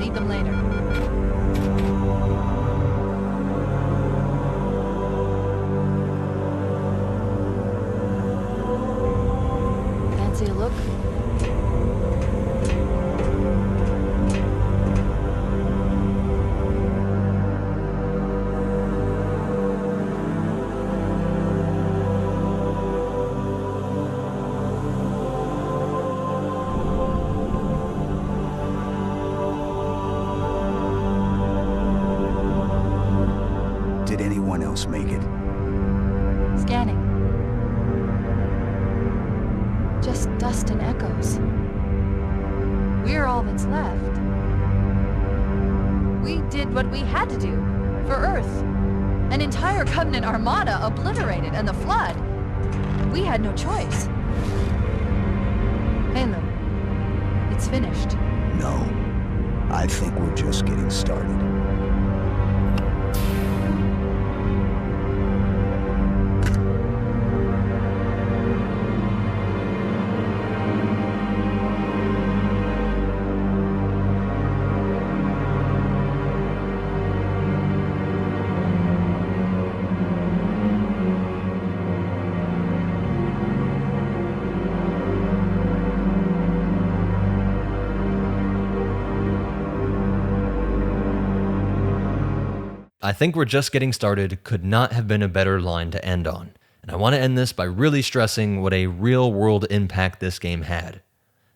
Need them later. Fancy a look? Did anyone else make it? Scanning. Just dust and echoes. We're all that's left. We did what we had to do for Earth. An entire Covenant armada obliterated, and the Flood. We had no choice. Halo, it's finished. No. I think we're just getting started. I think we're just getting started could not have been a better line to end on, and I want to end this by really stressing what a real-world impact this game had.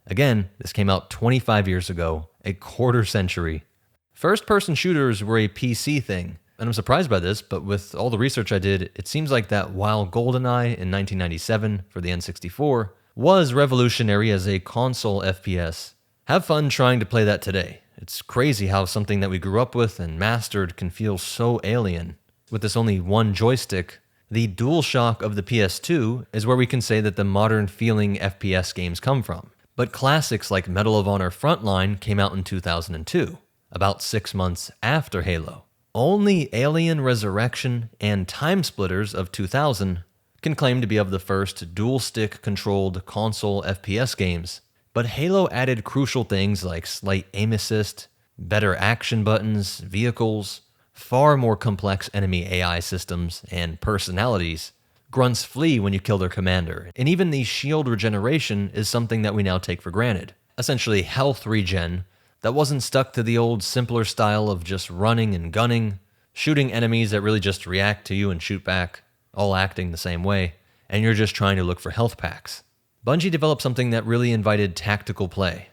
Again, this came out 25 years ago, a quarter century. First-person shooters were a PC thing, and I'm surprised by this, but with all the research I did, it seems like that while GoldenEye in 1997 for the N64 was revolutionary as a console FPS, have fun trying to play that today. It's crazy how something that we grew up with and mastered can feel so alien. With this only one joystick, the DualShock of the PS2 is where we can say that the modern feeling FPS games come from. But classics like Medal of Honor Frontline came out in 2002, about 6 months after Halo. Only Alien Resurrection and Time Splitters of 2000 can claim to be of the first dual-stick controlled console FPS games. But Halo added crucial things like slight aim assist, better action buttons, vehicles, far more complex enemy AI systems, and personalities. Grunts flee when you kill their commander, and even the shield regeneration is something that we now take for granted. Essentially health regen that wasn't stuck to the old simpler style of just running and gunning, shooting enemies that really just react to you and shoot back, all acting the same way, and you're just trying to look for health packs. Bungie developed something that really invited tactical play,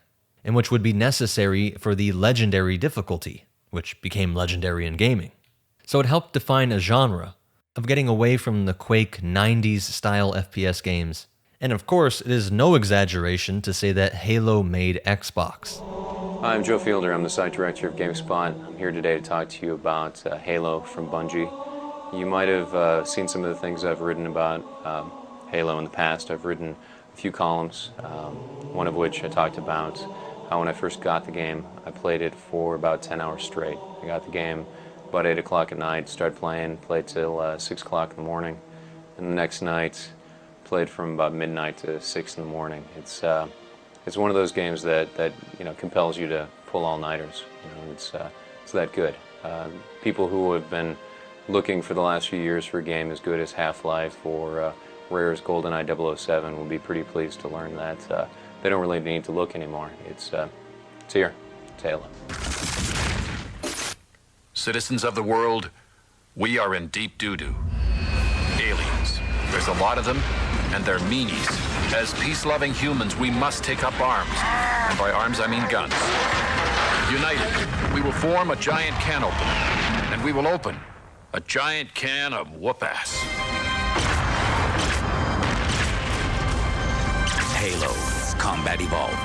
and which would be necessary for the legendary difficulty, which became legendary in gaming. So it helped define a genre of getting away from the Quake 90s style FPS games. And of course, it is no exaggeration to say that Halo made Xbox. Hi, I'm Joe Fielder. I'm the site director of GameSpot. I'm here today to talk to you about Halo from Bungie. You might have seen some of the things I've written about Halo in the past. I've written a few columns, one of which I talked about how when I first got the game, I played it for about 10 hours straight. I got the game about 8 o'clock at night, started playing, played till 6 o'clock in the morning, and the next night played from about midnight to 6 in the morning. It's one of those games that compels you to pull all-nighters. It's that good. People who have been looking for the last few years for a game as good as Half-Life or Rare's GoldenEye 007 will be pretty pleased to learn that they don't really need to look anymore. It's here. It's Halo. Citizens of the world, we are in deep doo-doo. Aliens. There's a lot of them, and they're meanies. As peace-loving humans, we must take up arms. And by arms, I mean guns. United, we will form a giant can opener. And we will open a giant can of whoop-ass. Halo. Combat Evolved.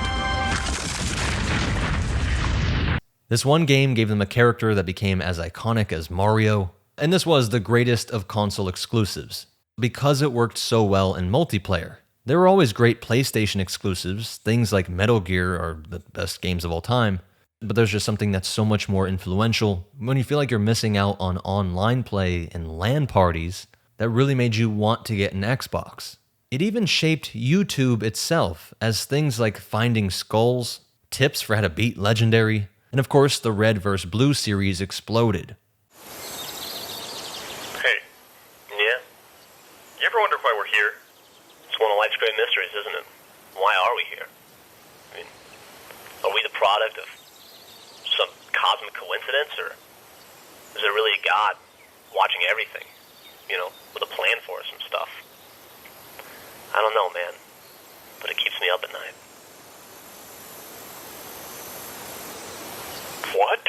This one game gave them a character that became as iconic as Mario, and this was the greatest of console exclusives, because it worked so well in multiplayer. There were always great PlayStation exclusives, things like Metal Gear are the best games of all time, but there's just something that's so much more influential when you feel like you're missing out on online play and LAN parties that really made you want to get an Xbox. It even shaped YouTube itself, as things like finding skulls, tips for how to beat Legendary, And of course, the Red vs. Blue series exploded. Hey, yeah? You ever wonder why we're here? It's one of life's great mysteries, isn't it? Why are we here? I mean, are we the product of some cosmic coincidence, or is there really a God watching everything, with a plan for us and stuff? I don't know, man, but it keeps me up at night. What?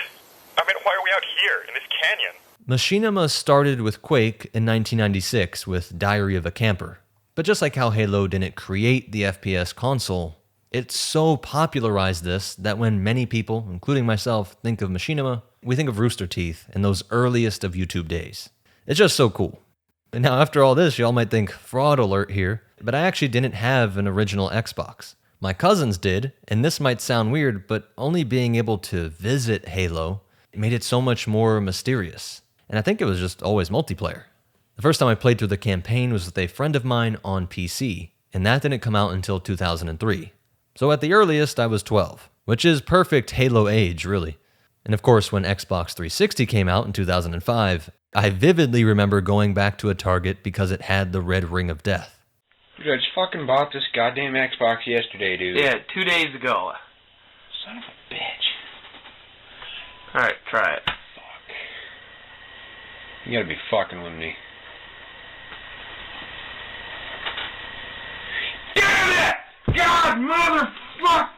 I mean, why are we out here, in this canyon? Machinima started with Quake in 1996 with Diary of a Camper. But just like how Halo didn't create the FPS console, it so popularized this that when many people, including myself, think of Machinima, we think of Rooster Teeth and those earliest of YouTube days. It's just so cool. And now after all this, y'all might think fraud alert here, but I actually didn't have an original Xbox. My cousins did, and this might sound weird, but only being able to visit Halo made it so much more mysterious. And I think it was just always multiplayer. The first time I played through the campaign was with a friend of mine on PC, and that didn't come out until 2003. So at the earliest, I was 12, which is perfect Halo age, really. And of course, when Xbox 360 came out in 2005, I vividly remember going back to a Target because it had the red ring of death. Dude, I just fucking bought this goddamn Xbox yesterday, dude. Yeah, 2 days ago. Son of a bitch. Alright, try it. Fuck. You gotta be fucking with me. Damn it! God, motherfucker!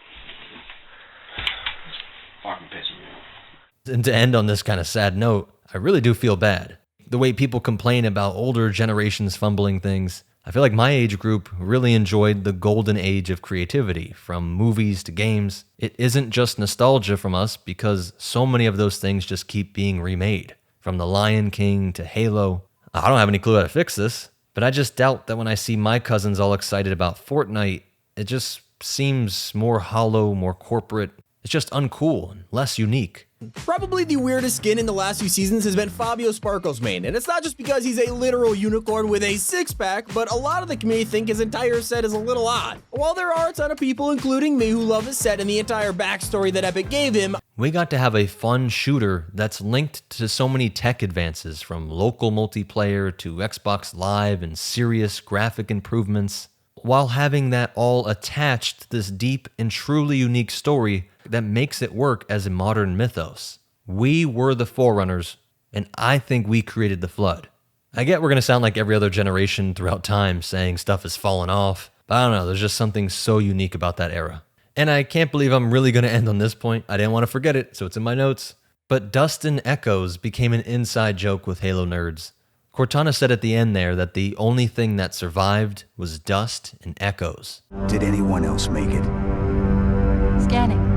Fucking pissing me off. And to end on this kind of sad note, I really do feel bad. The way people complain about older generations fumbling things, I feel like my age group really enjoyed the golden age of creativity, from movies to games. It isn't just nostalgia from us because so many of those things just keep being remade. From The Lion King to Halo. I don't have any clue how to fix this, but I just doubt that when I see my cousins all excited about Fortnite, it just seems more hollow, more corporate. It's just uncool and less unique. Probably the weirdest skin in the last few seasons has been Fabio Sparkle's main, and it's not just because he's a literal unicorn with a six-pack, but a lot of the community think his entire set is a little odd. While there are a ton of people, including me, who love his set and the entire backstory that Epic gave him, we got to have a fun shooter that's linked to so many tech advances, from local multiplayer to Xbox Live and serious graphic improvements, while having that all attached to this deep and truly unique story that makes it work as a modern mythos. We were the Forerunners, and I think we created the Flood. I get we're going to sound like every other generation throughout time saying stuff has fallen off, but I don't know, there's just something so unique about that era. And I can't believe I'm really going to end on this point. I didn't want to forget it, so it's in my notes. But Dust and Echoes became an inside joke with Halo nerds. Cortana said at the end there that the only thing that survived was dust and echoes. Did anyone else make it? Scanning.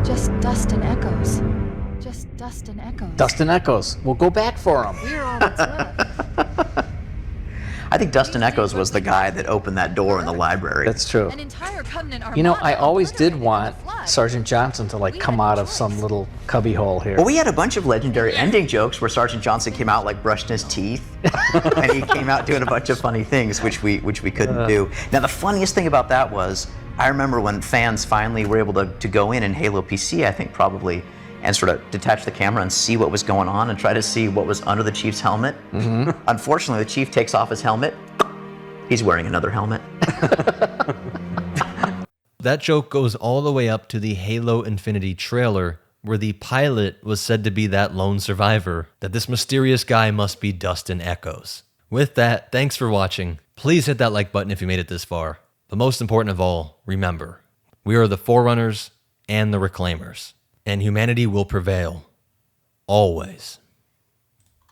Just dust and echoes. Just dust and echoes. Dust and Echoes. We'll go back for them. We're all that's left. I think Dust and Echoes was the guy that opened that door in the library. That's true. An entire Covenant armada. You know, I always did want Sergeant Johnson to like come out of some little cubbyhole here. Well, we had a bunch of legendary ending jokes where Sergeant Johnson came out like brushing his teeth, and he came out doing a bunch of funny things, which we couldn't do. Now, the funniest thing about that was, I remember when fans finally were able to go in Halo PC, I think probably, and sort of detach the camera and see what was going on and try to see what was under the Chief's helmet. Mm-hmm. Unfortunately, the Chief takes off his helmet. He's wearing another helmet. That joke goes all the way up to the Halo Infinity trailer, where the pilot was said to be that lone survivor, that this mysterious guy must be Dust and Echoes. With that, thanks for watching. Please hit that like button if you made it this far. But most important of all, remember, we are the Forerunners and the Reclaimers, and humanity will prevail. Always.